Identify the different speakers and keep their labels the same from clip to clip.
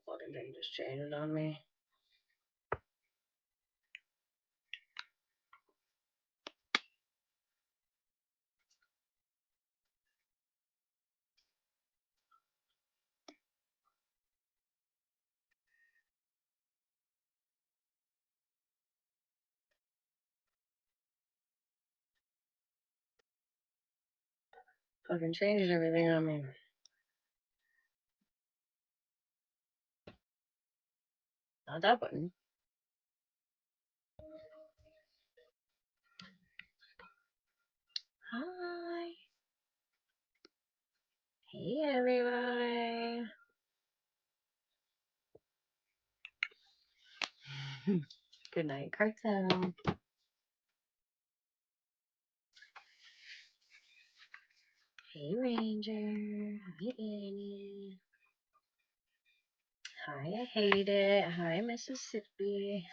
Speaker 1: fucking thing just changed on me. Fucking changed everything on me. Not that button. Hi. Hey, everybody. Good night, Cartel. Hey, Ranger. Hi, Annie. Hi, I hate it. Hi, Mississippi.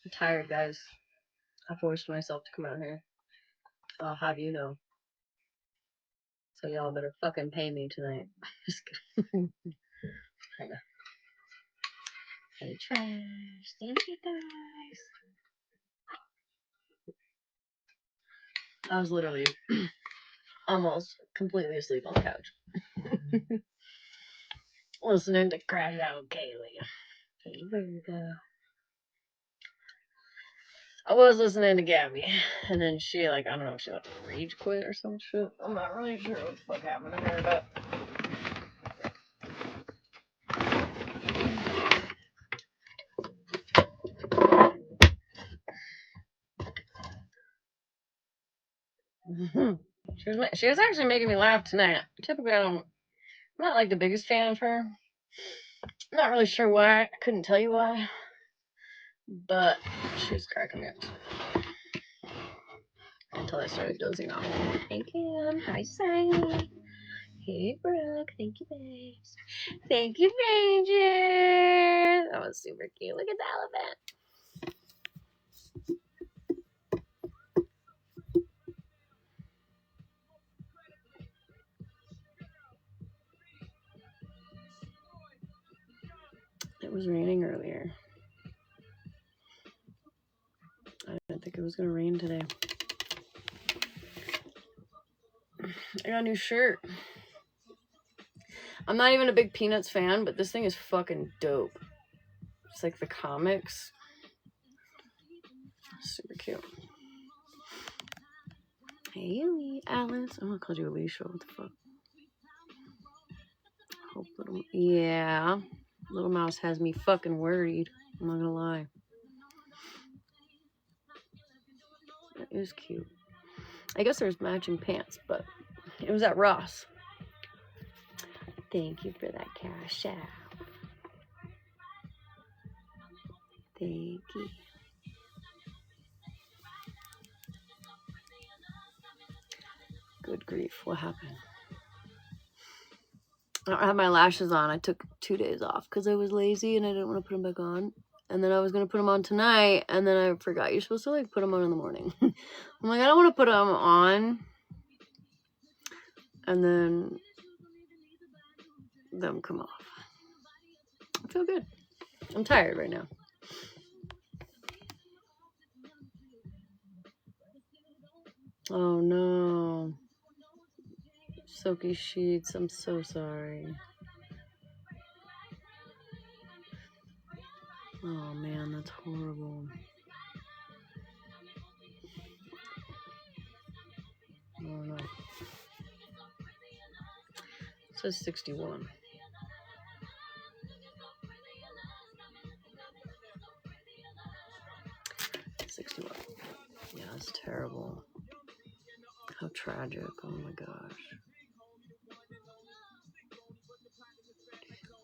Speaker 1: I'm tired, guys. I forced myself to come out here. I'll have you know. So y'all better fucking pay me tonight. Just kidding. Hey, Trash. Thank you, guys. I was literally almost completely asleep on the couch. Listening to Crash Out Kaylee. Hey, Virgo. I was listening to Gabby, and then she, like, I don't know if she like rage quit or some shit. I'm not really sure what the fuck happened to her, but. She was actually making me laugh tonight. Typically, I'm not like the biggest fan of her. I'm not really sure why. I couldn't tell you why. But she's cracking me up. Until I started dozing off. Hey, Kim. Hi, Simon. Hey, Brooke. Thank you, babes. Thank you, Ranger. That was super cute. Look at the elephant. It was raining earlier. I didn't think it was going to rain today. I got a new shirt. I'm not even a big Peanuts fan, but this thing is fucking dope. It's like the comics. Super cute. Hey, Alice. I'm gonna call you Alicia. What the fuck? Hope little. Yeah. Little Mouse has me fucking worried. I'm not gonna lie. That is cute. I guess there's matching pants, but it was at Ross. Thank you for that cash out. Thank you. Good grief, what happened? I don't have my lashes on. I took 2 days off because I was lazy and I didn't want to put them back on. And then I was going to put them on tonight, and then I forgot. You're supposed to, like, put them on in the morning. I'm like, I don't want to put them on. And then them come off. I feel good. I'm tired right now. Oh, no. Silky sheets. I'm so sorry. Oh, man, that's horrible. Oh, no. It says 61. Yeah, that's terrible. How tragic. Oh my gosh.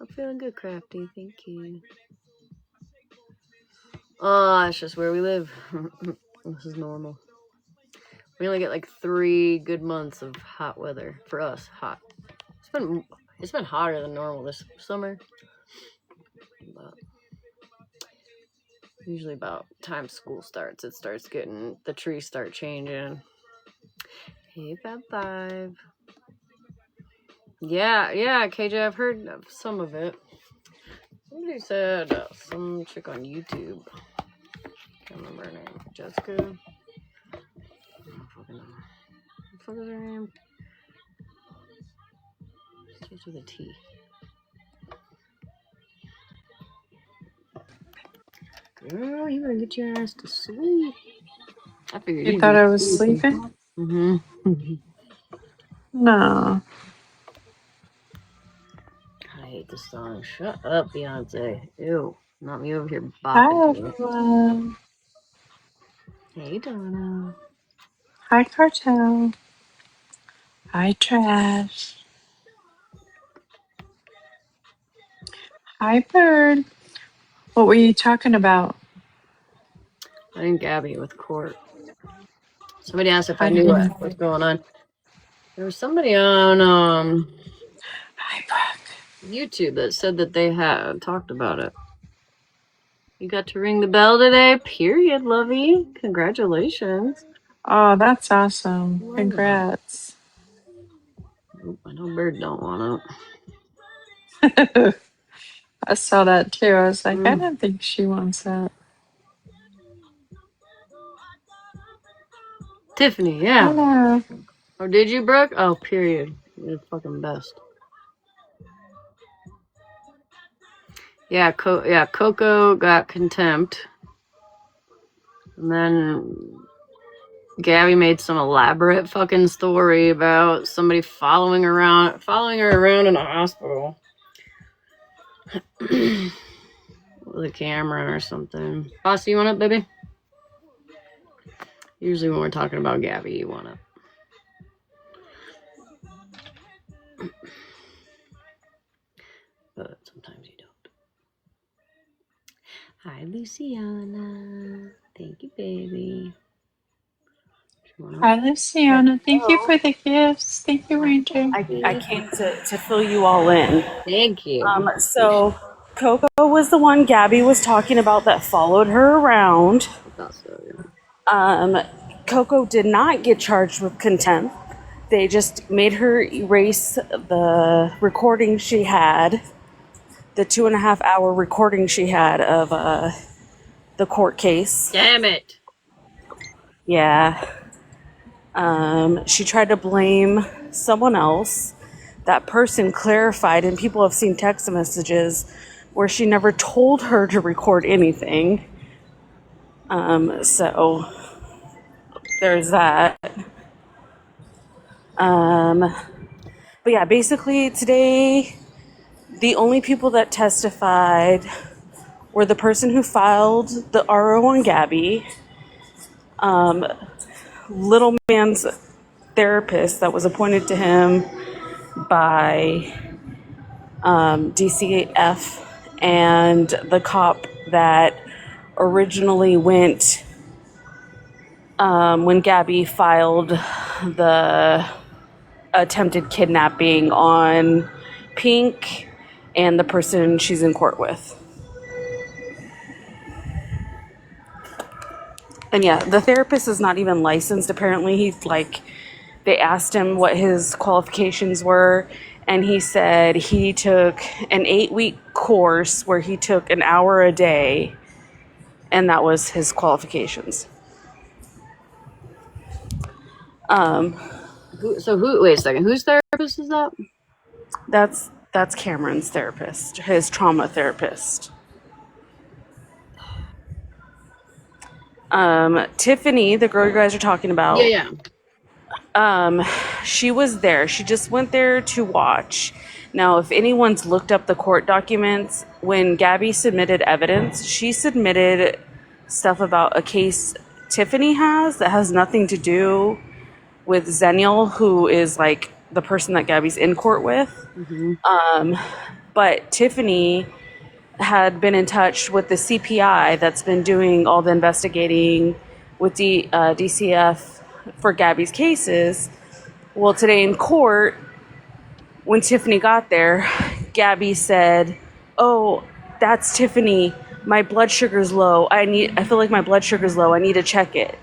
Speaker 1: I'm feeling good, Crafty. Thank you. Oh, it's just where we live. This is normal. We only get like 3 good months of hot weather for us. Hot. It's been hotter than normal this summer. But usually about time school starts, it starts getting, the trees start changing. Hey, Fab5. Yeah, KJ, I've heard of some of it. Somebody said some chick on YouTube. Can't remember her name. Jessica. I don't fucking know. What the fuck is her name? Starts with a T. Girl, you better get your ass to sleep. I figured
Speaker 2: You thought I was sleeping?
Speaker 1: Mm-hmm.
Speaker 2: No.
Speaker 1: I hate this song. Shut up, Beyonce. Ew. Not me over here
Speaker 2: Hi,
Speaker 1: bopping to it.
Speaker 2: everyone.
Speaker 1: Hey, Donna.
Speaker 2: Hi, Cartel. Hi, Trash. Hi, Bird. What were you talking about?
Speaker 1: I think Gabby with Court. Somebody asked if I
Speaker 2: I
Speaker 1: knew
Speaker 2: didn't.
Speaker 1: what's going on. There was somebody on
Speaker 2: Hi, Brooke.
Speaker 1: YouTube that said that they had talked about it. You got to ring the bell today? Period, lovey. Congratulations.
Speaker 2: Oh, that's awesome. Congrats.
Speaker 1: Oop, I know Bird don't want
Speaker 2: I saw that too. I was like, I
Speaker 1: it.
Speaker 2: don't think she wants that.
Speaker 1: Tiffany, yeah.
Speaker 2: Hello.
Speaker 1: Oh, did you, Brooke? Oh, period. You're the fucking best. Yeah, Coco got contempt. And then Gabby made some elaborate fucking story about somebody following her around in a hospital with a camera or something. Boss, you want it, baby? Usually when we're talking about Gabby, you want it. But sometimes you don't. Hi, Luciana. Thank you, baby.
Speaker 2: Hi, Luciana. Thank you for the gifts. Thank you, Ranger.
Speaker 3: I came to fill you all in.
Speaker 1: Thank you.
Speaker 3: So Coco was the one Gabby was talking about that followed her around.
Speaker 1: I thought so, yeah.
Speaker 3: Coco did not get charged with contempt. They just made her erase the recording she had, the 2.5-hour recording she had of the court case.
Speaker 1: Damn it.
Speaker 3: Yeah. She tried to blame someone else. That person clarified, and people have seen text messages where she never told her to record anything. So there's that. But yeah, basically today, the only people that testified were the person who filed the RO on Gabby, Little Man's therapist that was appointed to him by DCF, and the cop that originally went when Gabby filed the attempted kidnapping on Pink and the person she's in court with. And yeah, the therapist is not even licensed. Apparently, they asked him what his qualifications were, and he said he took an 8-week course where he took an hour a day, and that was his qualifications.
Speaker 1: Wait a second. Whose therapist is that?
Speaker 3: That's Cameron's therapist, his trauma therapist. Tiffany, the girl you guys are talking about.
Speaker 1: Yeah.
Speaker 3: She was there. She just went there to watch. Now, if anyone's looked up the court documents, when Gabby submitted evidence, she submitted stuff about a case Tiffany has that has nothing to do with Zeniel, who is like the person that Gabby's in court with.
Speaker 1: Mm-hmm.
Speaker 3: But Tiffany had been in touch with the CPI that's been doing all the investigating with DCF for Gabby's cases. Well, today in court, when Tiffany got there, Gabby said, "Oh, that's Tiffany. My blood sugar's low. I feel like my blood sugar's low. I need to check it."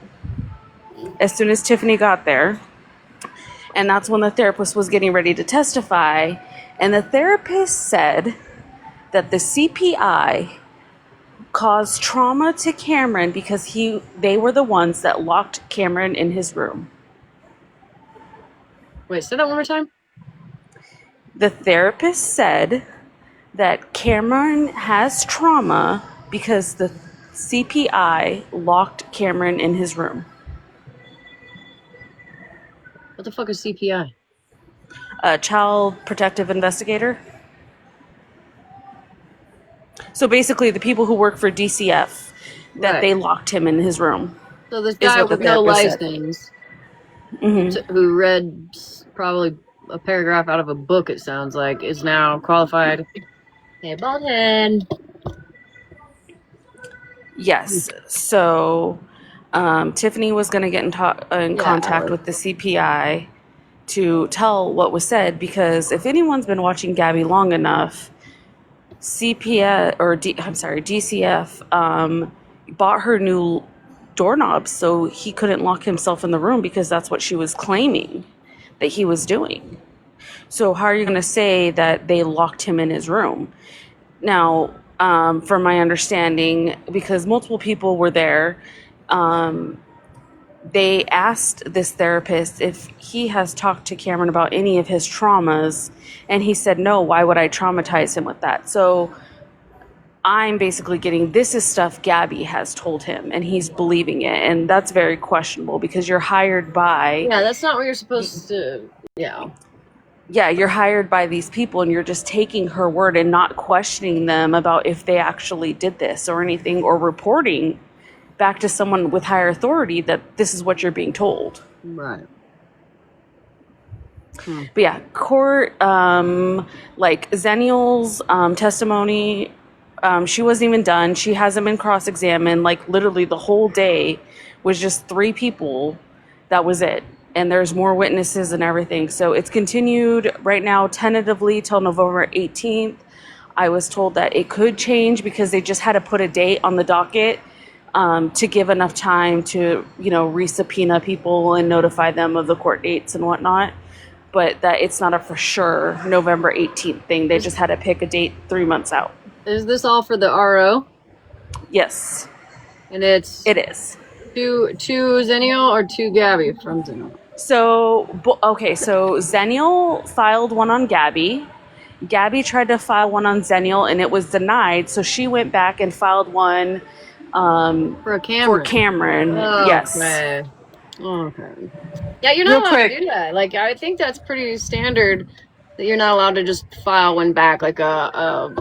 Speaker 3: As soon as Tiffany got there, and that's when the therapist was getting ready to testify, and the therapist said that the CPI caused trauma to Cameron because they were the ones that locked Cameron in his room.
Speaker 1: Wait, say that one more time.
Speaker 3: The therapist said that Cameron has trauma because the CPI locked Cameron in his room.
Speaker 1: What the fuck is CPI?
Speaker 3: A child protective investigator. So basically, the people who work for DCF, that
Speaker 1: Right.
Speaker 3: they locked him in his room.
Speaker 1: So this
Speaker 3: Is
Speaker 1: guy
Speaker 3: what the
Speaker 1: with no
Speaker 3: therapist said.
Speaker 1: license,
Speaker 3: Mm-hmm.
Speaker 1: who read probably a paragraph out of a book, it sounds like, is now qualified. Hey, bald head.
Speaker 3: Yes. So Tiffany was going to get in contact
Speaker 1: Alex.
Speaker 3: with the CPI to tell what was said, because if anyone's been watching Gabby long enough, DCF bought her new doorknobs so he couldn't lock himself in the room, because that's what she was claiming that he was doing. So how are you going to say that they locked him in his room? Now, from my understanding, because multiple people were there, they asked this therapist if he has talked to Cameron about any of his traumas, and he said no. Why would I traumatize him with that? So I'm basically getting, this is stuff Gabby has told him, and he's believing it, and that's very questionable, because you're hired by...
Speaker 1: Yeah, that's not what you're supposed to... Yeah.
Speaker 3: Yeah, you're hired by these people, and you're just taking her word and not questioning them about if they actually did this or anything, or reporting back to someone with higher authority that this is what you're being told.
Speaker 1: Right.
Speaker 3: But yeah, court, like Zenial's testimony, she wasn't even done. She hasn't been cross-examined. Like, literally the whole day was just 3 people. That was it. And there's more witnesses and everything. So it's continued right now tentatively till November 18th. I was told that it could change because they just had to put a date on the docket to give enough time to, re-subpoena people and notify them of the court dates and whatnot. But that it's not a for sure November 18th thing. They just had to pick a date 3 months out.
Speaker 1: Is this all for the RO?
Speaker 3: Yes,
Speaker 1: And it's
Speaker 3: it is.
Speaker 1: two Zennial or 2 Gabby from Zennial?
Speaker 3: So Zenial filed one on Gabby. Gabby tried to file one on Zenial, and it was denied. So she went back and filed one
Speaker 1: For Cameron.
Speaker 3: Oh, yes.
Speaker 1: Okay. Yeah, you're not
Speaker 2: Real
Speaker 1: allowed
Speaker 2: quick.
Speaker 1: to do that. Like, I think that's pretty standard that you're not allowed to just file one back, like a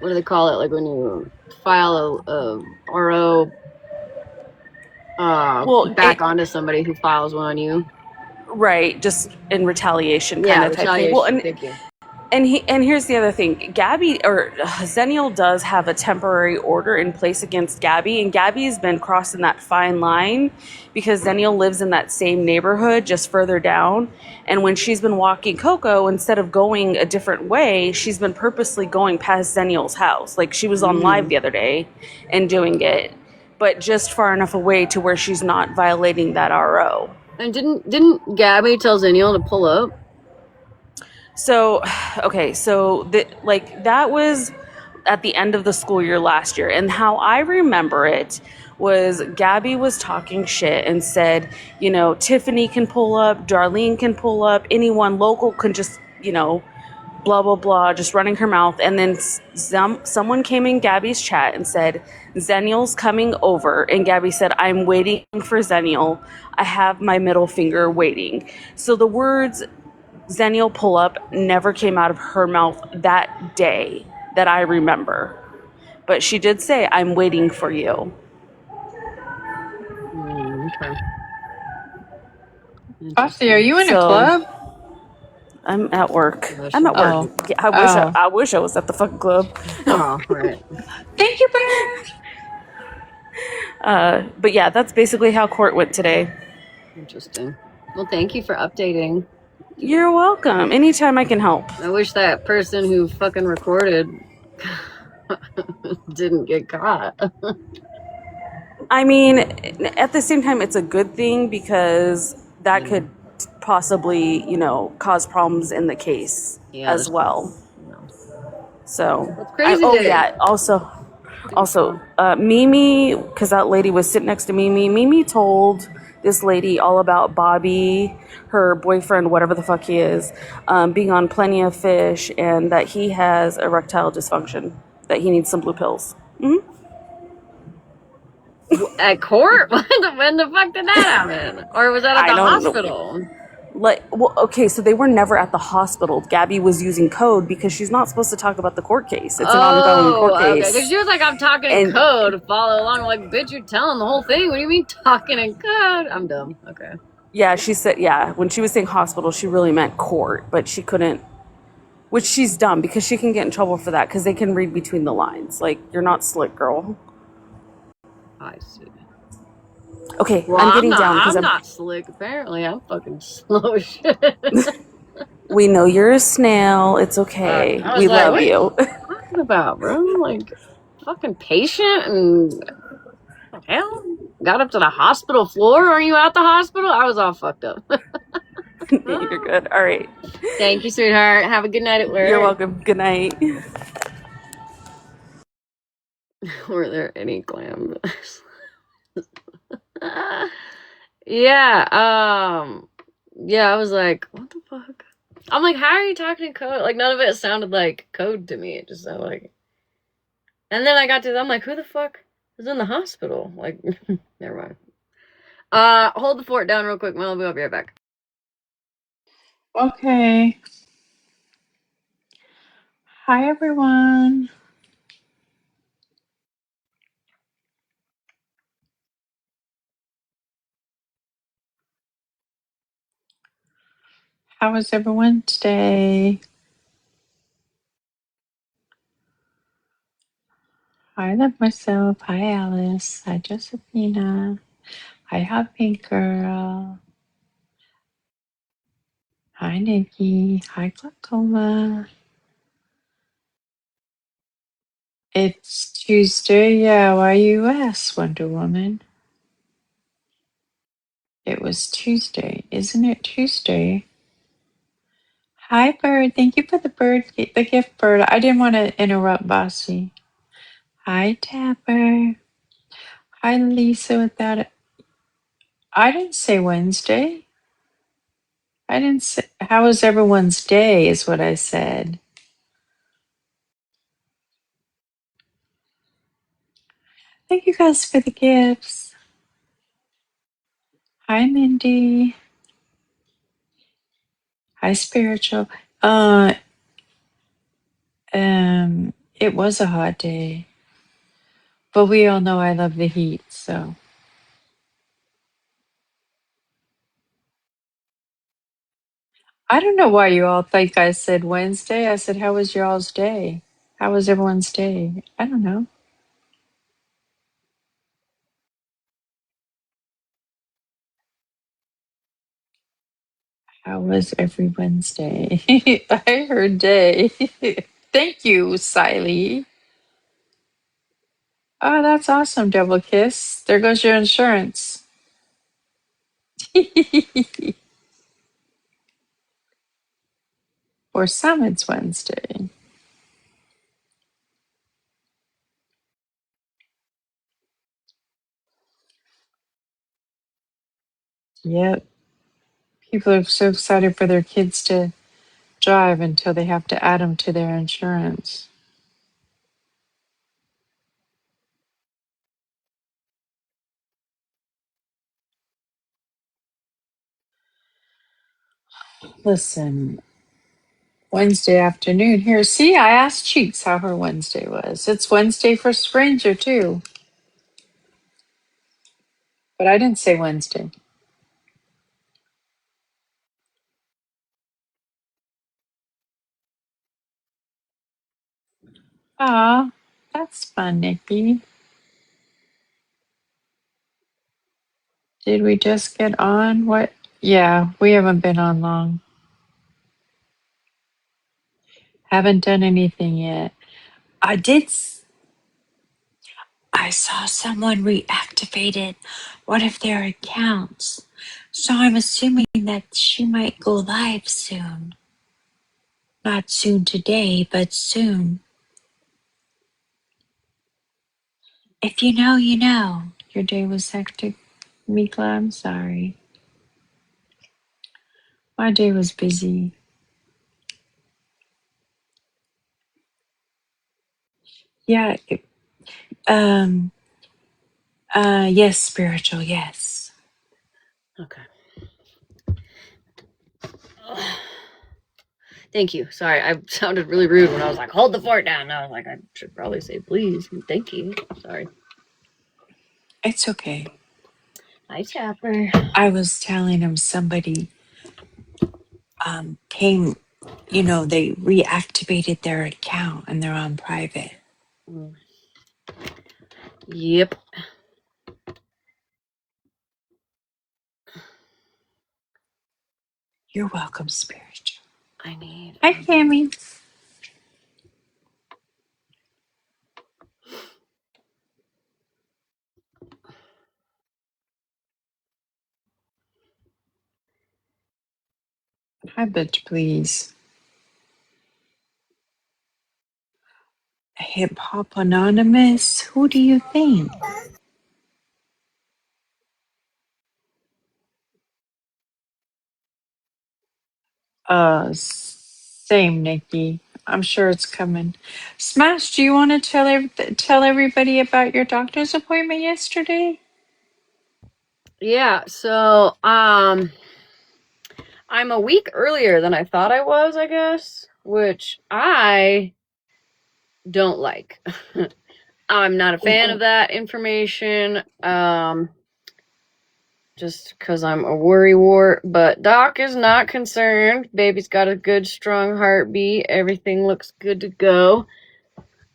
Speaker 1: what do they call it? Like when you file a RO back onto somebody who files one on you.
Speaker 3: Right, just in retaliation kind of type thing. Well,
Speaker 1: Thank you.
Speaker 3: and here's the other thing. Zenial does have a temporary order in place against Gabby, and Gabby has been crossing that fine line because Zenial lives in that same neighborhood just further down. And when she's been walking Coco, instead of going a different way, she's been purposely going past Zenial's house. Like, she was on live the other day and doing it, but just far enough away to where she's not violating that RO.
Speaker 1: And didn't Gabby tell Zennial to pull up?
Speaker 3: So, okay, that was at the end of the school year last year. And how I remember it was Gabby was talking shit and said, Tiffany can pull up, Darlene can pull up, anyone local can just, blah, blah, blah, just running her mouth. And then someone came in Gabby's chat and said, Zenial's coming over. And Gabby said, I'm waiting for Zenial. I have my middle finger waiting. So the words Zenial pull up never came out of her mouth that day that I remember. But she did say, I'm waiting for you.
Speaker 1: Okay.
Speaker 2: Aussie, are you in a
Speaker 3: So-
Speaker 2: club?
Speaker 3: I'm at work.
Speaker 1: Oh,
Speaker 3: I'm at
Speaker 2: oh.
Speaker 3: work. Yeah, I wish I was at the fucking club.
Speaker 1: Oh, right.
Speaker 2: Thank you, Bird.
Speaker 3: But yeah, that's basically how court went today.
Speaker 1: Interesting. Well, thank you for updating.
Speaker 3: You're welcome. Anytime I can help.
Speaker 1: I wish that person who fucking recorded didn't get caught.
Speaker 3: I mean, at the same time, it's a good thing because that could possibly, cause problems in the case as well. So,
Speaker 1: That's crazy.
Speaker 3: yeah. Also, Mimi, because that lady was sitting next to Mimi. Mimi told this lady all about Bobby, her boyfriend, whatever the fuck he is, being on Plenty of Fish, and that he has erectile dysfunction, that he needs some blue pills. Mm-hmm.
Speaker 1: At court? When the fuck did that happen? Or was that at the hospital?
Speaker 3: Okay, so they were never at the hospital. Gabby was using code because she's not supposed to talk about the court case. It's an ongoing court case.
Speaker 1: Because she was like, I'm talking in code. Follow along. I'm like, bitch, you're telling the whole thing. What do you mean talking in code? I'm dumb. Okay.
Speaker 3: Yeah, she said, when she was saying hospital, she really meant court, but she couldn't, which she's dumb because she can get in trouble for that because they can read between the lines. Like, you're not slick, girl.
Speaker 1: I see.
Speaker 3: Okay, well, I'm getting down
Speaker 1: because I'm not slick. Apparently, I'm fucking slow as shit.
Speaker 3: We know you're a snail. It's okay. We love you.
Speaker 1: What are you talking about, bro? Like, fucking patient and hell, got up to the hospital floor. Are you at the hospital? I was all fucked up.
Speaker 3: You're good. All right.
Speaker 1: Thank you, sweetheart. Have a good night at work.
Speaker 3: You're welcome. Good night.
Speaker 1: Were there any clams? Yeah, I was like, what the fuck? I'm like, how are you talking in code? Like, none of it sounded like code to me. It just sounded like... And then I got to... I'm like, who the fuck is in the hospital? Like, never mind. Hold the fort down real quick, Mel. We'll be right back.
Speaker 2: Okay. Hi, everyone. How was everyone today? I love myself. Hi, Alice. Hi, Josephina. Hi, Hot Pink Girl. Hi, Nikki. Hi, Glaucoma. It's Tuesday. Yeah, why you ask, Wonder Woman? It was Tuesday. Isn't it Tuesday? Hi, Bird. Thank you for the gift, Bird. I didn't want to interrupt Bossy. Hi, Tapper. Hi, Lisa. Without it, I didn't say Wednesday. I didn't say. How was everyone's day? Is what I said. Thank you guys for the gifts. Hi, Mindy. Hi, Spiritual. It was a hot day, but we all know I love the heat, so. I don't know why you all think I said Wednesday. I said, how was y'all's day? How was everyone's day? I don't know. How was every Wednesday? I heard day. Thank you, Siley. Oh, that's awesome, Double Kiss. There goes your insurance. For some, it's Wednesday. Yep. People are so excited for their kids to drive until they have to add them to their insurance. Listen, Wednesday afternoon here. See, I asked Cheeks how her Wednesday was. It's Wednesday for Stranger, too. But I didn't say Wednesday. Ah, that's fun, Nikki. Did we just get on? What? Yeah, we haven't been on long. Haven't done anything yet. I did. I saw someone reactivated one of their accounts. So I'm assuming that she might go live soon. Not soon today, but soon. If you know, you know. Your day was hectic, Mikla. I'm sorry. My day was busy. Yeah. Um. Yes, spiritual. Yes.
Speaker 1: Okay. Thank you. Sorry, I sounded really rude when I was like, hold the fort down. I was like, I should probably say please and thank you. Sorry.
Speaker 2: It's okay.
Speaker 1: Hi, Tapper.
Speaker 2: I was telling him somebody came. You know, they reactivated their account and they're on private.
Speaker 1: Yep.
Speaker 2: You're welcome, spiritual.
Speaker 1: I need.
Speaker 2: Hi, Tammy. Hi, bitch, please. Hip Hop Anonymous. Who do you think? Same, Nikki. I'm sure it's coming. Smash, do you want to tell everybody about your doctor's appointment yesterday?
Speaker 1: Yeah, so I'm a week earlier than I thought I was, I guess, which I don't like. I'm not a fan of that information. Just because I'm a worrywart, but Doc is not concerned. Baby's got a good, strong heartbeat. Everything looks good to go.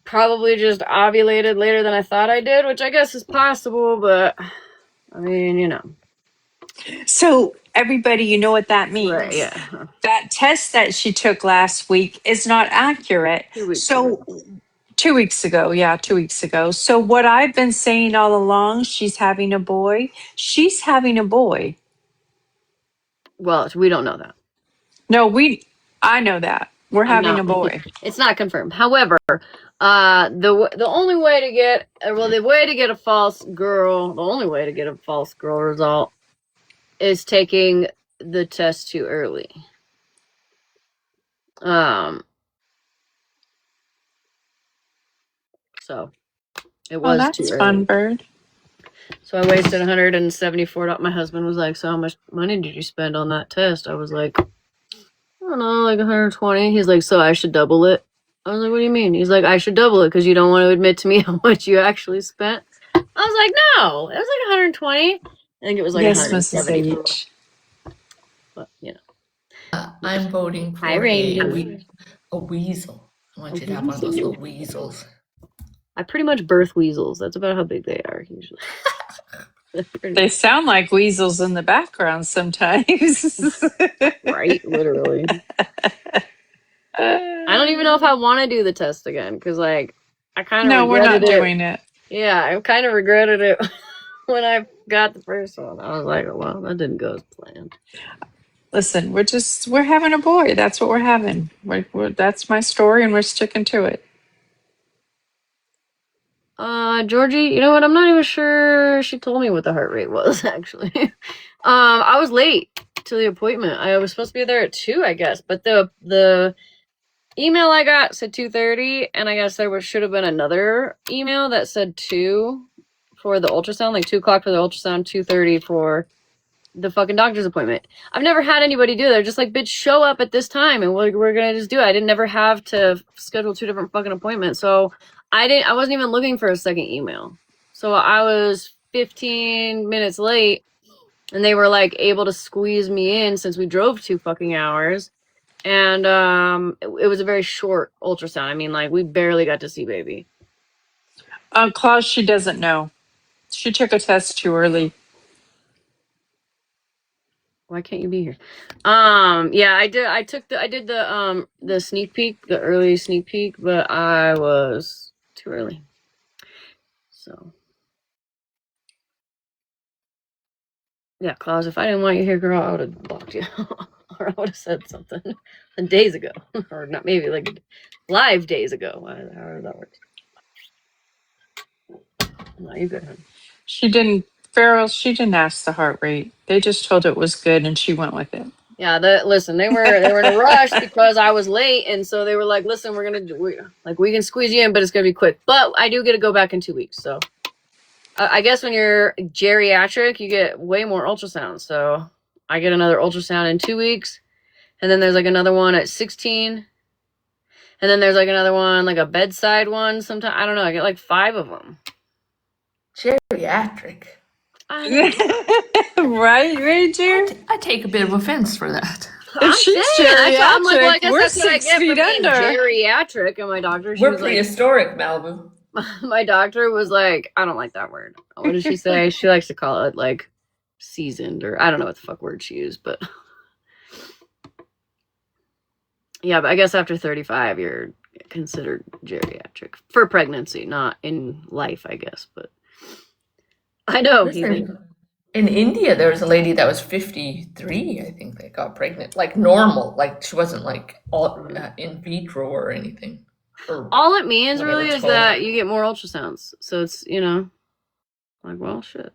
Speaker 1: Probably just ovulated later than I thought I did, which I guess is possible, but I mean, you know.
Speaker 2: So, everybody, you know what that means.
Speaker 1: Right, yeah.
Speaker 2: That test that she took last week is not accurate.
Speaker 1: 2 weeks
Speaker 2: So,
Speaker 1: ago.
Speaker 2: 2 weeks ago. Yeah, 2 weeks ago. So, what I've been saying all along, she's having a boy. She's having a boy.
Speaker 1: Well, we don't know that.
Speaker 2: No, I know that. We're having a boy.
Speaker 1: It's not confirmed. However, the only way to get the way to get a false girl, the only way to get a false girl result is taking the test too early. So it was
Speaker 2: that's
Speaker 1: too early.
Speaker 2: fun, Bird.
Speaker 1: So I wasted $174. My husband was like, "So how much money did you spend on that test?" I was like, "I don't know, like 120." He's like, "So I should double it?" I was like, "What do you mean?" He's like, "I should double it because you don't want to admit to me how much you actually spent." I was like, "No, it was like 120." I think it was like
Speaker 2: Yes, Mrs.
Speaker 1: 174.
Speaker 2: H.
Speaker 1: But you know,
Speaker 4: I'm voting for
Speaker 1: Hi, Randy.
Speaker 4: a weasel. I want you to have one of those little weasels.
Speaker 1: I pretty much birth weasels. That's about how big they are usually.
Speaker 2: They sound like weasels in the background sometimes.
Speaker 1: Right, literally. I don't even know if I want to do the test again because, like, I kind of
Speaker 2: No, we're not doing it.
Speaker 1: Yeah, I kind of regretted it when I got the first one. I was like, well, that didn't go as planned.
Speaker 2: Listen, we're having a boy. That's what we're having. That's my story, and we're sticking to it.
Speaker 1: Georgie, you know what? I'm not even sure she told me what the heart rate was, actually. I was late to the appointment. I was supposed to be there at 2, I guess, but the email I got said 2:30, and I guess there should have been another email that said 2 for the ultrasound, like 2 o'clock for the ultrasound, 2:30 for the fucking doctor's appointment. I've never had anybody do that. They're just like, bitch, show up at this time and we're gonna just do it. I didn't never have to schedule 2 different fucking appointments. So I wasn't even looking for a second email. So I was 15 minutes late and they were like able to squeeze me in since we drove 2 fucking hours. And it was a very short ultrasound. I mean, like, we barely got to see baby.
Speaker 2: Claus, she doesn't know. She took a test too early.
Speaker 1: Why can't you be here? Yeah, I did. I did the sneak peek, the early sneak peek, but I was too early. So yeah, Claus, if I didn't want you here, girl, I would have blocked you, or I would have said something days ago, or not maybe like live days ago. However that works. No, you good, honey.
Speaker 2: She didn't, Farrell, she didn't ask the heart rate. They just told it was good and she went with it.
Speaker 1: Yeah, listen, they were in a rush because I was late, and so they were like, "Listen, we can squeeze you in, but it's gonna be quick." But I do get to go back in 2 weeks, so I guess when you're geriatric, you get way more ultrasounds. So I get another ultrasound in 2 weeks, and then there's like another one at 16, and then there's like another one, like a bedside one. Sometimes I don't know. I get like 5 of them.
Speaker 4: Geriatric.
Speaker 2: Right, Ranger?
Speaker 4: I take a bit of offense for that.
Speaker 2: If she's geriatric,
Speaker 1: I'm like, well, I guess
Speaker 2: we're
Speaker 1: that's what I
Speaker 2: 6
Speaker 1: get
Speaker 2: feet
Speaker 1: for being
Speaker 2: under.
Speaker 1: geriatric. And my doctor, she
Speaker 4: We're
Speaker 1: was like,
Speaker 4: prehistoric, Malibu.
Speaker 1: my doctor was like, I don't like that word. What did she say? She likes to call it like seasoned, or I don't know what the fuck word she used, but yeah, but I guess after 35, you're considered geriatric for pregnancy, not in life, I guess. But I know.
Speaker 4: Listen, in India, there was a lady that was 53, I think, that got pregnant. Like normal. Like she wasn't like all in vitro or anything. Or
Speaker 1: All it means
Speaker 4: whatever
Speaker 1: really
Speaker 4: it's
Speaker 1: is
Speaker 4: called.
Speaker 1: that you get more ultrasounds. So it's, like, well, shit.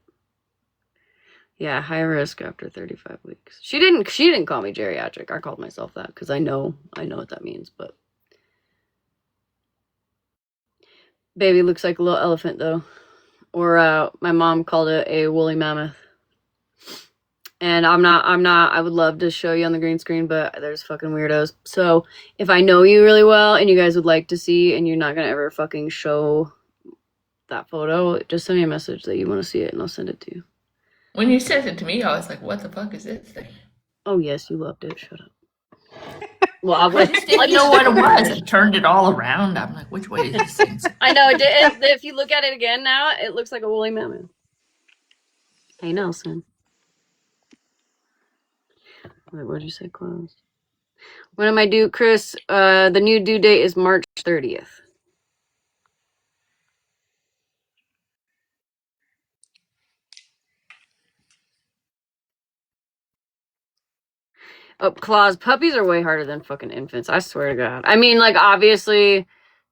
Speaker 1: Yeah, high risk after 35 weeks. She didn't call me geriatric. I called myself that because I know what that means, but baby looks like a little elephant though. Or my mom called it a woolly mammoth. And I'm not, I would love to show you on the green screen, but there's fucking weirdos. So if I know you really well and you guys would like to see and you're not going to ever fucking show that photo, just send me a message that you want to see it and I'll send it to you.
Speaker 4: When you sent it to me, I was like, what the fuck is this thing?
Speaker 1: Oh, yes, you loved it. Shut up. Well,
Speaker 4: I just didn't know what it was. I turned it all around. I'm like, which way is this thing?
Speaker 1: I know. If you look at it again now, it looks like a woolly mammoth. Hey, Nelson. Wait, what did you say, closed? When am I due, Chris? The new due date is March 30th. Oh, Claus, puppies are way harder than fucking infants. I swear to God. I mean, like, obviously,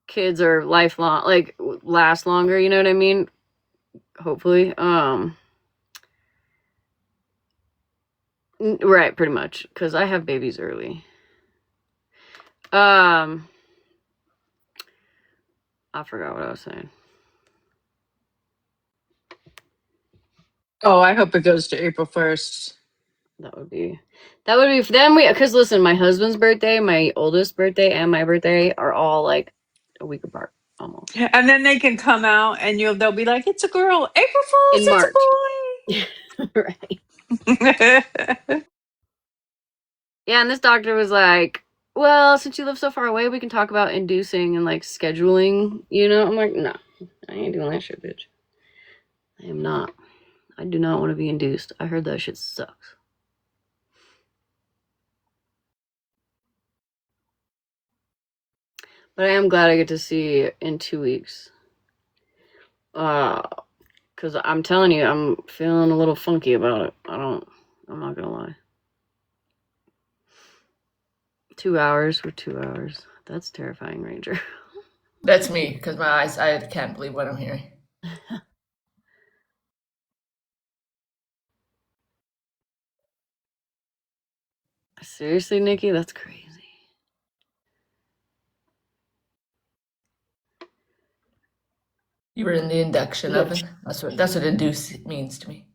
Speaker 1: kids are lifelong, like, last longer, you know what I mean? Hopefully. Right, pretty much. Because I have babies early. I forgot what I was saying.
Speaker 2: Oh, I hope it goes to April 1st.
Speaker 1: That would be then because listen, my husband's birthday, my oldest birthday, and my birthday are all like a week apart almost.
Speaker 2: And then they can come out and they'll be like, it's a girl. April Fool's,
Speaker 1: In
Speaker 2: it's
Speaker 1: March. Right.
Speaker 2: a boy.
Speaker 1: Yeah, and this doctor was like, well, since you live so far away, we can talk about inducing and like scheduling, I'm like, no, I ain't doing that shit, bitch. I am not. I do not want to be induced. I heard that shit sucks. But I am glad I get to see in 2 weeks. Because I'm telling you, I'm feeling a little funky about it. I'm not gonna lie. 2 hours for 2 hours. That's terrifying, Ranger.
Speaker 4: That's me, because my eyes, I can't believe what I'm hearing.
Speaker 1: Seriously, Nikki? That's crazy.
Speaker 4: You were in the induction oven. That's what induce means to me.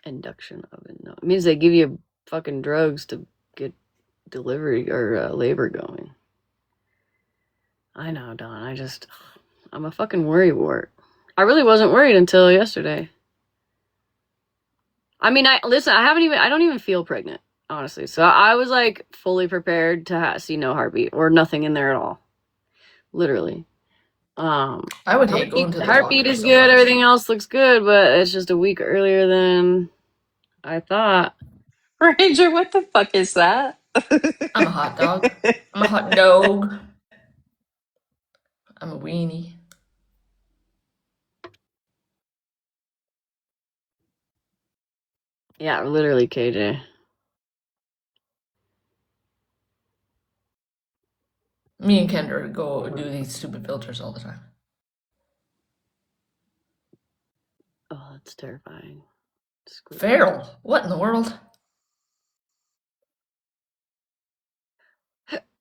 Speaker 1: Induction oven. No, it means they give you fucking drugs to get delivery or labor going. I know, Don. I'm a fucking worrywart. I really wasn't worried until yesterday. I mean, I don't even feel pregnant, honestly. So I was like fully prepared to see no heartbeat or nothing in there at all. Literally.
Speaker 4: I would hate going to the
Speaker 1: heartbeat
Speaker 4: doctor
Speaker 1: is
Speaker 4: so
Speaker 1: good,
Speaker 4: much.
Speaker 1: everything else looks good, but it's just a week earlier than I thought.
Speaker 2: Ranger, what the fuck is that?
Speaker 4: I'm a hot dog. I'm a hot dog. I'm a weenie.
Speaker 1: Yeah, literally, KJ.
Speaker 4: Me and Kendra go do these stupid filters all the time.
Speaker 1: Oh, that's terrifying. Squid.
Speaker 4: Feral. What in the world?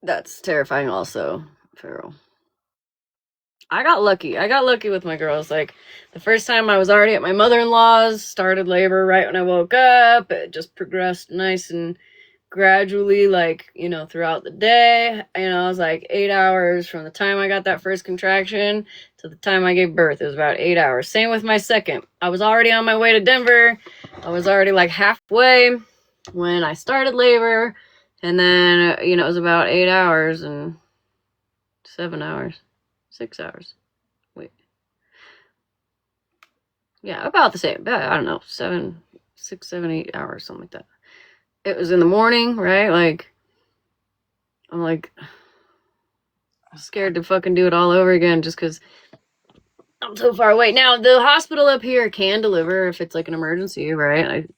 Speaker 1: That's terrifying also, Feral. I got lucky. I got lucky with my girls. Like, the first time I was already at my mother-in-law's, started labor right when I woke up. It just progressed nice and gradually, like, you know, throughout the day. You know, it was like 8 hours from the time I got that first contraction to the time I gave birth. It was about 8 hours. Same with my second. I was already on my way to Denver. I was already like halfway when I started labor. And then, you know, it was about 8 hours and 7 hours. 6 hours. Wait. Yeah, about the same. I don't know, 6, 7, 8 hours, something like that. It was in the morning, right? Like, I'm like scared to fucking do it all over again just because I'm so far away. Now, the hospital up here can deliver if it's like an emergency, right?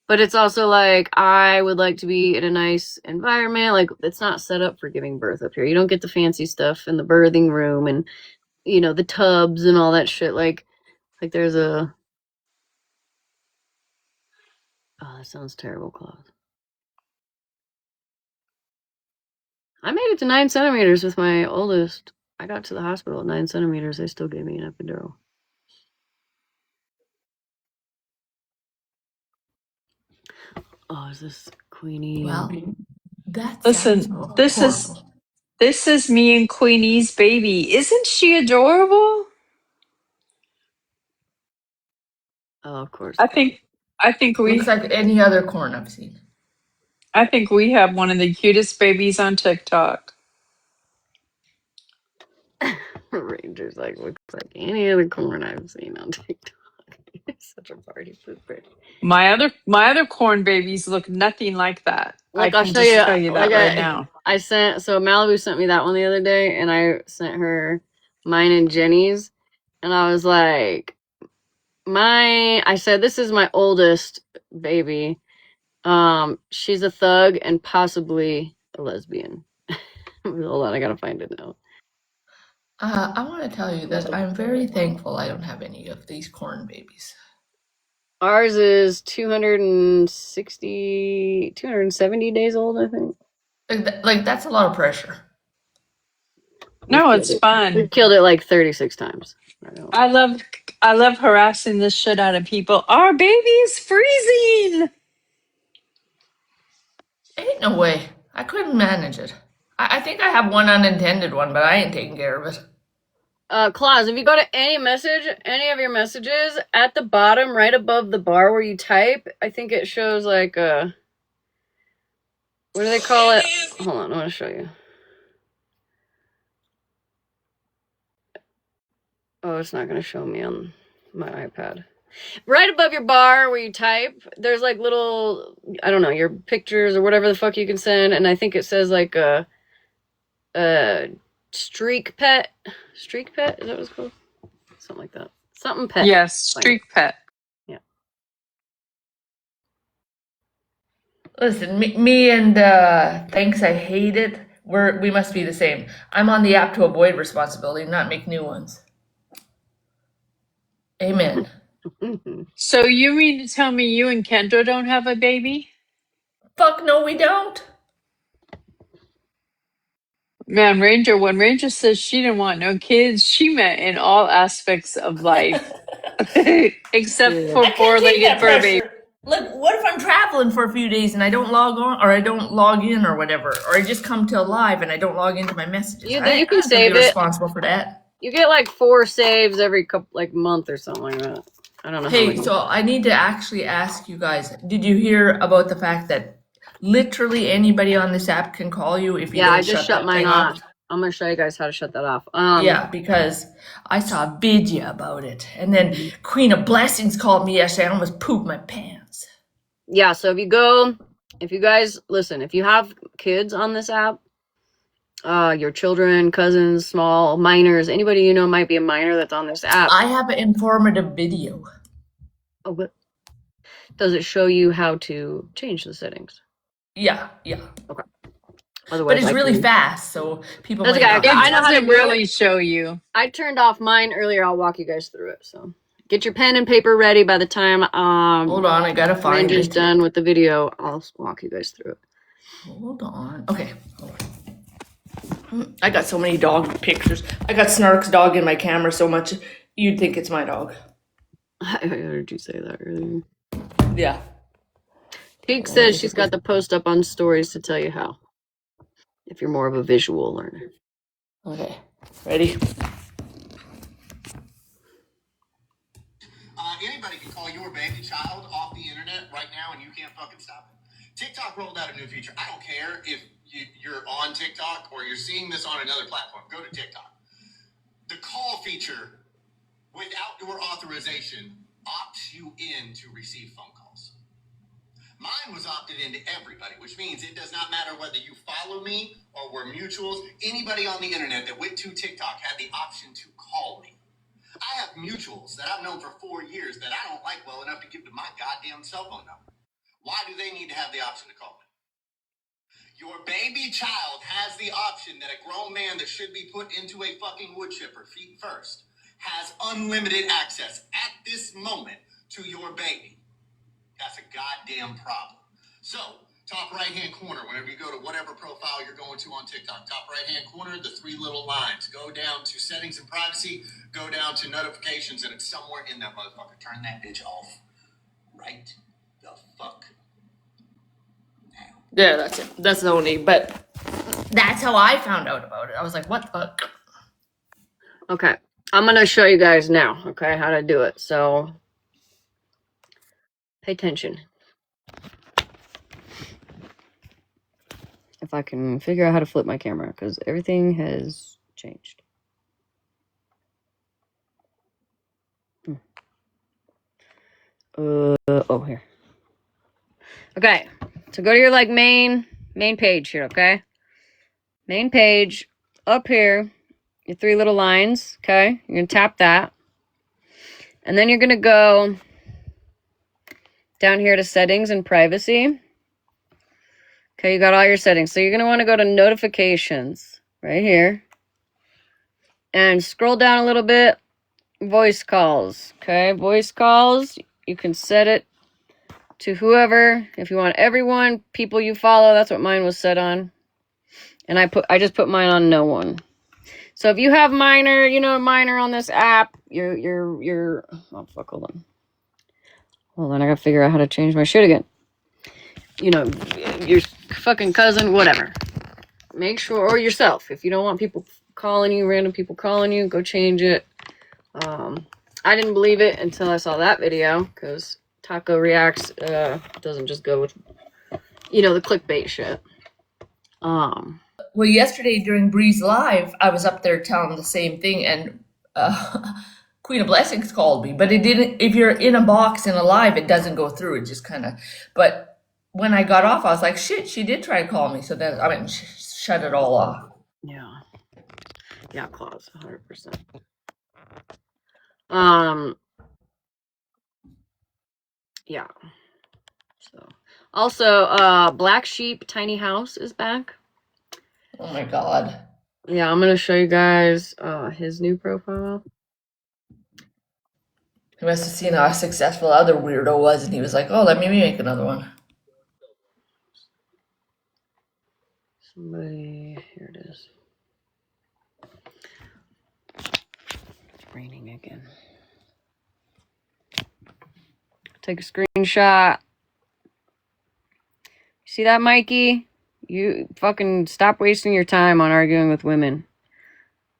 Speaker 1: But it's also like, I would like to be in a nice environment. Like, it's not set up for giving birth up here. You don't get the fancy stuff in the birthing room and, you know, the tubs and all that shit. Like there's a... Oh, that sounds terrible, Claude. I made it to 9 centimeters with my oldest. I got to the hospital at 9 centimeters. They still gave me an epidural. Oh, is this Queenie?
Speaker 4: Well, that
Speaker 2: Listen,
Speaker 4: sounds
Speaker 2: this is me and Queenie's baby. Isn't she adorable?
Speaker 1: Oh, of course.
Speaker 2: I think
Speaker 4: Looks like any other corn I've seen.
Speaker 2: I think we have one of the cutest babies on TikTok.
Speaker 1: Ranger's like, looks like any other corn I've seen on TikTok. It's such a party pooper.
Speaker 2: My other corn babies look nothing like that.
Speaker 1: Look,
Speaker 2: I
Speaker 1: I'll
Speaker 2: can
Speaker 1: show
Speaker 2: just
Speaker 1: you.
Speaker 2: tell you that
Speaker 1: Like
Speaker 2: right now.
Speaker 1: I sent, so Malibu sent me that one the other day, and I sent her mine and Jenny's, and I was like, I said, this is my oldest baby. She's a thug and possibly a lesbian. Hold on, I gotta find it now.
Speaker 4: I want to tell you that I'm very thankful I don't have any of these corn babies.
Speaker 1: Ours is 270 days old, I think.
Speaker 4: Like that's a lot of pressure.
Speaker 2: No, it's fun.
Speaker 1: We've killed it like 36 times.
Speaker 2: I love harassing the shit out of people. Our baby is freezing.
Speaker 4: Ain't no way. I couldn't manage it. I think I have one unintended one, but I ain't taking care of it.
Speaker 1: Claus, if you go to any of your messages, at the bottom, right above the bar where you type, I think it shows like what do they call it? Hold on, I want to show you. Oh, it's not going to show me on my iPad. Right above your bar where you type, there's like little, I don't know, your pictures or whatever the fuck you can send, and I think it says like a streak pet. Streak pet? Is that what it's called? Something like that. Something pet.
Speaker 2: Yes, streak pet.
Speaker 1: Yeah.
Speaker 4: Listen, me and thanks, I hate it. We must be the same. I'm on the app to avoid responsibility, not make new ones. Amen.
Speaker 2: So you mean to tell me you and Kendra don't have a baby?
Speaker 4: Fuck no, we don't.
Speaker 2: Man, when Ranger says she didn't want no kids, she meant in all aspects of life. Except for four-legged fur baby.
Speaker 4: Look, what if I'm traveling for a few days and I don't log on, or I don't log in, or whatever, or I just come to a live and I don't log into my messages?
Speaker 1: You can save
Speaker 4: be
Speaker 1: it.
Speaker 4: Responsible for that.
Speaker 1: You get like 4 saves every month or something like that. I don't know.
Speaker 4: Hey, so I need to actually ask you guys: did you hear about the fact that literally anybody on this app can call you if you don't
Speaker 1: I just shut mine off. I'm gonna show you guys how to shut that off.
Speaker 4: Yeah, because I saw a video about it, and then Queen of Blessings called me yesterday. I almost pooped my pants.
Speaker 1: Yeah, so if you guys listen, if you have kids on this app, your children, cousins, small minors, anybody you know might be a minor that's on this app.
Speaker 4: I have an informative video.
Speaker 1: Oh, but does it show you how to change the settings?
Speaker 4: Yeah.
Speaker 1: Okay.
Speaker 4: But
Speaker 1: Otherwise,
Speaker 4: it's
Speaker 1: I
Speaker 4: really
Speaker 1: can-
Speaker 4: fast, so people
Speaker 1: That's
Speaker 4: might
Speaker 1: okay.
Speaker 4: not.
Speaker 1: Yeah, I
Speaker 2: It
Speaker 1: know how to
Speaker 2: doesn't
Speaker 1: do it.
Speaker 2: really show you.
Speaker 1: I turned off mine earlier. I'll walk you guys through it. So get your pen and paper ready. By the time
Speaker 4: Hold on, I gotta find
Speaker 1: Randy's
Speaker 4: it.
Speaker 1: done with the video, I'll walk you guys through it.
Speaker 4: Hold on. Okay. Hold on. I got so many dog pictures. I got Snark's dog in my camera so much you'd think it's my dog.
Speaker 1: I heard you say that earlier.
Speaker 4: Yeah.
Speaker 1: Pink says she's got the post up on stories to tell you how. If you're more of a visual learner.
Speaker 4: Okay. Ready?
Speaker 5: Anybody can call your baby child off the internet right now and you can't fucking stop it. TikTok rolled out a new feature. I don't care if you're on TikTok or you're seeing this on another platform. Go to TikTok. The call feature, without your authorization, opts you in to receive phone calls. Mine was opted into everybody, which means it does not matter whether you follow me or we're mutuals. Anybody on the internet that went to TikTok had the option to call me. I have mutuals that I've known for 4 years that I don't like well enough to give to my goddamn cell phone number. Why do they need to have the option to call me? Your baby child has the option that a grown man that should be put into a fucking wood chipper feet first has unlimited access at this moment to your baby. That's a goddamn problem. So, top right-hand corner, whenever you go to whatever profile you're going to on TikTok, top right-hand corner, the 3 little lines. Go down to settings and privacy, go down to notifications, and it's somewhere in that motherfucker. Turn that bitch off. Right the fuck now.
Speaker 4: Yeah, that's it. That's the only, but that's how I found out about it. I was like, what the fuck?
Speaker 1: Okay. I'm going to show you guys now, okay, how to do it. So, pay attention. If I can figure out how to flip my camera, because everything has changed. Oh, here. Okay, so go to your main page here, okay? Main page, up here, your 3 little lines, okay? You're gonna tap that. And then you're gonna go down here to settings and privacy. Okay, you got all your settings. So you're gonna wanna go to notifications, right here. And scroll down a little bit, voice calls, okay? Voice calls, you can set it to whoever. If you want everyone, people you follow, that's what mine was set on. And I just put mine on no one. So if you have minor, minor on this app, you're oh fuck, hold on, I gotta figure out how to change my shit again. Your fucking cousin, whatever. Make sure, or yourself, if you don't want people calling you, random people calling you, go change it. I didn't believe it until I saw that video, because Taco Reacts doesn't just go with, the clickbait shit.
Speaker 4: Well, yesterday during Breeze Live, I was up there telling the same thing, and Queen of Blessings called me, but it didn't. If you're in a box in a live, it doesn't go through. It just kind of. But when I got off, I was like, "Shit, she did try to call me." So then, shut it all off.
Speaker 1: Yeah, Claus, 100%. Yeah. So, also, Black Sheep Tiny House is back.
Speaker 4: Oh my god.
Speaker 1: Yeah, I'm gonna show you guys his new profile.
Speaker 4: He must have seen how successful other weirdo was, and he was like, "Oh, let me make another one."
Speaker 1: Somebody, here it is. It's raining again. Take a screenshot. See that, Mikey? You fucking stop wasting your time on arguing with women.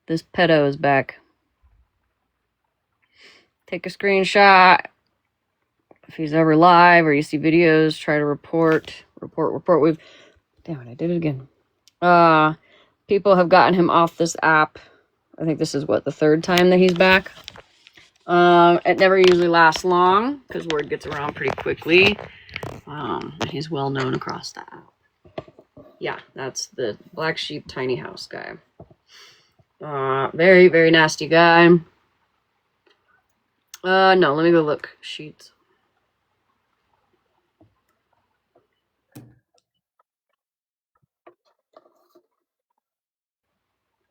Speaker 1: This pedo is back. Take a screenshot. If he's ever live or you see videos, try to report. Damn it, I did it again. People have gotten him off this app. I think this is the 3rd time that he's back. It never usually lasts long because word gets around pretty quickly. He's well known across the app. Yeah, that's the Black Sheep Tiny House guy. Very, very nasty guy. No, let me go look. Sheets.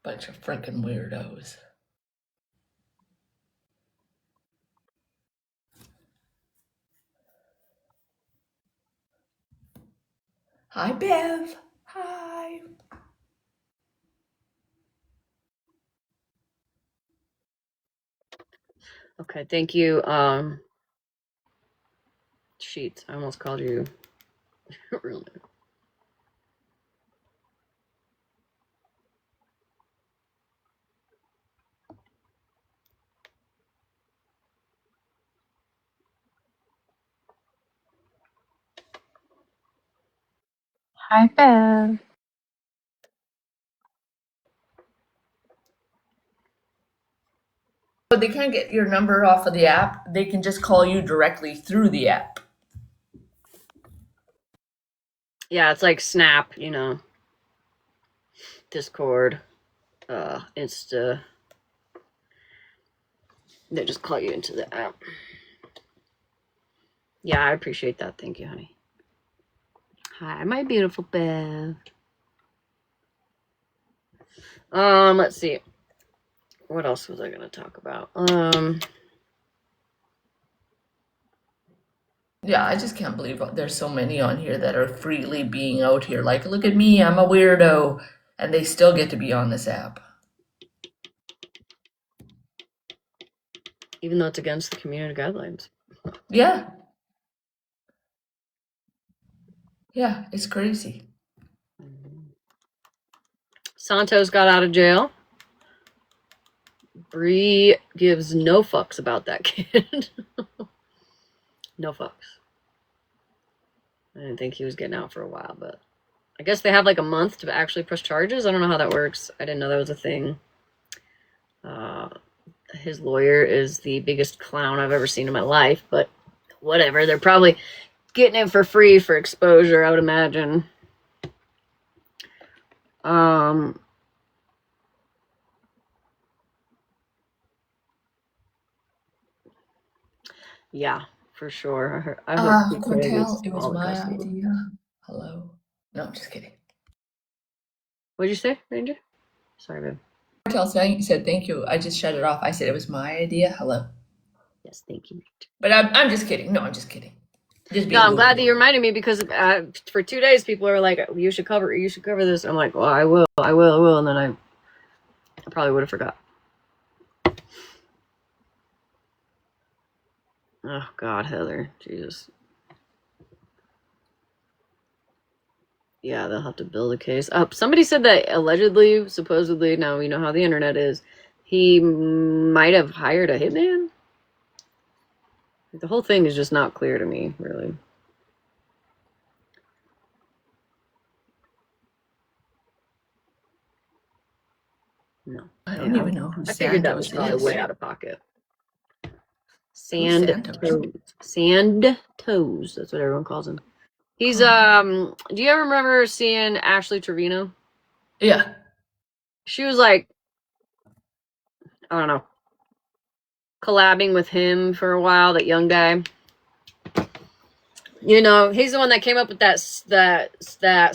Speaker 4: Bunch of freaking weirdos. Hi, Bev. Hi.
Speaker 1: Okay, thank you. Sheets. I almost called you real name.
Speaker 2: Hi, Bev.
Speaker 4: But they can't get your number off of the app. They can just call you directly through the app.
Speaker 1: Yeah, it's like Snap, you know. Discord. Insta. They just call you into the app. Yeah, I appreciate that. Thank you, honey. Hi, my beautiful Bev. Let's see. What else was I gonna talk about?
Speaker 4: Yeah, I just can't believe there's so many on here that are freely being out here. Like, look at me, I'm a weirdo. And they still get to be on this app.
Speaker 1: Even though it's against the community guidelines.
Speaker 4: Yeah. Yeah, it's crazy.
Speaker 1: Santos got out of jail. Bree gives no fucks about that kid. No fucks. I didn't think he was getting out for a while, but I guess they have like a month to actually press charges. I don't know how that works. I didn't know that was a thing. His lawyer is the biggest clown I've ever seen in my life, but whatever. They're probably getting it for free for exposure, I would imagine. Yeah, for sure. I hope
Speaker 4: Cortel, it was
Speaker 1: all the
Speaker 4: my
Speaker 1: custody.
Speaker 4: idea. Hello. No, I'm just kidding.
Speaker 1: What'd you say, Ranger? Sorry, babe.
Speaker 4: Cortel said thank you. I just shut it off. I said it was my idea. Hello.
Speaker 1: Yes, thank you.
Speaker 4: But I'm just kidding. No, I'm just kidding. Just
Speaker 1: No, I'm glad that you reminded me because for 2 days people are like, you should cover this. I'm like, well, I will, and then I probably would have forgot. Oh God, Heather, Jesus. Yeah, they'll have to build a case. Somebody said that allegedly, supposedly, now we know how the internet is, he might have hired a hitman. The whole thing is just not clear to me, really. No.
Speaker 4: I don't even know who
Speaker 1: I figured that was
Speaker 4: Santos
Speaker 1: probably
Speaker 4: is.
Speaker 1: way out of pocket.
Speaker 4: Santos?
Speaker 1: Sand Toes. That's what everyone calls him. He's do you ever remember seeing Ashley Trevino?
Speaker 4: Yeah.
Speaker 1: She was like, I don't know, collabing with him for a while, that young guy. You know, he's the one that came up with that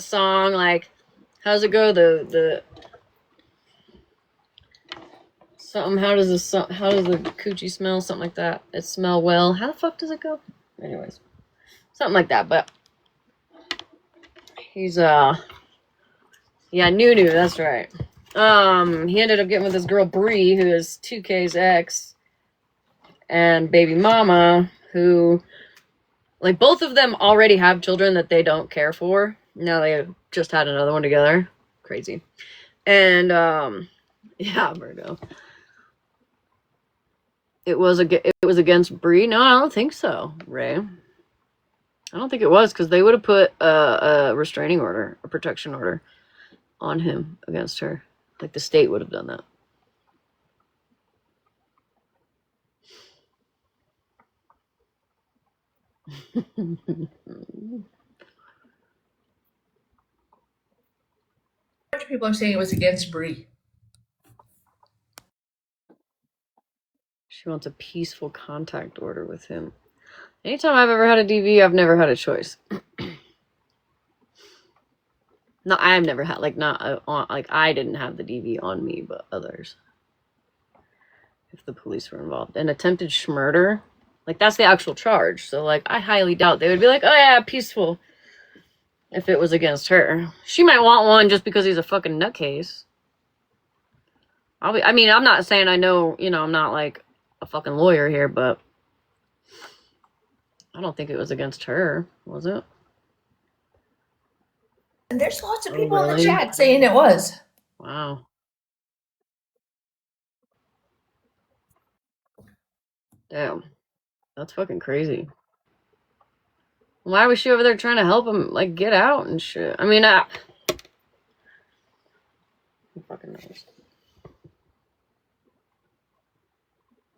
Speaker 1: song, like, how's it go? The something, how does the coochie smell? Something like that. It smell well. How the fuck does it go? Anyways. Something like that, but he's yeah, Nunu, that's right. He ended up getting with this girl Bree, who is 2K's ex, and baby mama, who, like, both of them already have children that they don't care for. Now they just had another one together. Crazy. And yeah, Virgo. It was against Bree. No, I don't think so, Ray. I don't think it was, because they would have put a restraining order, a protection order on him against her. Like, the state would have done that.
Speaker 4: People are saying it was against Bree.
Speaker 1: She wants a peaceful contact order with him. Anytime I've ever had a DV, I've never had a choice. No, I've never had, like, not like I didn't have the DV on me, but others. If the police were involved. And attempted murder, like, that's the actual charge. So, like, I highly doubt they would be like, oh yeah, peaceful. If it was against her, she might want one just because he's a fucking nutcase. I mean, I'm not saying I know, I'm not like a fucking lawyer here, but I don't think it was against her, was it?
Speaker 4: And there's lots of people in the
Speaker 1: really?
Speaker 4: chat saying it was.
Speaker 1: Wow. Damn. That's fucking crazy. Why was she over there trying to help him, like, get out and shit? I mean, who fucking knows?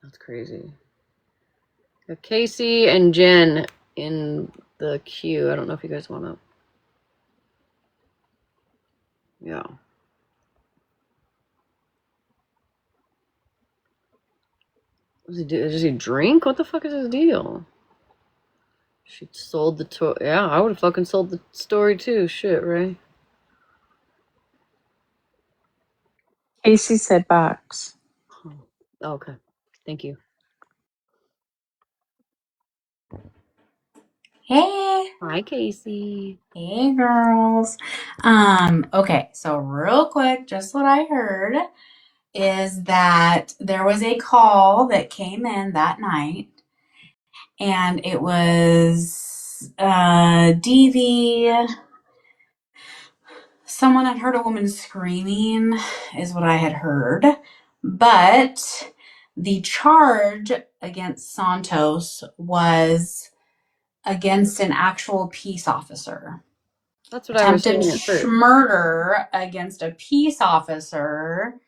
Speaker 1: That's crazy. Got Casey and Jen in the queue. I don't know if you guys want to. Yeah. What does he do? Does he drink? What the fuck is his deal? She sold the toy. Yeah, I would have fucking sold the story too. Shit, Ray.
Speaker 2: Casey said box.
Speaker 1: Oh, okay. Thank you.
Speaker 6: Hey.
Speaker 1: Hi, Casey.
Speaker 6: Hey, girls. Okay, so real quick, just what I heard is that there was a call that came in that night, and it was DV. Someone had heard a woman screaming, is what I had heard, but the charge against Santos was against an actual peace officer.
Speaker 1: That's what I was saying at
Speaker 6: Attempted
Speaker 1: first.
Speaker 6: murder against a peace officer.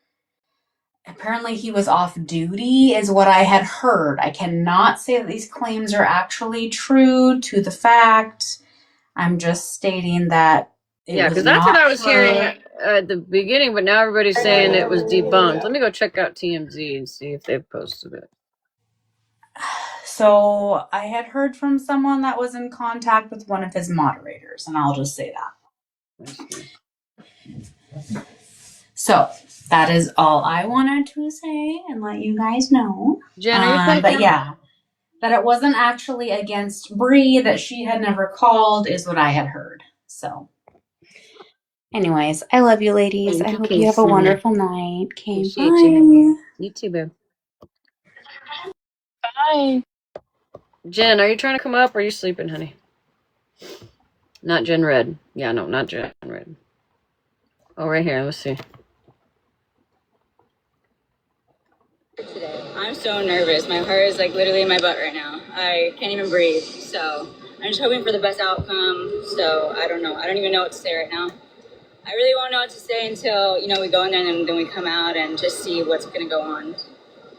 Speaker 6: Apparently he was off duty is what I had heard. I cannot say that these claims are actually true to the fact. I'm just stating that it
Speaker 1: Yeah,
Speaker 6: was
Speaker 1: because that's what
Speaker 6: not
Speaker 1: I was
Speaker 6: true.
Speaker 1: hearing at the beginning, but now everybody's saying it was debunked. Let me go check out TMZ and see if they've posted it.
Speaker 6: So I had heard from someone that was in contact with one of his moderators, and I'll just say that.
Speaker 1: I see.
Speaker 6: So that is all I wanted to say and let you guys know.
Speaker 1: Jen, are you
Speaker 6: But yeah, that it wasn't actually against Bree, that she had never called, is what I had heard. So, anyways, I love you, ladies.
Speaker 1: Thank
Speaker 6: I
Speaker 1: you,
Speaker 6: hope you have a
Speaker 1: Casey.
Speaker 6: wonderful night. Okay,
Speaker 1: Appreciate
Speaker 6: bye.
Speaker 1: you. You too, babe.
Speaker 2: Bye.
Speaker 1: Jen, are you trying to come up or are you sleeping, honey? Not Jen Red. Yeah, no, not Jen Red. Oh, right here. Let's see.
Speaker 7: I'm so nervous. My heart is like literally in my butt right now. I can't even breathe. So I'm just hoping for the best outcome. So I don't know. I don't even know what to say right now. I really won't know what to say until, we go in there and then we come out and just see what's going to go on.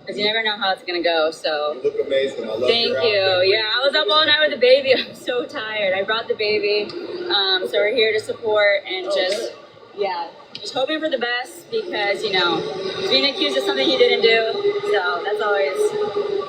Speaker 7: Because you never know how it's going to go. So
Speaker 8: you look amazing. I love
Speaker 7: thank you. Yeah, I was up all night with the baby. I'm so tired. I brought the baby. So we're here to support and just hoping for the best because, being accused of something he didn't do. So that's always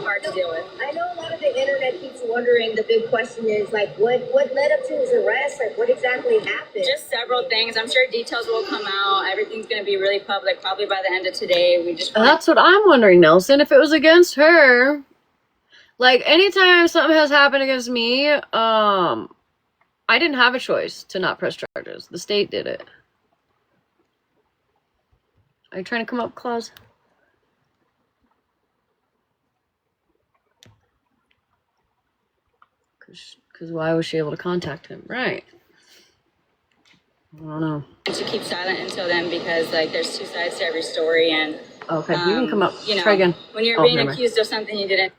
Speaker 7: hard to deal with.
Speaker 9: I know a lot of the internet keeps wondering, the big question is, like, what led up to his arrest? Like, what exactly happened?
Speaker 7: Just several things. I'm sure details will come out. Everything's going to be really public, probably by the end of today.
Speaker 1: That's what I'm wondering, Nelson. If it was against her, like, anytime something has happened against me, I didn't have a choice to not press charges. The state did it. Are you trying to come up, Claus? Because why was she able to contact him? Right. I don't know.
Speaker 7: To keep silent until then because, there's two sides to every story. And
Speaker 1: okay, you can come up. Try again.
Speaker 7: When you're being accused of something you didn't.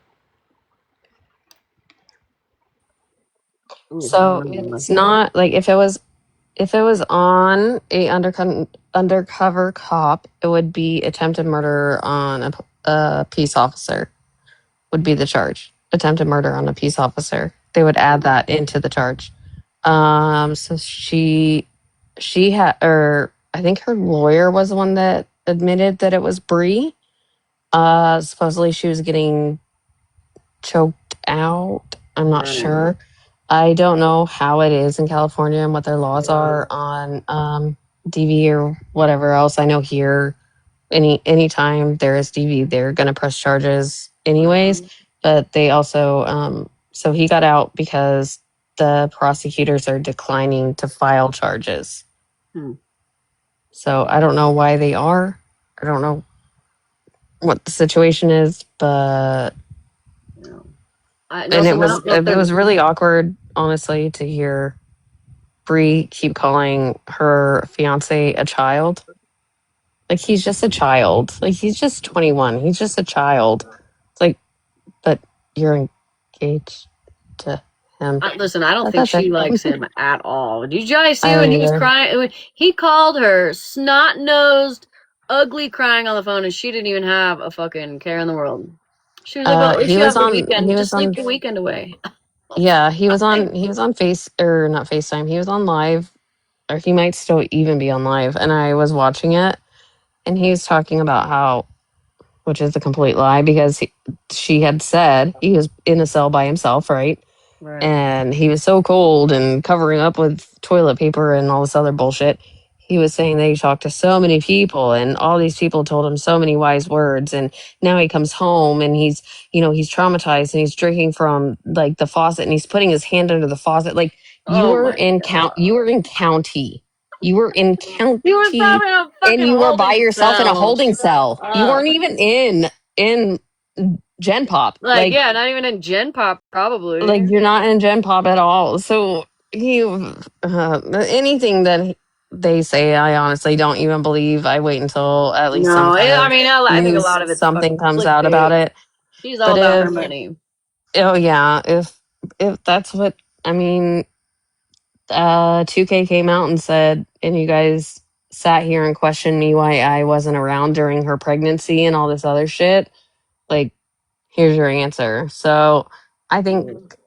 Speaker 10: So it's not like if it was on a undercover cop, it would be attempted murder on a peace officer would be the charge. Attempted murder on a peace officer. they would add that into the charge. So she had, or I think her lawyer was the one that admitted that it was Bree. Supposedly she was getting choked out. I'm not sure. I don't know how it is in California and what their laws are on DV or whatever else. I know here, anytime there is DV, they're going to press charges anyways. But they also, so he got out because the prosecutors are declining to file charges. So I don't know why they are. I don't know what the situation is, but and it was really awkward, honestly, to hear Bree keep calling her fiance a child. Like, he's just a child. Like, he's just 21. He's just a child. It's like, but you're engaged to him.
Speaker 1: Listen, I don't think she likes him at all. Did you guys see when he was crying? He called her snot-nosed, ugly crying on the phone, and she didn't even have a fucking care in the world. She was like, "Oh,
Speaker 10: he was on.
Speaker 1: Weekend. Just sleep the weekend away."
Speaker 10: Yeah, he was on. He was on Face or not FaceTime. He was on live, or he might still even be on live. And I was watching it, and he was talking about how, which is a complete lie, because she had said he was in a cell by himself, right? And he was so cold and covering up with toilet paper and all this other bullshit. He was saying that he talked to so many people and all these people told him so many wise words. And now he comes home and he's traumatized and he's drinking from like the faucet and he's putting his hand under the faucet. Like you were in county. You were in county. You were probably in a fucking and you were by yourself in a holding cell. You weren't even in Gen Pop.
Speaker 1: Like, yeah, not even in Gen Pop, probably.
Speaker 10: Like, you're not in Gen Pop at all. So anything that they say, I honestly don't even believe. I wait until at least
Speaker 1: I think a lot of it's
Speaker 10: something comes out about it.
Speaker 1: She's all about her money.
Speaker 10: Oh yeah, if that's what I mean. 2K came out and said, and you guys sat here and questioned me why I wasn't around during her pregnancy and all this other shit. Like, here's your answer. So I think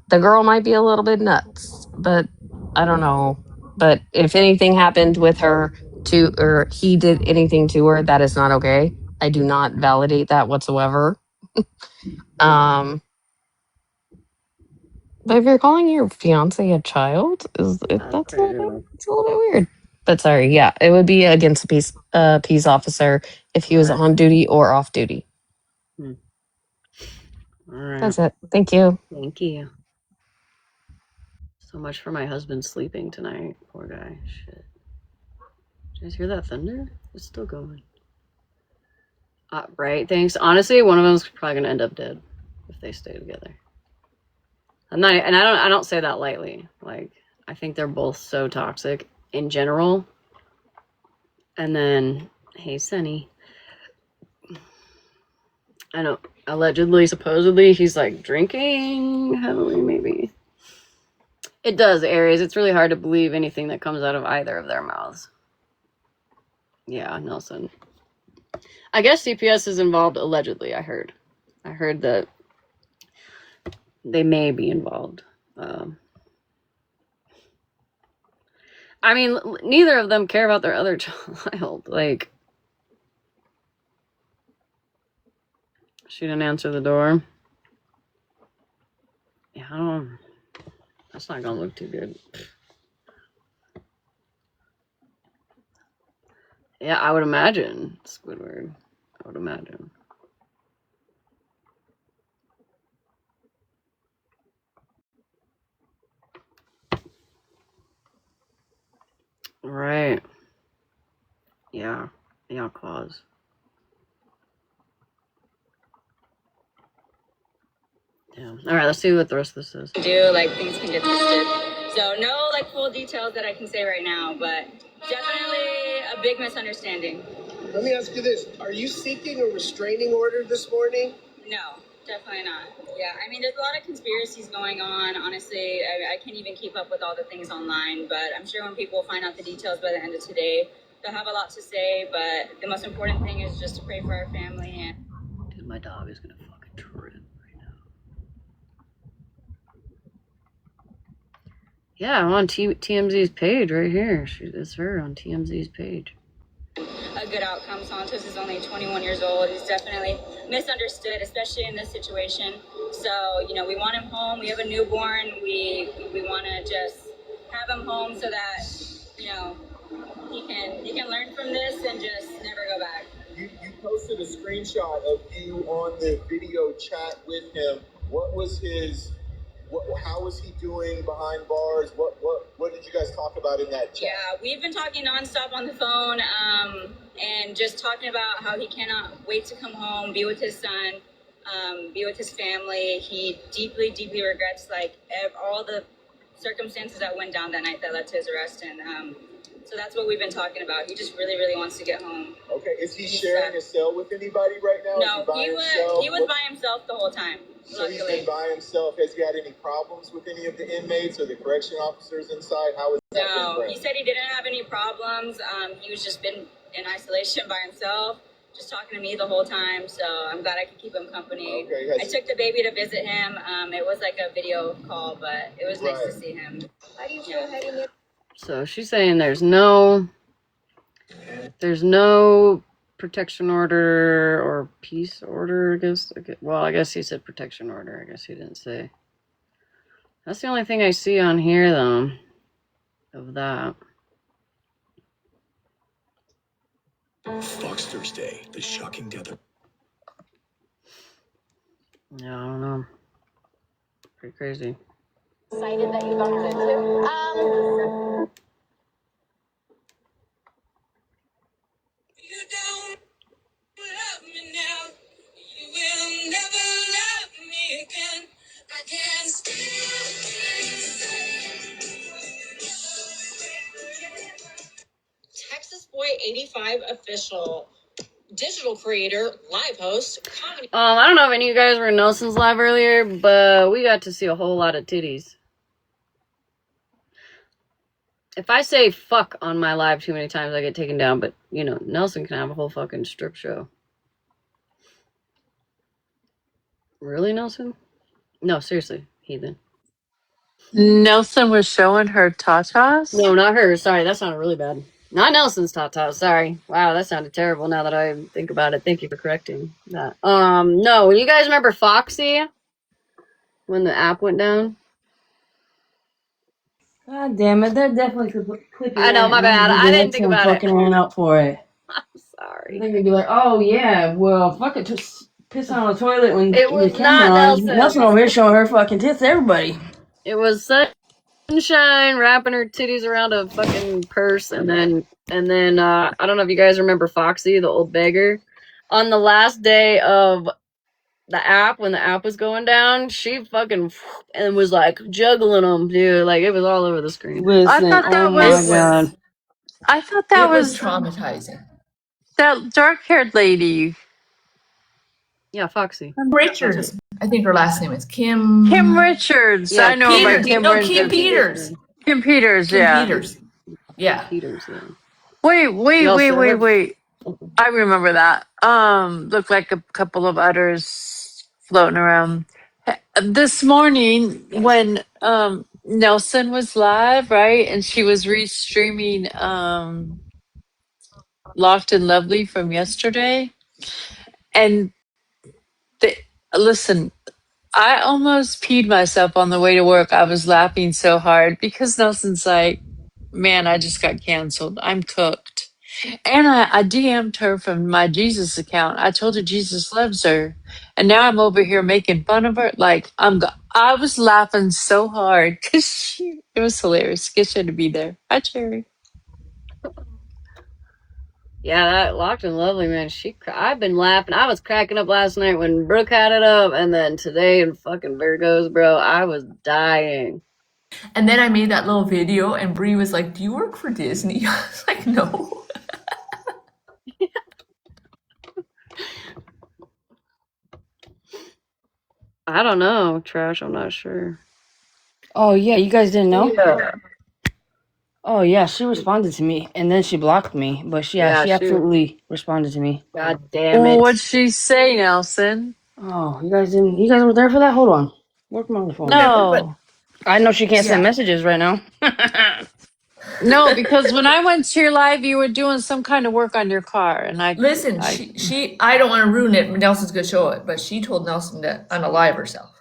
Speaker 10: the girl might be a little bit nuts, but I don't know. But if anything happened with her or he did anything to her, that is not okay. I do not validate that whatsoever. But if you're calling your fiance a child, that's a little bit weird. But sorry, yeah, it would be against a peace officer if he was on duty or off duty.
Speaker 1: All right.
Speaker 10: That's it. Thank you.
Speaker 1: Thank you. So much for my husband sleeping tonight. Poor guy. Shit. Did you guys hear that thunder? It's still going. Right. Thanks. Honestly, one of them's probably gonna end up dead if they stay together. I don't say that lightly. Like, I think they're both so toxic in general. And then, hey, Sunny. I know, allegedly, supposedly, he's like drinking heavily, maybe. It does, Aries. It's really hard to believe anything that comes out of either of their mouths. Yeah, Nelson. I guess CPS is involved allegedly, I heard. I heard that they may be involved. I mean, neither of them care about their other child. Like, she didn't answer the door. Yeah, I don't. That's not gonna look too good. Yeah, I would imagine, Squidward. I would imagine. Right. Yeah. Yeah, claws. Yeah. All right, let's see what the rest of this is.
Speaker 7: Like, things can get twisted. So no, like, full details that I can say right now, but definitely a big misunderstanding.
Speaker 8: Let me ask you this. Are you seeking a restraining order this morning?
Speaker 7: No, definitely not. Yeah, I mean, there's a lot of conspiracies going on. Honestly, I can't even keep up with all the things online, but I'm sure when people find out the details by the end of today, they'll have a lot to say, but the most important thing is just to pray for our family. And
Speaker 1: dude, my dog is gonna fucking trip right now. Yeah, I'm on TMZ's page right here. It's her on TMZ's page.
Speaker 7: A good outcome. Santos is only 21 years old. He's definitely misunderstood, especially in this situation. So, you know, we want him home. We have a newborn. We want to just have him home so that, you know, he can learn from this and just never go back.
Speaker 11: You posted a screenshot of you on the video chat with him. What was his? How was he doing behind bars? What did you guys talk about in that chat?
Speaker 7: Yeah, we've been talking nonstop on the phone, and just talking about how he cannot wait to come home, be with his son, be with his family. He deeply, deeply regrets all the circumstances that went down that night that led to his arrest, and so that's what we've been talking about. He just really, really wants to get home.
Speaker 11: Okay, is he sharing a cell with anybody right now?
Speaker 7: No, he was by himself the whole time.
Speaker 11: So he's been by himself. Has he had any problems with any of the inmates or the correction officers inside? How is that?
Speaker 7: No, he said he didn't have any problems. He was just been in isolation by himself, just talking to me the whole time. So I'm glad I could keep him company. Okay, I took the baby to visit him. It was like a video call, but it was nice to see him.
Speaker 9: How do you feel heading in?
Speaker 1: So she's saying there's no protection order or peace order, I guess. Well, I guess he said protection order. I guess he didn't say. That's the only thing I see on here, though, of that.
Speaker 12: Fox Thursday, the shocking death of...
Speaker 1: Yeah, I don't know. Pretty crazy.
Speaker 9: Excited that you bumped into.
Speaker 13: You don't love me now. You will never love me again. I can still Texas Boy 85 official, digital creator, live host, comedy.
Speaker 1: I don't know if any of you guys were in Nelson's live earlier, but we got to see a whole lot of titties. If I say fuck on my live too many times, I get taken down, but, you know, Nelson can have a whole fucking strip show. Really, Nelson? No, seriously, heathen.
Speaker 2: Nelson was showing her tatas?
Speaker 1: No, not her. Sorry, that sounded really bad. Not Nelson's tatas. Sorry. Wow, that sounded terrible now that I think about it. Thank you for correcting that. No, you guys remember Foxy? When the app went down?
Speaker 14: God damn it, they're definitely clipping.
Speaker 1: I know, my bad. I didn't think about it.
Speaker 14: Fucking ran out for it.
Speaker 1: I'm sorry.
Speaker 14: They're gonna be like, oh yeah, well, fuck it, just piss on the toilet when
Speaker 1: It was
Speaker 14: the camera
Speaker 1: not
Speaker 14: on.
Speaker 1: Nelson.
Speaker 14: Nelson over here showing her fucking tits to everybody.
Speaker 1: It was Sunshine wrapping her titties around a fucking purse, and then I don't know if you guys remember Foxy, the old beggar. On the last day of the app, when the app was going down, she fucking and was like juggling them, dude. Like it was all over the screen.
Speaker 14: Listen,
Speaker 2: I thought that was. I thought that was
Speaker 4: traumatizing.
Speaker 2: that dark-haired lady.
Speaker 1: Yeah, Foxy.
Speaker 4: Richards. I think her last name is Kim.
Speaker 2: Kim Richards.
Speaker 1: Yeah,
Speaker 2: I know
Speaker 4: Peters.
Speaker 2: about Kim
Speaker 4: No,
Speaker 2: Richards.
Speaker 4: Kim Peters.
Speaker 2: Kim Peters,
Speaker 4: Kim
Speaker 2: yeah.
Speaker 4: Peters. Yeah.
Speaker 1: Peters, yeah.
Speaker 2: Wait. I remember that. Looked like a couple of udders floating around. This morning when Nelson was live, right? And she was restreaming Locked and Lovely from yesterday. And listen, I almost peed myself on the way to work. I was laughing so hard because Nelson's like, man, I just got canceled. I'm cooked. And I DM'd her from my Jesus account. I told her Jesus loves her. And now I'm over here making fun of her. Like, I was laughing so hard because it was hilarious. Get you to be there. Hi, Cherry.
Speaker 1: Yeah, that Locked and Lovely, man. I've been laughing. I was cracking up last night when Brooke had it up, and then today in fucking Virgos, bro, I was dying.
Speaker 4: And then I made that little video, and Brie was like, "Do you work for Disney?" I was like, "No."
Speaker 1: I don't know, Trash. I'm not sure.
Speaker 14: Oh yeah, you guys didn't know?
Speaker 1: Yeah.
Speaker 14: Oh yeah, she responded to me and then she blocked me. But she absolutely responded to me.
Speaker 1: God damn it.
Speaker 2: What'd she say, Nelson?
Speaker 14: Oh, you guys were there for that? Hold on. Work my phone.
Speaker 2: No.
Speaker 14: I know she can't send
Speaker 4: Yeah.
Speaker 14: messages right now.
Speaker 2: No, because when I went to your live, you were doing some kind of work on your car, and
Speaker 4: Listen, I don't want to ruin it. Nelson's gonna show it, but she told Nelson to unalive herself.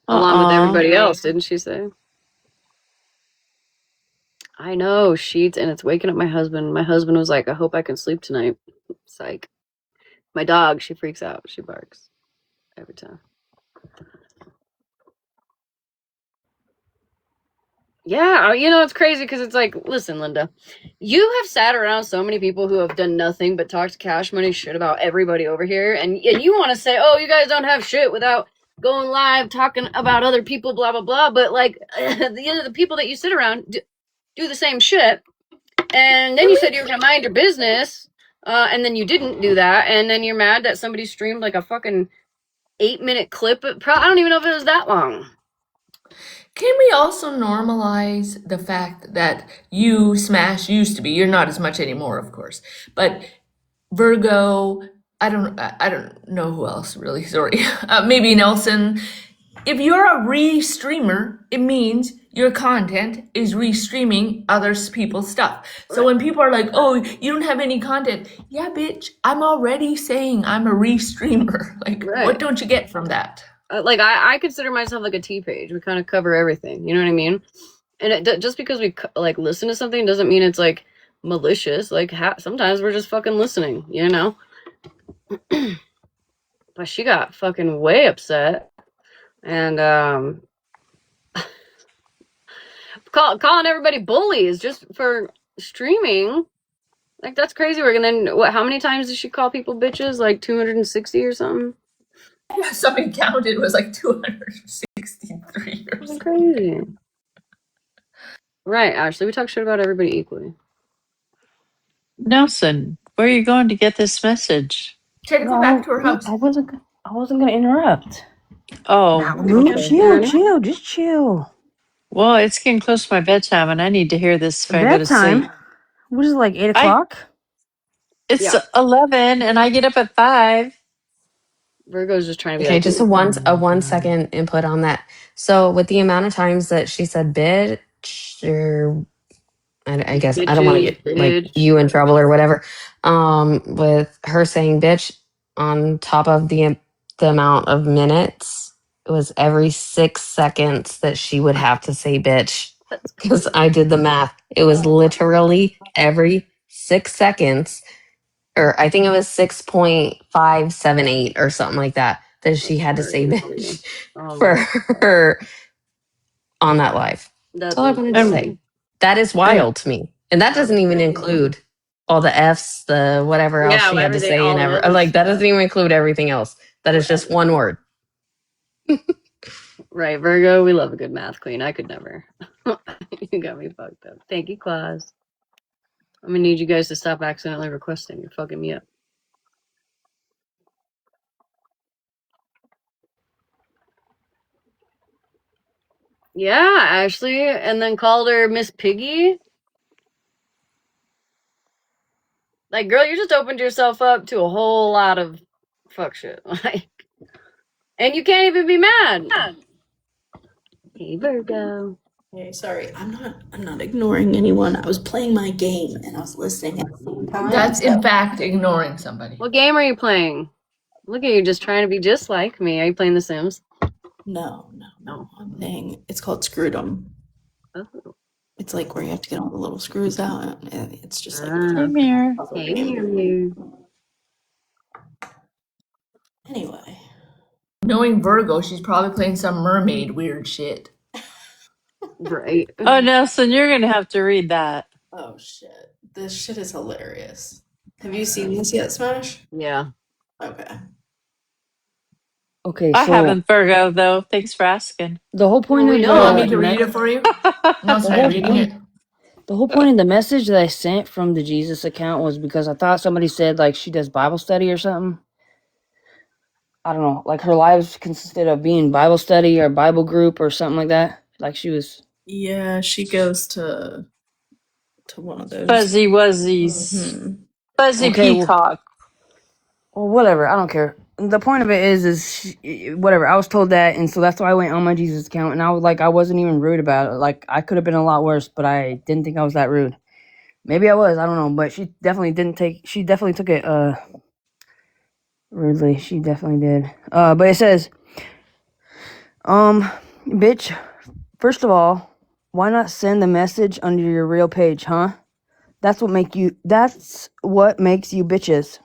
Speaker 1: Along with everybody else, didn't she say? I know, sheets, and it's waking up my husband. My husband was like, I hope I can sleep tonight. Psych. My dog, she freaks out. She barks every time. Yeah, it's crazy because it's like, listen, Linda, you have sat around so many people who have done nothing but talk to Cash Money shit about everybody over here, and you want to say, oh, you guys don't have shit without going live talking about other people, blah, blah, blah, but like, the people that you sit around do the same shit, and then you said you were gonna mind your business, and then you didn't do that, and then you're mad that somebody streamed like a fucking 8-minute clip. I don't even know if it was that long.
Speaker 4: Can we also normalize the fact that you, Smash, used to be, you're not as much anymore, of course, but Virgo, I don't know who else really, sorry, maybe Nelson. If you're a re-streamer, it means your content is re-streaming other people's stuff. So when people are like, oh, you don't have any content, yeah, bitch, I'm already saying I'm a re-streamer. Like, what don't you get from that?
Speaker 1: Like, I consider myself like a T page. We kind of cover everything. You know what I mean? And just because we like listen to something doesn't mean it's like malicious. Like sometimes we're just fucking listening, you know? But she got fucking way upset. And calling everybody bullies just for streaming. Like, that's crazy. And then how many times did she call people bitches? Like 260 or something?
Speaker 4: Yeah, somebody counted, it was like 263 or something.
Speaker 1: Crazy. Right, Ashley, we talk shit about everybody equally.
Speaker 2: Nelson, where are you going to get this message?
Speaker 4: Try to go back to her house.
Speaker 14: I wasn't gonna interrupt.
Speaker 2: Oh, okay.
Speaker 14: Chill, just chill.
Speaker 2: Well, it's getting close to my bedtime, and I need to hear this if I go to sleep.
Speaker 14: What is it, like 8 o'clock?
Speaker 2: It's 11, and I get up at 5.
Speaker 1: Virgo's just trying to be
Speaker 10: Okay,
Speaker 1: like,
Speaker 10: just a 1 second input on that. So with the amount of times that she said bitch, or I guess I don't want to get like you in trouble or whatever. With her saying bitch on top of the amount of minutes, it was every 6 seconds that she would have to say bitch. Because I did the math. It was literally every 6 seconds, or I think it was 6.578 or something like that she had to say bitch for her on that live. That's all I wanted to say. That is wild to me. And that doesn't even include all the F's, the whatever else she had to say, and like that doesn't even include everything else. That is just one word.
Speaker 1: Right, Virgo, we love a good math queen. I could never. You got me fucked up. Thank you, Claus. I'm gonna need you guys to stop accidentally requesting. You're fucking me up. Yeah, Ashley, and then called her Miss Piggy. Like, girl, you just opened yourself up to a whole lot of fuck shit. Like, and you can't even be mad. Hey, Virgo.
Speaker 15: Hey, sorry, I'm not ignoring anyone. I was playing my game and I was listening at the same time.
Speaker 4: That's in fact ignoring somebody.
Speaker 1: What game are you playing? Look at you, just trying to be just like me. Are you playing The Sims?
Speaker 15: No. I'm playing. It's called Screwdom.
Speaker 1: Oh.
Speaker 15: It's like where you have to get all the little screws out, and it's just like.
Speaker 2: Hey, Mirror.
Speaker 1: Hey, Mirror.
Speaker 15: Anyway.
Speaker 4: Knowing Virgo, she's probably playing some mermaid weird shit.
Speaker 1: Right.
Speaker 2: Oh, Nelson, you're going to have to read that.
Speaker 15: Oh, shit. This shit is hilarious. Have you seen this yet, Smash?
Speaker 1: Yeah.
Speaker 15: Okay.
Speaker 14: Okay,
Speaker 2: I
Speaker 14: so
Speaker 2: haven't, Virgo, though. Thanks for asking.
Speaker 14: the whole point of
Speaker 4: You want me to read it for you? No, it's not reading it.
Speaker 14: The whole point of the message that I sent from the Jesus account was because I thought somebody said like she does Bible study or something. I don't know, like her lives consisted of being Bible study or Bible group or something like that. Like she was.
Speaker 15: Yeah, she goes to one of those.
Speaker 2: Fuzzy Wuzzies.
Speaker 15: Mm-hmm.
Speaker 2: Fuzzy
Speaker 14: Okay,
Speaker 2: Peacock.
Speaker 14: Well, whatever. I don't care. the point of it is whatever. I was told that, and so that's why I went on my Jesus account, and I was like, I wasn't even rude about it. Like, I could have been a lot worse, but I didn't think I was that rude. Maybe I was, I don't know, but she definitely took it rudely. She definitely did. But it says, bitch, first of all, why not send the message under your real page, huh? That's what makes you bitches.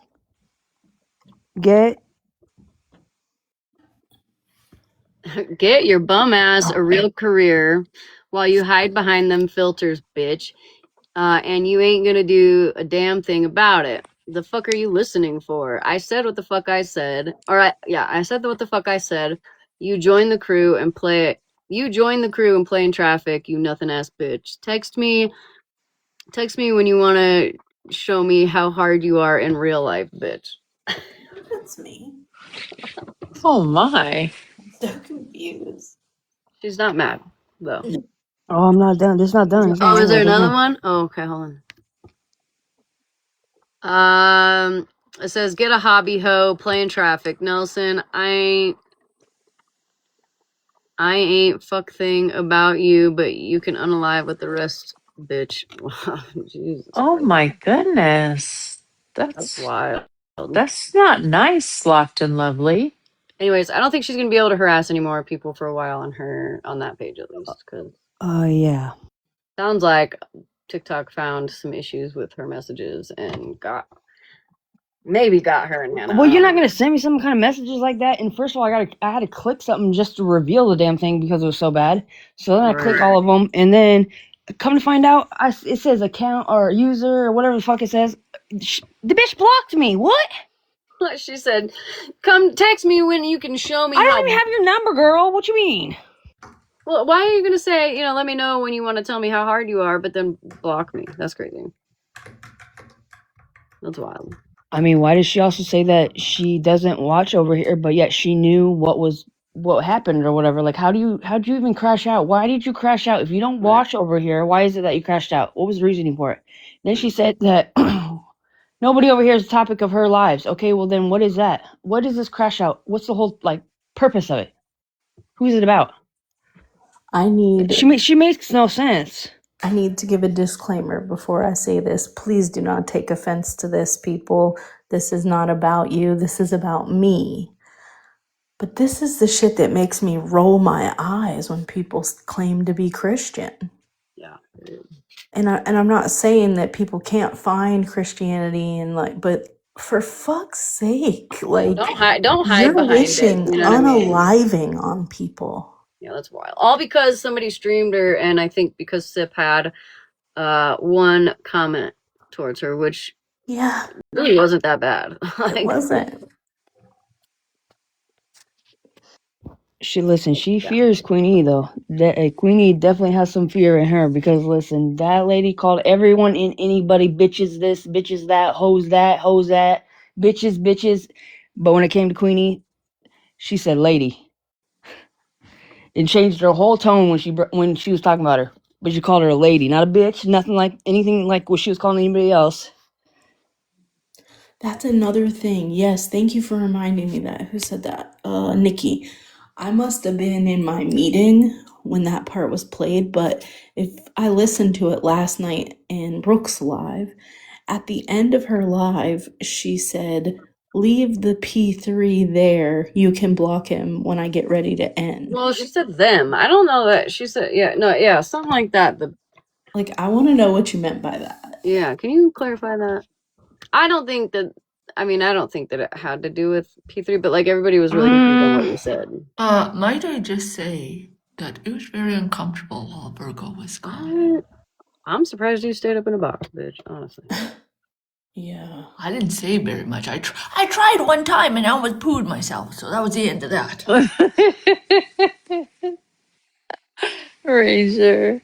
Speaker 14: Get
Speaker 1: your bum ass a real career while you hide behind them filters, bitch. And you ain't gonna do a damn thing about it. The fuck are you listening for? I said what the fuck I said. I said what the fuck I said. You join the crew and play in traffic, you nothing ass bitch. Text me when you wanna show me how hard you are in real life, bitch.
Speaker 15: That's me.
Speaker 2: Oh my.
Speaker 15: I'm so confused.
Speaker 1: She's not mad, though.
Speaker 14: Oh, I'm not done. It's not done. It's not
Speaker 1: Is there
Speaker 14: over.
Speaker 1: another one? Oh, okay, hold on. It says, get a hobby hoe, play in traffic. Nelson, I ain't fuck thing about you, but you can unalive with the rest, bitch. Jesus.
Speaker 2: Oh my goodness.
Speaker 1: That's wild.
Speaker 2: That's not nice, Locked and Lovely.
Speaker 1: Anyways, I don't think she's gonna be able to harass any more people for a while on that page at least. Cause
Speaker 14: yeah.
Speaker 1: sounds like TikTok found some issues with her messages and got her in Hannah.
Speaker 14: Well, you're not gonna send me some kind of messages like that. And first of all, I had to click something just to reveal the damn thing because it was so bad. So then I click all of them, and then come to find out, it says account or user or whatever the fuck it says. The bitch blocked me. What?
Speaker 1: She said, "Come text me when you can show me."
Speaker 14: I don't even have your number, girl. What you mean?
Speaker 1: Well, why are you gonna say, let me know when you want to tell me how hard you are, but then block me? That's crazy. That's wild.
Speaker 14: I mean, why does she also say that she doesn't watch over here, but yet she knew what happened or whatever? Like, how'd you even crash out? Why did you crash out? If you don't watch over here, why is it that you crashed out? What was the reasoning for it? Then she said that nobody over here is the topic of her lives. Okay, well then what is that? What is this crash out? What's the whole purpose of it? Who's it about? She makes no sense.
Speaker 15: I need to give a disclaimer before I say this. Please do not take offense to this, people. This is not about you. This is about me. But this is the shit that makes me roll my eyes when people claim to be Christian.
Speaker 1: Yeah.
Speaker 15: And I'm not saying that people can't find Christianity but for fuck's sake, don't
Speaker 1: hide
Speaker 15: you're
Speaker 1: behind
Speaker 15: wishing
Speaker 1: it. You know
Speaker 15: unaliving on people.
Speaker 1: Yeah, that's wild. All because somebody streamed her, and I think because Sip had one comment towards her, which really wasn't that bad.
Speaker 15: It wasn't.
Speaker 14: She fears Queenie though. Queenie definitely has some fear in her because listen, that lady called everyone and anybody bitches this, bitches that, hoes that, bitches. But when it came to Queenie, she said lady. It changed her whole tone when she was talking about her. But she called her a lady, not a bitch, anything like what she was calling anybody else.
Speaker 15: That's another thing. Yes, thank you for reminding me that. Who said that? Nikki. I must have been in my meeting when that part was played, but if I listened to it last night in Brooke's live, at the end of her live, she said, leave the P3 there. You can block him when I get ready to end.
Speaker 1: Well, she said them. I don't know that. She said, something like that.
Speaker 15: I want to know what you meant by that.
Speaker 1: Yeah, can you clarify that? I don't think that it had to do with P3, but everybody was really confused on what you said.
Speaker 4: Might I just say that it was very uncomfortable while Virgo was gone.
Speaker 1: I'm surprised you stayed up in a box, bitch, honestly.
Speaker 15: Yeah.
Speaker 4: I didn't say very much. I tried one time and I almost pooed myself, so that was the end of that.
Speaker 2: Ranger.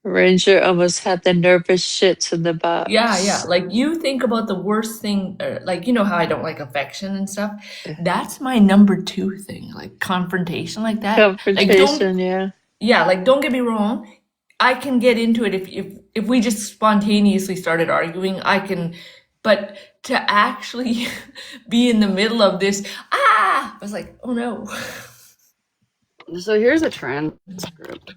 Speaker 2: Ranger almost had the nervous shits in the box.
Speaker 4: Yeah. You think about the worst thing, how I don't like affection and stuff. That's my number 2 thing, confrontation like that.
Speaker 2: Confrontation, yeah.
Speaker 4: Yeah, don't get me wrong. I can get into it if we just spontaneously started arguing. I can But to actually be in the middle of this, I was like, oh no.
Speaker 1: So here's a transcript.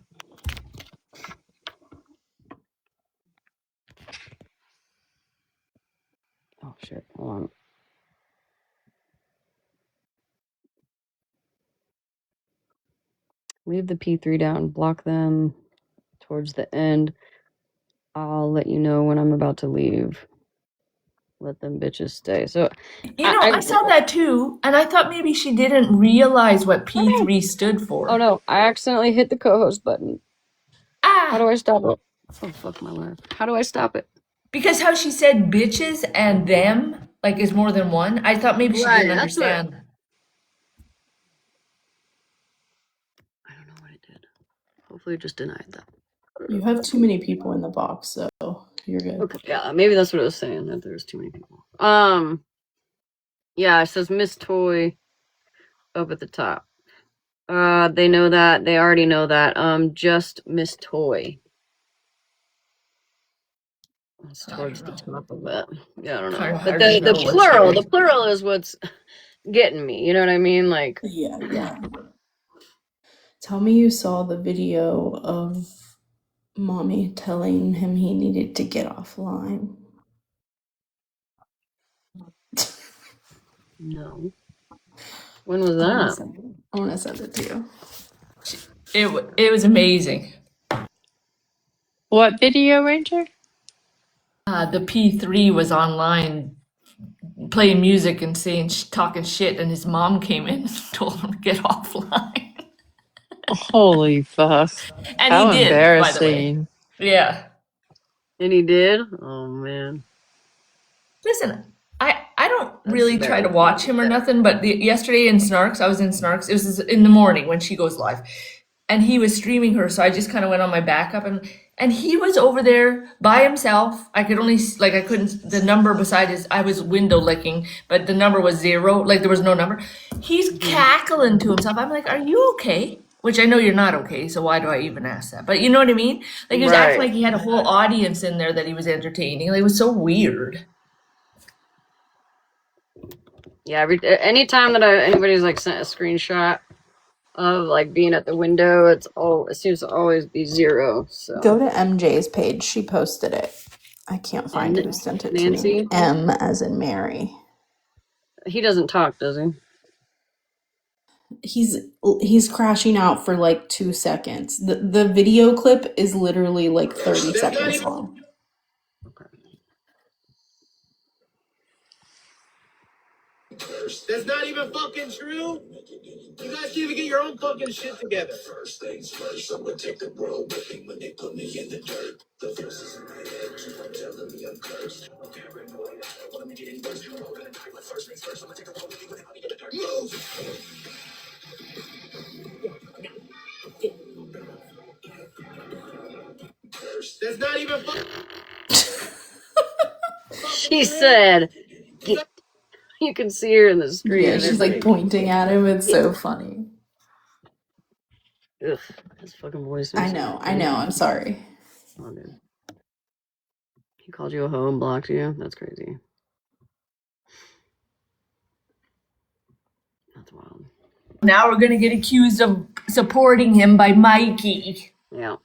Speaker 1: Oh shit, hold on. Leave the P3 down, block them towards the end. I'll let you know when I'm about to leave. Let them bitches stay. So
Speaker 4: I saw that too, and I thought maybe she didn't realize what P3 stood for.
Speaker 1: Oh no, I accidentally hit the co-host button. How do I stop it? Oh fuck my life. How do I stop it?
Speaker 4: Because how she said bitches and them, like, is more than one. I thought maybe she didn't understand.
Speaker 1: I don't know what it did. Hopefully it just denied that.
Speaker 15: You have too many people in the box, so you're good.
Speaker 1: Okay, yeah, maybe that's what it was saying, that there's too many people. Yeah, it says Miss Toy up at the top. They know that. They already know that. Just Miss Toy. It's towards the top of it. Yeah, I don't know. But the plural is what's getting me. You know what I mean? Like,
Speaker 15: yeah. Tell me you saw the video of mommy telling him he needed to get offline.
Speaker 1: No. When was that?
Speaker 15: I want to send it to you.
Speaker 4: It was amazing.
Speaker 2: What video, Ranger?
Speaker 4: The P3 was online playing music and saying talking shit, and his mom came in and told him to get offline.
Speaker 2: Holy fuck.
Speaker 4: And
Speaker 2: how
Speaker 4: he did,
Speaker 2: embarrassing.
Speaker 4: by the way. Yeah.
Speaker 1: And he did? Oh man.
Speaker 4: Listen, I don't really try to watch him or nothing, but yesterday in Snarks, I was in Snarks. It was in the morning when she goes live, and he was streaming her, so I just kind of went on my backup, and he was over there by himself. I could only I couldn't, the number beside his, I was window licking, but the number was 0, like there was no number. He's cackling to himself. I'm like, are you okay? Which I know you're not okay, so why do I even ask that? But you know what I mean? Like, he was acting like he had a whole audience in there that he was entertaining. Like, it was so weird.
Speaker 1: Yeah, anytime that anybody's like sent a screenshot of like being at the window, it seems to always be 0. So
Speaker 15: go to MJ's page. She posted it. I can't find who sent it
Speaker 1: Nancy?
Speaker 15: to me. M as in Mary.
Speaker 1: He doesn't talk, does he?
Speaker 15: He's crashing out for like 2 seconds. The video clip is literally like 30 seconds long.
Speaker 8: That's not even fucking true. You guys can't even get your own fucking shit together. First things first, I'm gonna take the world with me when they put me in the dirt. The voices in my head keep on telling me I'm cursed. I'm paranoid, I don't wanna make it any worse. We're all gonna die, but first things first, I'm gonna take the world with me when they put me in the dirt. Move! That's not even
Speaker 1: She said, you can see her in the screen.
Speaker 15: Yeah, she's like pointing at him. It's so funny.
Speaker 1: Ugh, his fucking voice.
Speaker 15: I know. I'm sorry.
Speaker 1: Oh, dude. He called you a hoe and blocked you? That's crazy. That's wild.
Speaker 4: Now we're gonna get accused of supporting him by Mikey.
Speaker 1: Yeah.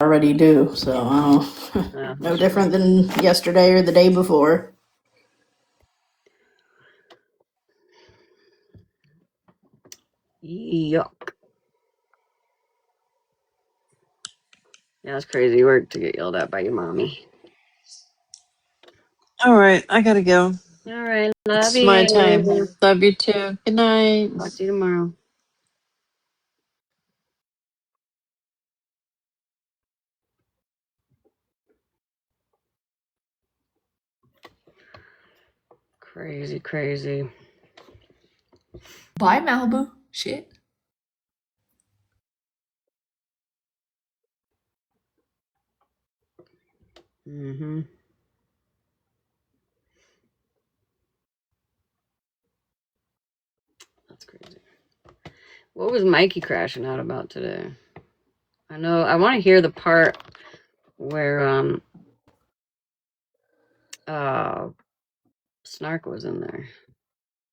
Speaker 15: Already do, so no different than yesterday or the day before.
Speaker 1: Yuck. Yeah, it's crazy work to get yelled at by your mommy.
Speaker 2: All right, I gotta go.
Speaker 1: All right, love
Speaker 2: it's
Speaker 1: you.
Speaker 2: my time. Love you too. Good night.
Speaker 1: Talk to you tomorrow. Crazy.
Speaker 4: Bye, Malibu. Shit.
Speaker 1: Mm-hmm. That's crazy. What was Mikey crashing out about today? I know, I want to hear the part where Snark was in there.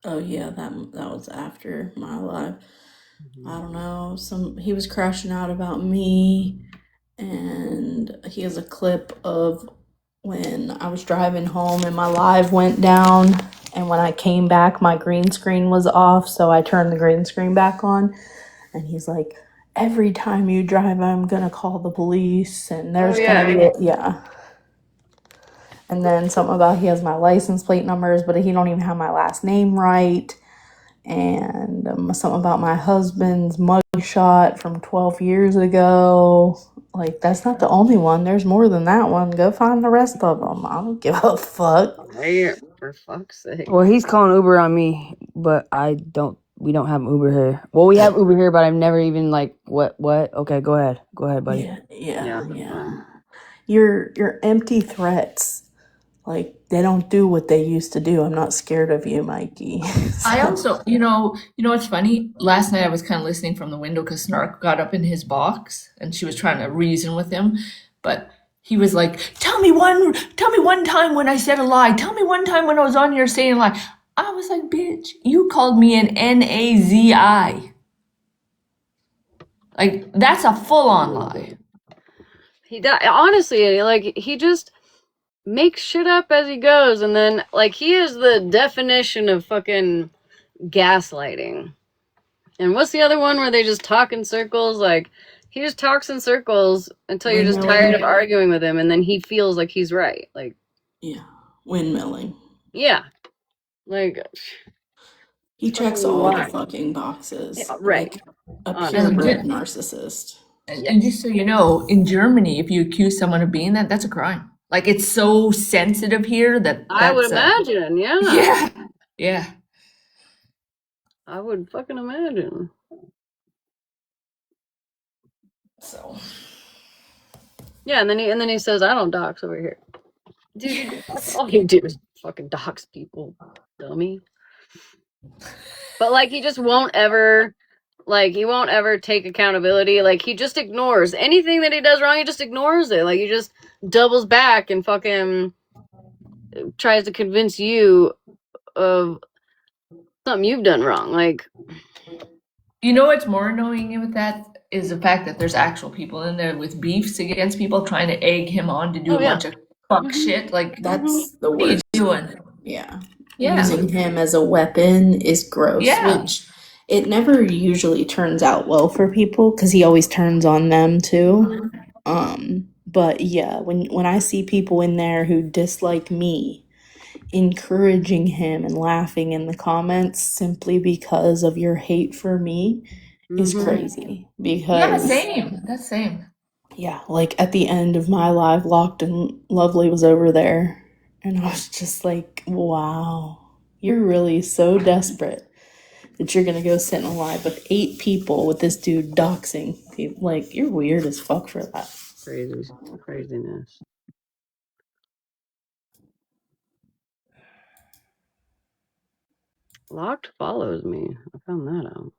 Speaker 15: Oh yeah, that was after my live. I don't know. He was crashing out about me, and he has a clip of when I was driving home and my live went down, and when I came back, my green screen was off, so I turned the green screen back on, and he's like, "Every time you drive, I'm gonna call the police, and there's gonna be yeah." And then something about he has my license plate numbers, but he don't even have my last name right. And something about my husband's mugshot from 12 years ago. Like, that's not the only one. There's more than that one. Go find the rest of them. I don't give a fuck.
Speaker 1: Hey, for fuck's sake.
Speaker 14: Well, he's calling Uber on me, but we don't have Uber here. Well, we have Uber here, but I've never even like, what? Okay, go ahead, buddy.
Speaker 15: Yeah. Your empty threats. Like, they don't do what they used to do. I'm not scared of you, Mikey.
Speaker 4: I also, you know what's funny? Last night I was kind of listening from the window because Snark got up in his box and she was trying to reason with him, but he was like, tell me one time when I said a lie. Tell me one time when I was on here saying a lie. I was like, bitch, you called me an Nazi. Like, that's a full-on lie.
Speaker 1: Honestly, like, he just makes shit up as he goes, and then, like, he is the definition of fucking gaslighting. And what's the other one where they just talk in circles? Like, he just talks in circles until you're just tired of arguing with him, and then he feels like he's right. Like,
Speaker 15: yeah, windmilling.
Speaker 1: Yeah, like,
Speaker 15: he checks all the fucking boxes.
Speaker 1: Yeah, right.
Speaker 15: Like, a purebred narcissist.
Speaker 4: And just so you know, in Germany, if you accuse someone of being that, that's a crime. Like, it's so sensitive here that
Speaker 1: I would imagine,
Speaker 4: yeah.
Speaker 1: I would fucking imagine.
Speaker 4: So.
Speaker 1: Yeah, and then he says, "I don't dox over here." Dude, all you do is fucking dox people, dummy. But like, he just won't ever. Like, he won't ever take accountability. Like, he just ignores anything that he does wrong. He just ignores it. Like, he just doubles back and fucking tries to convince you of something you've done wrong. Like,
Speaker 4: you know what's more annoying with that is the fact that there's actual people in there with beefs against people trying to egg him on to do a bunch of fuck shit. Like,
Speaker 15: that's the worst.
Speaker 4: What are you doing?
Speaker 15: Yeah. Using him as a weapon is gross.
Speaker 4: Yeah.
Speaker 15: Which it never usually turns out well for people because he always turns on them too. But yeah, when I see people in there who dislike me, encouraging him and laughing in the comments simply because of your hate for me is crazy. Because
Speaker 4: That's same.
Speaker 15: Yeah, like at the end of my live, Locked and Lovely was over there, and I was just like, wow, you're really so desperate that you're gonna go sit in a live with 8 people with this dude doxing people. Like, you're weird as fuck for that.
Speaker 1: Craziness. Locked follows me. I found that out.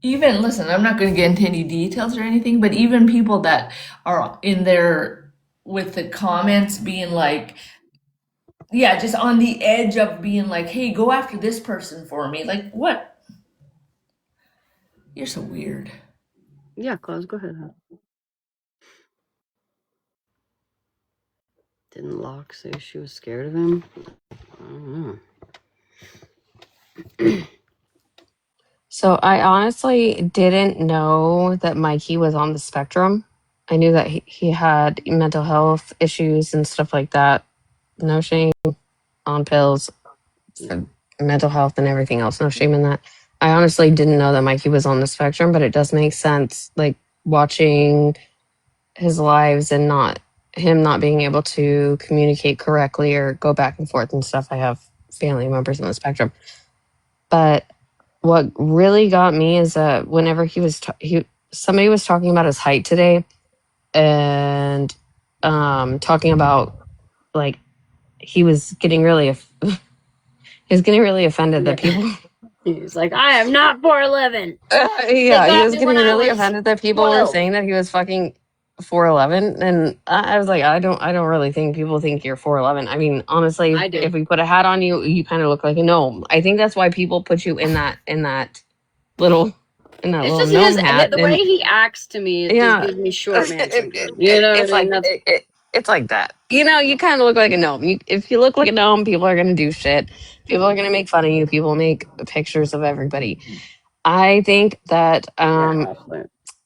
Speaker 4: Even, listen, I'm not going to get into any details or anything, but even people that are in there with the comments being like, yeah, just on the edge of being like, hey, go after this person for me. Like, what? You're so weird.
Speaker 1: Yeah, Klaus, go ahead. Didn't Locke say she was scared of him? I don't know.
Speaker 10: So I honestly didn't know that Mikey was on the spectrum. I knew that he had mental health issues and stuff like that. No shame, on pills, mental health and everything else. No shame in that. I honestly didn't know that Mikey was on the spectrum, but it does make sense. Like, watching his lives and him not being able to communicate correctly or go back and forth and stuff. I have family members on the spectrum. But what really got me is that whenever somebody was talking about his height today, and talking about, like, he was getting really offended that people.
Speaker 1: He's like, I am not 4'11".
Speaker 10: Yeah, he was getting really offended that people were saying that he was fucking 4'11", and I was like, I don't really think people think you're 4'11". I mean, honestly,
Speaker 1: I do.
Speaker 10: if we put a hat on you, you kind of look like a gnome. I think that's why people put you in that little
Speaker 1: It's
Speaker 10: little
Speaker 1: just
Speaker 10: gnome hat.
Speaker 1: the way he acts to me. It just
Speaker 10: Yeah,
Speaker 1: gives me short man syndrome. You know what I
Speaker 10: it's
Speaker 1: mean?
Speaker 10: like
Speaker 1: That's
Speaker 10: it's like that. You know, you kind of look like a gnome. If you look like a gnome, people are gonna do shit. People are gonna make fun of you. People make pictures of everybody. I think that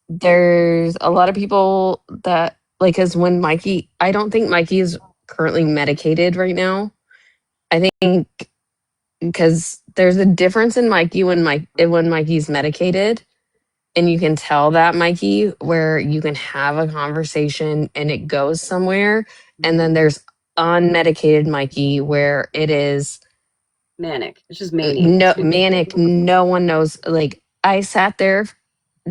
Speaker 10: there's a lot of people that like, because when Mikey, I don't think Mikey is currently medicated right now. I think because there's a difference in Mikey when Mikey's medicated, and you can tell that Mikey, where you can have a conversation and it goes somewhere, and then there's unmedicated Mikey where it is
Speaker 1: manic. It's just mania.
Speaker 10: no manic. No one knows. Like, I sat there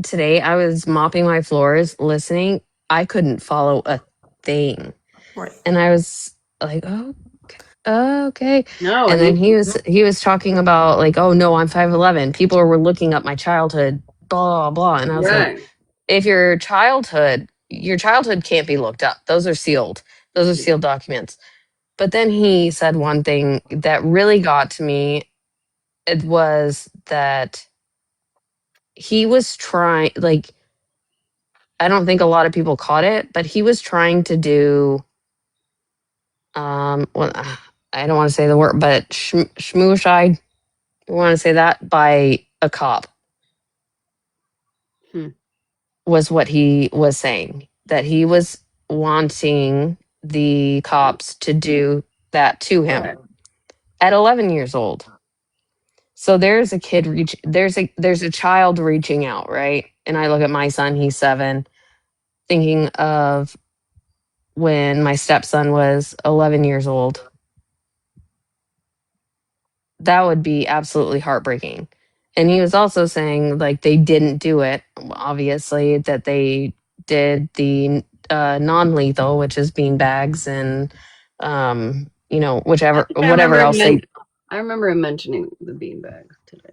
Speaker 10: today, I was mopping my floors listening. I couldn't follow a thing.
Speaker 15: Right.
Speaker 10: And I was like, oh, okay.
Speaker 1: No,
Speaker 10: And then he was talking about like, oh no, I'm 5'11". People were looking up my childhood, blah blah. And I was like, if your childhood can't be looked up. Those are sealed documents. But then he said one thing that really got to me. It was that he was trying, like, I don't think a lot of people caught it, but he was trying to do, well, I don't want to say the word, but shmooshai, I want to say that, by a cop. Was what he was saying, that he was wanting the cops to do that to him at 11 years old. So there's a kid there's a child reaching out, right? And I look at my son, he's 7, thinking of when my stepson was 11 years old. That would be absolutely heartbreaking. And he was also saying, like, they didn't do it, obviously, that they did the non-lethal, which is beanbags and whatever else they.
Speaker 1: I remember him mentioning the beanbag today.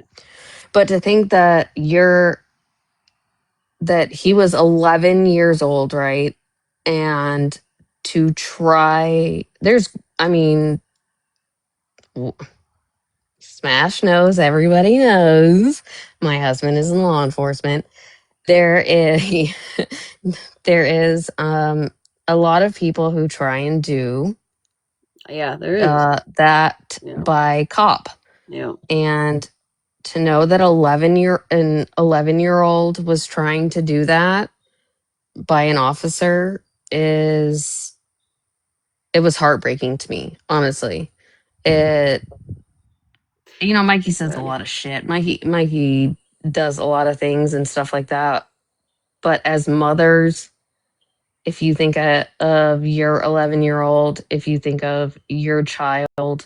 Speaker 10: But to think that he was 11 years old, right? And to try, Smash knows, everybody knows, my husband is in law enforcement. There is a lot of people who try and do
Speaker 1: there is
Speaker 10: that by cop.
Speaker 1: Yeah.
Speaker 10: And to know that an 11-year-old was trying to do that by an officer it was heartbreaking to me, honestly. Mikey says a lot of shit. Mikey does a lot of things and stuff like that. But as mothers, if you think of your 11-year-old, if you think of your child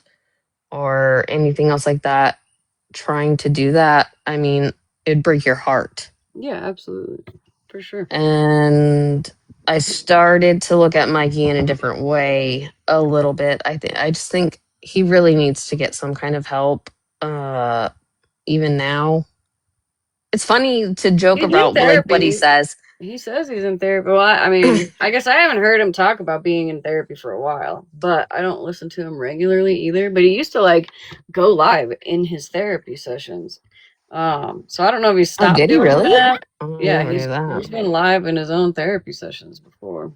Speaker 10: or anything else like that, trying to do that, I mean, it'd break your heart.
Speaker 1: Yeah, absolutely. For sure.
Speaker 10: And I started to look at Mikey in a different way a little bit. I just think he really needs to get some kind of help. Even now, it's funny to joke about like what he says.
Speaker 1: He says he's in therapy. Well, I mean, I guess I haven't heard him talk about being in therapy for a while, but I don't listen to him regularly either. But he used to like go live in his therapy sessions. So I don't know if he stopped.
Speaker 10: Did he really?
Speaker 1: That.
Speaker 10: Oh,
Speaker 1: Yeah, he's been live in his own therapy sessions before.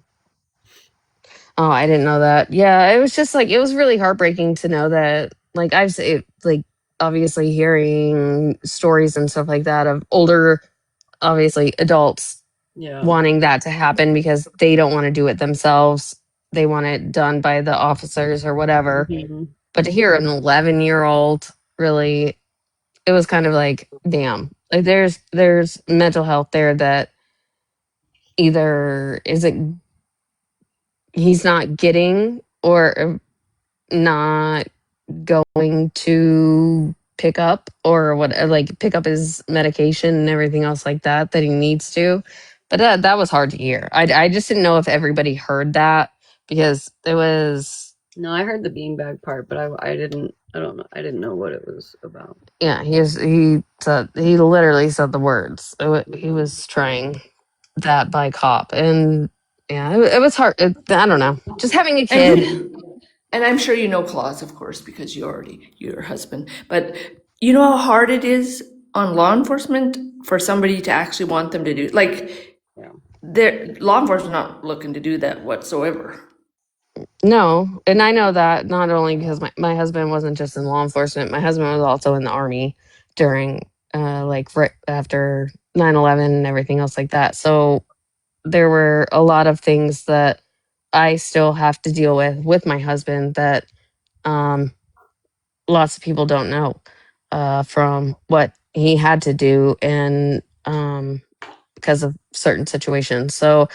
Speaker 10: Oh, I didn't know that. Yeah, it was just like, it was really heartbreaking to know that, like, obviously hearing stories and stuff like that of older, obviously adults wanting that to happen because they don't want to do it themselves. They want it done by the officers or whatever.
Speaker 1: Mm-hmm.
Speaker 10: But to hear an 11-year-old, really, it was kind of like, damn. Like, there's mental health there that either isn't, he's not getting, or not going to pick up, or what, like, pick up his medication and everything else like that he needs to. But that was hard to hear. I just didn't know if everybody heard that, because it was.
Speaker 1: No, I heard the beanbag part, but I didn't know what it was about.
Speaker 10: Yeah, he literally said the words. He was trying that by cop, and Yeah, it was hard. I don't know. Just having a
Speaker 4: And
Speaker 10: kid.
Speaker 4: and I'm sure you know Claus, of course, because your husband. But you know how hard it is on law enforcement for somebody to actually want them to do, like,
Speaker 14: Yeah.
Speaker 4: their law enforcement not looking to do that whatsoever.
Speaker 10: No, and I know that not only because my husband wasn't just in law enforcement, my husband was also in the army during like right after 9/11 and everything else like that. So there were a lot of things that I still have to deal with my husband that um lots of people don't know from what he had to do and because of certain situations. So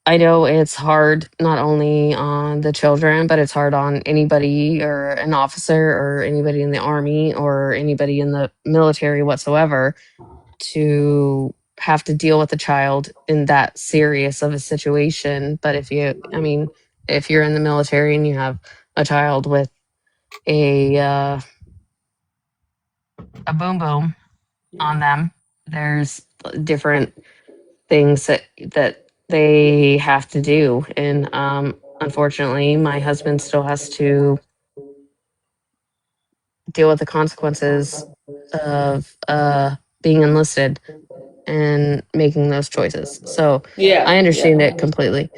Speaker 10: I know it's hard not only on the children, but it's hard on anybody or an officer or anybody in the army or anybody in the military whatsoever to have to deal with a child in that serious of a situation. But if you're in the military and you have a child with a boom boom on them, there's different things that they have to do, and unfortunately my husband still has to deal with the consequences of being enlisted and making those choices. So I
Speaker 4: Yeah,
Speaker 10: understand
Speaker 4: yeah,
Speaker 10: it completely.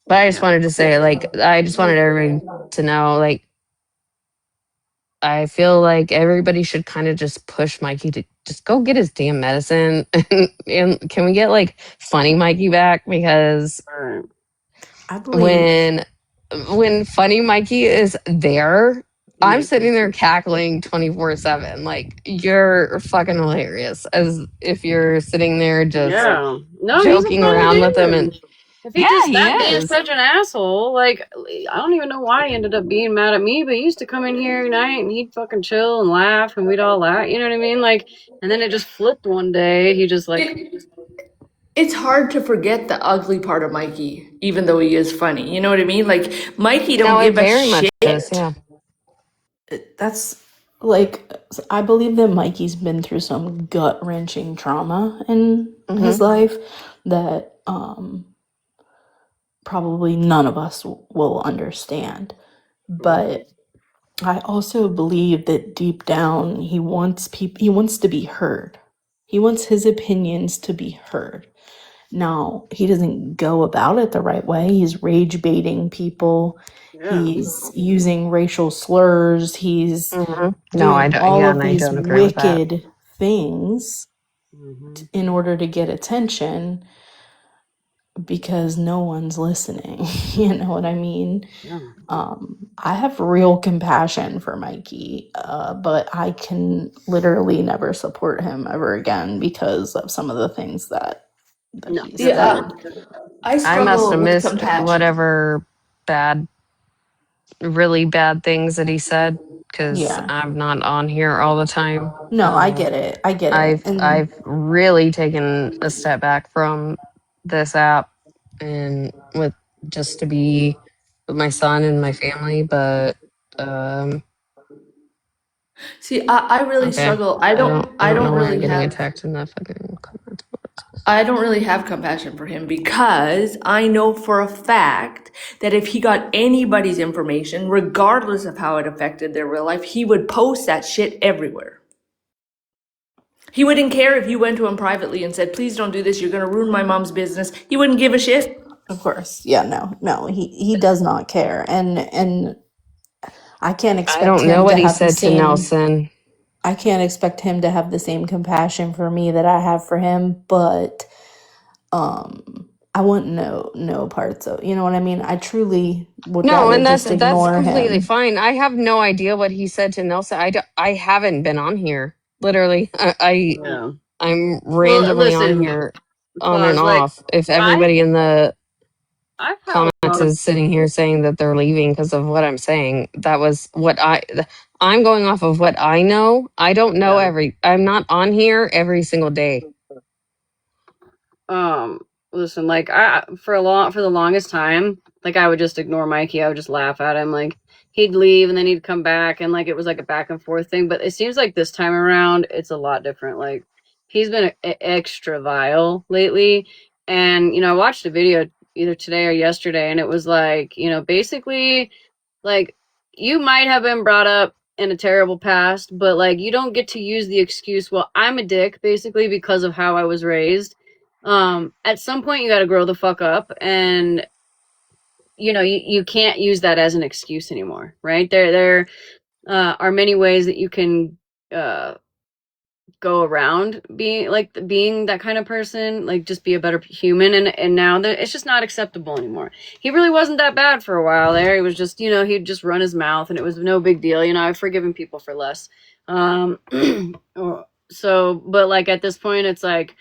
Speaker 10: But I just
Speaker 14: Yeah.
Speaker 10: wanted to say, like, I just wanted everybody to know, like, I feel like everybody should kind of just push Mikey to just go get his damn medicine. And can we get like funny Mikey back? Because
Speaker 14: Right.
Speaker 15: I believe.
Speaker 10: when funny Mikey is there, I'm
Speaker 4: yeah.
Speaker 10: sitting there cackling 24/7. Like, you're fucking hilarious, as if you're sitting there just
Speaker 14: Yeah. No, he's a
Speaker 10: joking
Speaker 14: funny
Speaker 10: around with him. And
Speaker 14: dude. If he
Speaker 10: yeah,
Speaker 14: just
Speaker 10: he
Speaker 14: stopped being
Speaker 10: is.
Speaker 14: such an asshole, like, I don't even know why he ended up being mad at me, but he used to come in here every night and he'd fucking chill and laugh and we'd all laugh, you know what I mean? Like, and then it just flipped one day. He just like,
Speaker 4: It's hard to forget the ugly part of Mikey, even though he is funny. You know what I mean? Like, Mikey don't
Speaker 10: No, it
Speaker 4: give a
Speaker 10: very much is.
Speaker 4: shit.
Speaker 10: Yeah.
Speaker 15: That's like, I believe that Mikey's been through some gut wrenching trauma in
Speaker 10: Hmm.
Speaker 15: his life that probably none of us will understand. But I also believe that deep down he wants he wants to be heard. He wants his opinions to be heard. Now, he doesn't go about it the right way. He's rage baiting people.
Speaker 14: yeah.
Speaker 15: He's using racial slurs. He's
Speaker 10: Hmm. No, I
Speaker 15: doing
Speaker 10: don't.
Speaker 15: all
Speaker 10: Yeah,
Speaker 15: of
Speaker 10: and I
Speaker 15: these
Speaker 10: don't agree with that.
Speaker 15: wicked things
Speaker 14: Mm-hmm.
Speaker 15: in order to get attention because no one's listening. You know what I mean?
Speaker 14: Yeah.
Speaker 15: I have real compassion for Mikey, but I can literally never support him ever again because of some of the things that
Speaker 14: No,
Speaker 15: he
Speaker 14: you're
Speaker 4: Yeah,
Speaker 15: said.
Speaker 14: fine.
Speaker 4: I
Speaker 10: I must have
Speaker 4: struggle with
Speaker 10: missed
Speaker 4: compassion.
Speaker 10: whatever bad, really bad things that he said because
Speaker 15: Yeah.
Speaker 10: I'm not on here all the time.
Speaker 15: No, I get it. I get it.
Speaker 10: I've really taken a step back from this app and with just to be with my son and my family, but um
Speaker 4: See, I really
Speaker 10: okay.
Speaker 4: struggle.
Speaker 10: I
Speaker 4: I
Speaker 10: don't
Speaker 4: don't
Speaker 10: know why I'm
Speaker 4: really
Speaker 10: getting
Speaker 4: have
Speaker 10: attacked in that fucking comment.
Speaker 4: I don't really have compassion for him because I know for a fact that if he got anybody's information, regardless of how it affected their real life, he would post that shit everywhere. He wouldn't care if you went to him privately and said, please don't do this, you're gonna ruin my mom's business. He wouldn't give a shit.
Speaker 15: of course, yeah, no, he does not care, and I can't
Speaker 10: I
Speaker 15: expect
Speaker 10: don't know
Speaker 15: him
Speaker 10: what
Speaker 15: to
Speaker 10: he
Speaker 15: have the
Speaker 10: said to
Speaker 15: same.
Speaker 10: Nelson.
Speaker 15: I can't expect him to have the same compassion for me that I have for him, but I want no parts of, you know what I mean? I truly would
Speaker 10: No,
Speaker 15: rather
Speaker 10: and
Speaker 15: just
Speaker 10: that's
Speaker 15: ignore
Speaker 10: completely
Speaker 15: him.
Speaker 10: fine. I have no idea what he said to Nelson. I haven't been on here. Literally.
Speaker 14: Yeah.
Speaker 10: I'm
Speaker 14: Well,
Speaker 10: randomly on
Speaker 14: listen,
Speaker 10: here on and
Speaker 14: Claus, like,
Speaker 10: off. If
Speaker 14: I,
Speaker 10: everybody in the
Speaker 14: I've had a
Speaker 10: comments
Speaker 14: lot of,
Speaker 10: is sitting here saying that they're leaving because of what I'm saying, that was what I'm going off of what I know. I don't know
Speaker 14: yeah.
Speaker 10: I'm not on here every single day.
Speaker 14: Listen, like, for the longest time, like, I would just ignore Mikey. I would just laugh at him. Like, he'd leave and then he'd come back, and like it was like a back and forth thing. But it seems like this time around, it's a lot different. Like, he's been extra vile lately,
Speaker 1: And, I watched a video either today or yesterday, and it was like, basically, like, you might have been brought up in a terrible past, but, like, you don't get to use the excuse, well, I'm a dick, basically, because of how I was raised. At some point, you got to grow the fuck up, and, you can't use that as an excuse anymore, right? There are many ways that you can go around being that kind of person, like just be a better human, and now that it's just not acceptable anymore. He really wasn't that bad for a while there. He was just, he'd just run his mouth and it was no big deal. I've forgiven people for less. So, but like at this point it's like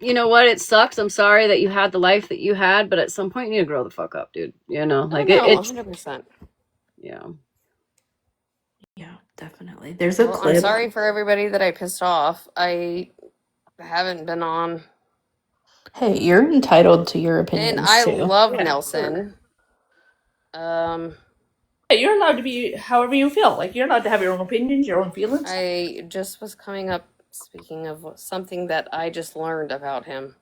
Speaker 1: you know what, it sucks. I'm sorry that you had the life that you had, but at some point you need to grow the fuck up, dude. Like it's
Speaker 10: 100%.
Speaker 1: yeah.
Speaker 15: Yeah, definitely. There's a
Speaker 10: Well,
Speaker 15: clip.
Speaker 10: I'm sorry for everybody that I pissed off. I haven't been on.
Speaker 15: Hey, you're entitled to your
Speaker 10: And
Speaker 15: opinions
Speaker 10: I
Speaker 15: too.
Speaker 10: love
Speaker 4: Yeah, sure.
Speaker 10: Nelson.
Speaker 4: Yeah, you're allowed to be however you feel. Like you're allowed to have your own opinions, your own feelings.
Speaker 10: I just was coming up speaking of something that I just learned about him.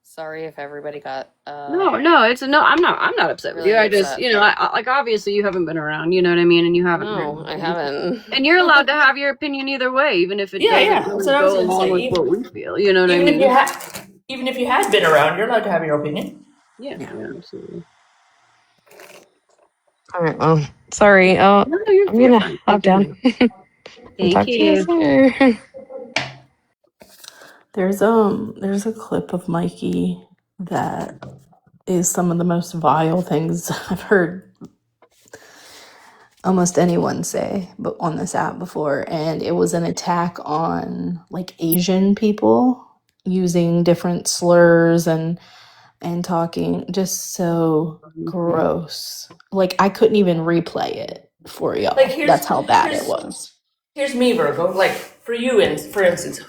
Speaker 10: Sorry if everybody got
Speaker 1: No, it's no. I'm not upset with you.
Speaker 10: really
Speaker 1: I just,
Speaker 10: upset.
Speaker 1: I like obviously you haven't been around. You know what I mean, and you haven't.
Speaker 10: No, I haven't.
Speaker 1: And you're allowed to have your opinion either way, even if it
Speaker 4: Yeah,
Speaker 1: doesn't
Speaker 4: that's
Speaker 1: really
Speaker 4: what I was
Speaker 1: go
Speaker 4: gonna
Speaker 1: along
Speaker 4: say.
Speaker 1: with what we feel. You know what I
Speaker 4: Even if
Speaker 1: mean?
Speaker 4: even if you had been around, you're allowed to have your opinion.
Speaker 1: Yeah, absolutely.
Speaker 10: All right, well, sorry.
Speaker 1: No, you're
Speaker 10: I'm gonna
Speaker 1: fine.
Speaker 10: hop down. And
Speaker 1: Thank
Speaker 10: talk to you
Speaker 1: you.
Speaker 10: later.
Speaker 15: There's a clip of Mikey that is some of the most vile things I've heard almost anyone say but on this app before, and it was an attack on like Asian people using different slurs and talking just so gross. Like I couldn't even replay it for y'all.
Speaker 4: Like here's
Speaker 15: That's how bad it
Speaker 4: here's
Speaker 15: was.
Speaker 4: here's me, Virgo. Like for you, and for instance,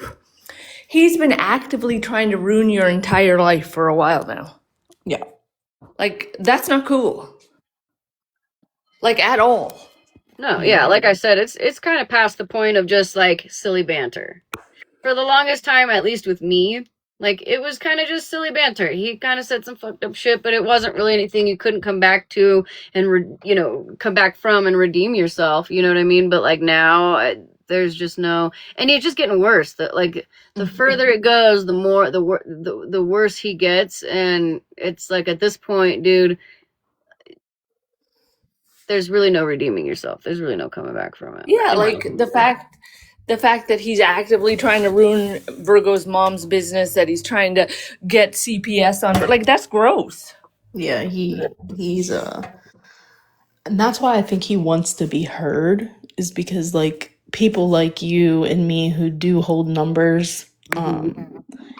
Speaker 4: he's been actively trying to ruin your entire life for a while now.
Speaker 15: Yeah.
Speaker 4: Like that's not cool. Like at all.
Speaker 1: No, yeah, like I said, it's kind of past the point of just like silly banter. For the longest time, at least with me, like it was kind of just silly banter. He kind of said some fucked up shit, but it wasn't really anything you couldn't come back to and come back from and redeem yourself. You know what I mean? But like now, there's just no, and it's just getting worse. The further it goes, the more the worse he gets, and it's like at this point, dude, there's really no redeeming yourself. There's really no coming back from it.
Speaker 4: Yeah, like the fact that he's actively trying to ruin Virgo's mom's business, that he's trying to get CPS on her, like that's gross.
Speaker 15: Yeah, he's and that's why I think he wants to be heard, is because like people like you and me who do hold numbers,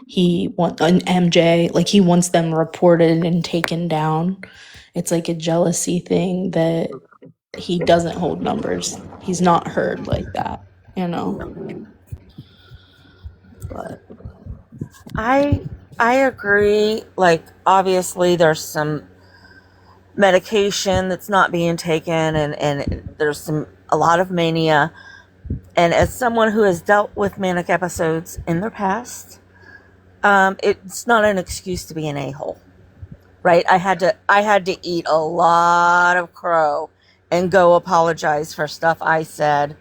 Speaker 15: he want an MJ, like he wants them reported and taken down. It's like a jealousy thing that he doesn't hold numbers. He's not heard like that, But
Speaker 16: I agree. Like obviously there's some medication that's not being taken and there's a lot of mania. And as someone who has dealt with manic episodes in their past, it's not an excuse to be an a-hole. Right? I had to eat a lot of crow and go apologize for stuff I said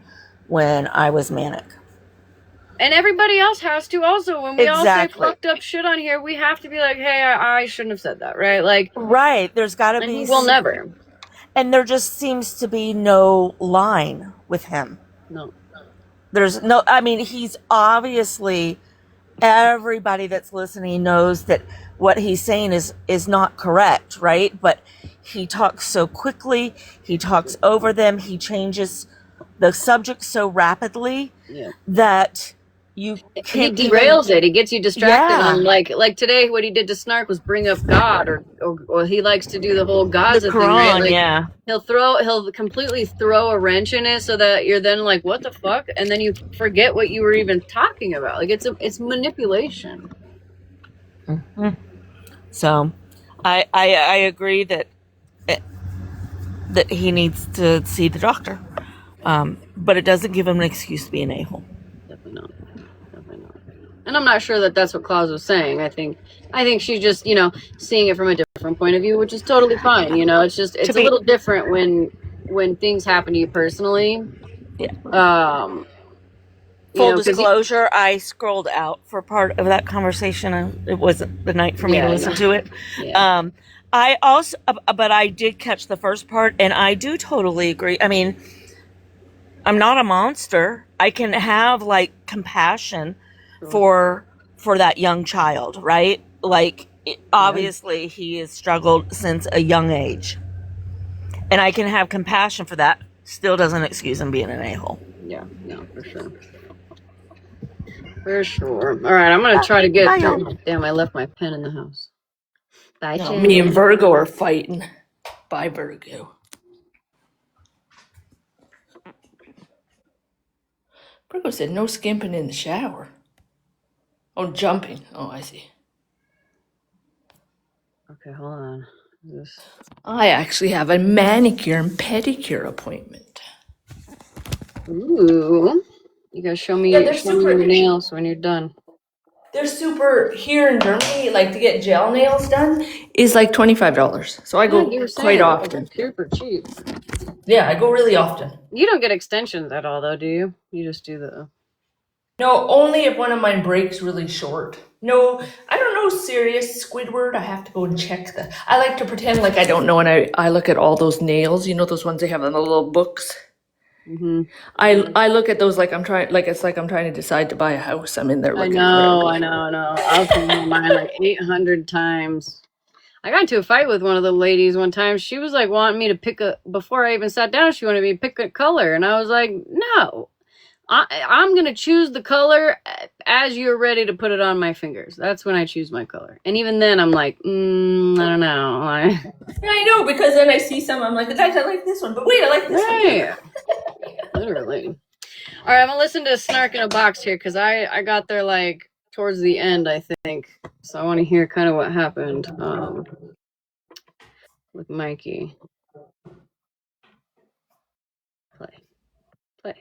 Speaker 16: when I was manic.
Speaker 1: And everybody else has to also. When we all say
Speaker 16: Exactly.
Speaker 1: fucked up shit on here, we have to be like, hey, I shouldn't have said that, right? Like,
Speaker 16: right. There's got to
Speaker 1: and
Speaker 16: be.
Speaker 1: we'll never.
Speaker 16: And there just seems to be no line with him.
Speaker 1: No.
Speaker 16: There's no. I mean, he's obviously. Everybody that's listening knows that what he's saying is not correct, right? But he talks so quickly. He talks over them. He changes the subject so rapidly that you can't.
Speaker 1: He derails it. He gets you distracted.
Speaker 16: Yeah.
Speaker 1: On like today, what he did to Snark was bring up God, or he likes to do the whole Gaza
Speaker 16: The
Speaker 1: thing, right?
Speaker 16: Quran,
Speaker 1: Like,
Speaker 16: yeah.
Speaker 1: He'll completely throw a wrench in it so that you're then like, what the fuck? And then you forget what you were even talking about. Like it's manipulation.
Speaker 16: Mm-hmm. So, I agree that he needs to see the doctor, but it doesn't give him an excuse to be an a-hole.
Speaker 1: Definitely not. And I'm not sure that that's what Claus was saying. I think she's just, seeing it from a different point of view, which is totally fine. It's just, it's a little different when things happen to you personally.
Speaker 16: Yeah. Full disclosure, I scrolled out for part of that conversation, and it wasn't the night for me to listen to it.
Speaker 1: Yeah.
Speaker 16: I also, but I did catch the first part, and I do totally agree. I mean, I'm not a monster. I can have like compassion for that young child, right? Like, obviously he has struggled since a young age, and I can have compassion for that. Still doesn't excuse him being an a-hole.
Speaker 1: Yeah, no, for sure. For sure. All right, I'm gonna try to get. Damn, I left my pen in the house. Bye,
Speaker 4: No, me and Virgo are fighting. Bye, Virgo. Virgo said no skimping in the shower. Oh, jumping. Oh, I see.
Speaker 1: Okay, hold on.
Speaker 4: I actually have a manicure and pedicure appointment.
Speaker 1: Ooh. You guys show me, your nails when you're done.
Speaker 4: They're super, here in Germany, like to get gel nails done is like $25. So I go quite often.
Speaker 1: Super cheap.
Speaker 4: Yeah, I go really often.
Speaker 1: You don't get extensions at all though, do you? You just do the...
Speaker 4: No, only if one of mine breaks really short. No, I don't know, serious Squidward. I have to go and check the... I like to pretend like I don't know, and I look at all those nails. You know those ones they have in the little books?
Speaker 1: Mm-hmm.
Speaker 4: I look at those like I'm trying to decide to buy a house. I'm in there looking
Speaker 1: I know. I've seen mine like 800 times. I got into a fight with one of the ladies one time. She was like wanting me to before I even sat down, she wanted me to pick a color. And I was like, no, I'm going to choose the color as you're ready to put it on my fingers. That's when I choose my color. And even then I'm like, I don't know.
Speaker 4: I know, because then I see some, I'm like, guys, I like this one, but wait, I like this one.
Speaker 1: Yeah. Literally. All right, I'm gonna listen to Snark in a Box here because I got there like towards the end, I think. So I want to hear kind of what happened with Mikey. Play. Thank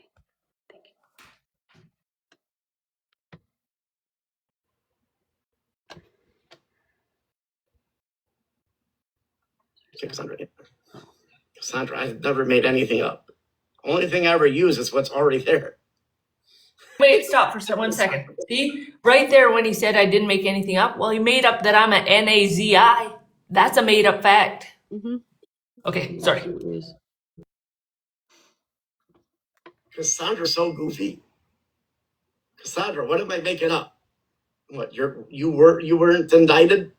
Speaker 5: you. Cassandra, I've never made anything up. Only thing I ever use is what's already there.
Speaker 4: Wait, stop for 1 second. See, right there when he said I didn't make anything up, well, he made up that I'm an Nazi. That's a made up fact.
Speaker 1: Mm-hmm.
Speaker 4: Okay, sorry.
Speaker 5: Cassandra's so goofy. Cassandra, what am I making up? What, you weren't indicted?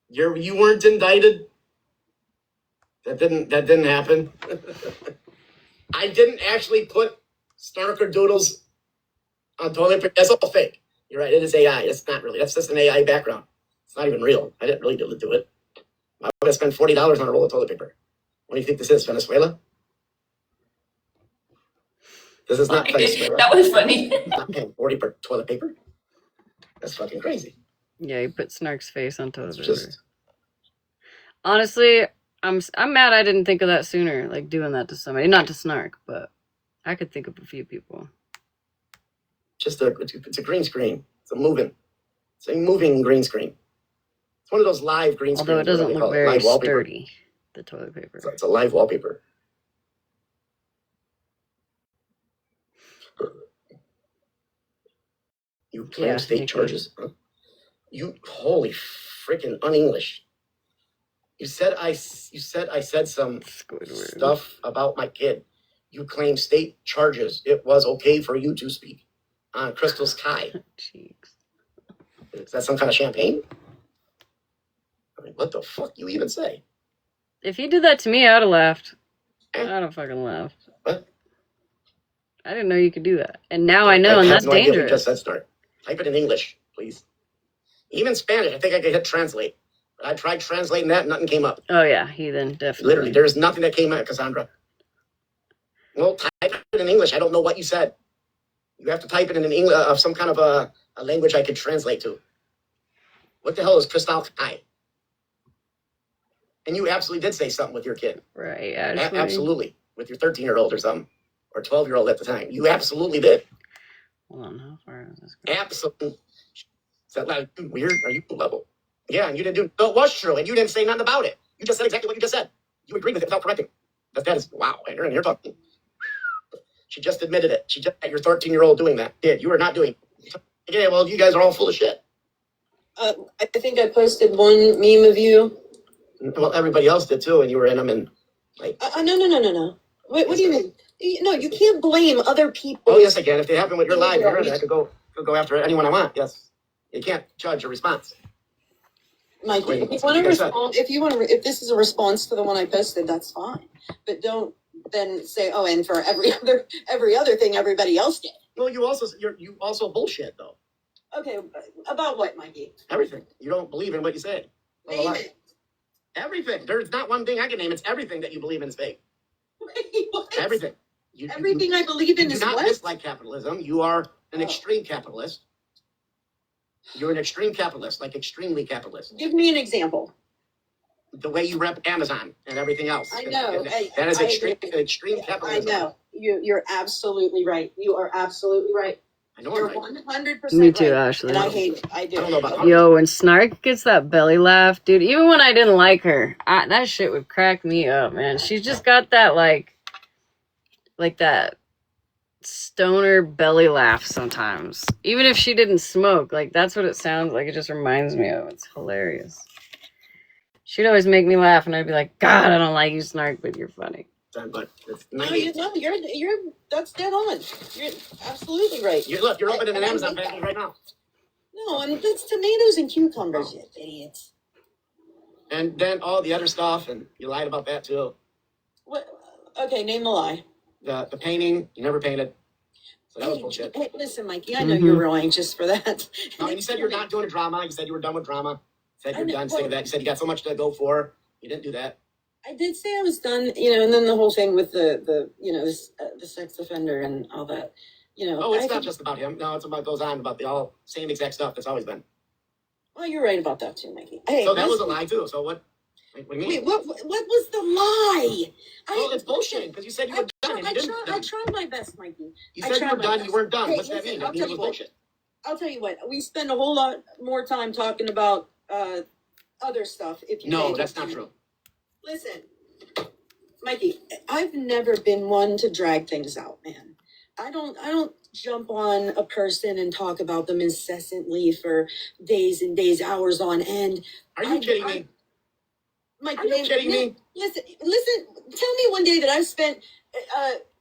Speaker 5: You weren't indicted? That didn't happen. I didn't actually put Snarker Doodles on toilet paper. That's all fake. You're right, it is AI. It's not really. That's just an AI background. It's not even real. I didn't really do it. Why would I spend $40 on a roll of toilet paper? What do you think this is, Venezuela? This is not Venezuela.
Speaker 4: That was funny.
Speaker 5: I'm not paying $40 per toilet paper. That's fucking crazy.
Speaker 1: Yeah, you put Snark's face on toilet paper. Honestly, I'm mad I didn't think of that sooner, like doing that to somebody. Not to Snark, but I could think of a few people.
Speaker 5: It's a green screen. It's a moving green screen. It's one of those live green screens.
Speaker 1: Although it doesn't look very sturdy, the toilet paper.
Speaker 5: It's a live wallpaper. You claim state charges? Huh? You holy freaking un-English. You said I said some stuff about my kid. You claim state charges. It was okay for you to speak on Crystal Sky.
Speaker 1: Cheeks.
Speaker 5: Is that some kind of champagne? I mean, what the fuck you even say?
Speaker 1: If he did that to me, I would have laughed. I'd have fucking laughed.
Speaker 5: What?
Speaker 1: I didn't know you could do that. And now I know, and that's dangerous. Idea we
Speaker 5: just said start. Type it in English, please. Even Spanish, I think I could hit translate. I tried translating that, nothing came up.
Speaker 1: Oh, yeah, he then definitely.
Speaker 5: Literally, there's nothing that came out, Cassandra. Well, type it in English. I don't know what you said. You have to type it in English of some kind of a language I could translate to. What the hell is Crystal Sky? And you absolutely did say something with your kid.
Speaker 1: Right,
Speaker 5: absolutely. With your 13-year-old or something. Or 12-year-old at the time. You absolutely did.
Speaker 14: Hold on, how far is this going?
Speaker 8: Absolutely. Is that like weird? Are you level? Yeah, and you didn't do. No, it was true, and you didn't say nothing about it. You just said exactly what you just said. You agreed with it without correcting. That is wow. And you're talking. She just admitted it. She just had your 13-year-old doing that. Did you are not doing? Yeah, well, you guys are all full of shit.
Speaker 17: I think I posted one meme of you.
Speaker 8: Well, everybody else did too, and you were in them, and like.
Speaker 17: No. What do you mean? No, you can't blame other people.
Speaker 8: Oh yes, I can. If they happen with your live here, I could go after anyone I want. Yes, you can't judge a response.
Speaker 17: Mike, if you want to respond, if this is a response to the one I posted, that's fine. But don't then say, oh, and for every other thing everybody else did.
Speaker 8: Well, you also bullshit though.
Speaker 17: Okay, about what, Mikey?
Speaker 8: Everything. You don't believe in what you say.
Speaker 17: Name it.
Speaker 8: Everything. There's not one thing I can name. It's everything that you believe in is fake.
Speaker 17: What?
Speaker 8: Everything.
Speaker 17: Everything I believe in
Speaker 8: is
Speaker 17: what?
Speaker 8: You do not dislike capitalism. You are an extreme capitalist. You're an extreme capitalist, like extremely capitalist.
Speaker 17: Give me an example.
Speaker 8: The way you rep Amazon and everything else.
Speaker 17: I know.
Speaker 8: That is extreme capitalism.
Speaker 17: I know. You're absolutely right. You are absolutely right.
Speaker 8: I know.
Speaker 17: You're
Speaker 8: I'm right.
Speaker 17: 100%
Speaker 14: Me too,
Speaker 17: right.
Speaker 14: Ashley.
Speaker 17: And I hate it. I do.
Speaker 8: I don't know about
Speaker 14: Yo, when Snark gets that belly laugh, dude, even when I didn't like her, that shit would crack me up, man. She's just got that, like that stoner belly laugh sometimes. Even if she didn't smoke, like, that's what it sounds like. It just reminds me of. It's hilarious. She'd always make me laugh, and I'd be like, God, I don't like you, Snark, but you're funny.
Speaker 8: But it's
Speaker 17: you're that's dead on. You're absolutely right.
Speaker 8: You're opening an Amazon package right now.
Speaker 17: No, and that's tomatoes and cucumbers, you idiots.
Speaker 8: And then all the other stuff, and you lied about that too.
Speaker 17: What? Okay, name the lie.
Speaker 8: The painting, you never painted. So that was bullshit.
Speaker 17: Hey, listen, Mikey, I know you're real anxious for that.
Speaker 8: No, you said you're not doing a drama. You said you were done with drama. You said you're done saying that. You said you got so much to go for. You didn't do that.
Speaker 17: I did say I was done, and then the whole thing with the sex offender and all that,
Speaker 8: Oh, it's not just about him. No, it's about goes on about the all same exact stuff that's always been.
Speaker 17: Well, you're right about that too, Mikey. Hey,
Speaker 8: so that was a lie too. So what? What do you mean?
Speaker 17: Wait, what was the lie?
Speaker 8: It's bullshit because you said you were done.
Speaker 17: I tried my best, Mikey.
Speaker 8: You said you were done. You weren't done.
Speaker 17: Hey,
Speaker 8: What's that mean? That means it was bullshit.
Speaker 17: I'll tell you what. We spend a whole lot more time talking about other stuff. If you
Speaker 8: no, that's not true.
Speaker 17: Listen, Mikey, I've never been one to drag things out, man. I don't jump on a person and talk about them incessantly for days and days, hours on end.
Speaker 8: Are you kidding me?
Speaker 17: Mikey,
Speaker 8: are you kidding me?
Speaker 17: Listen. Tell me one day that I've spent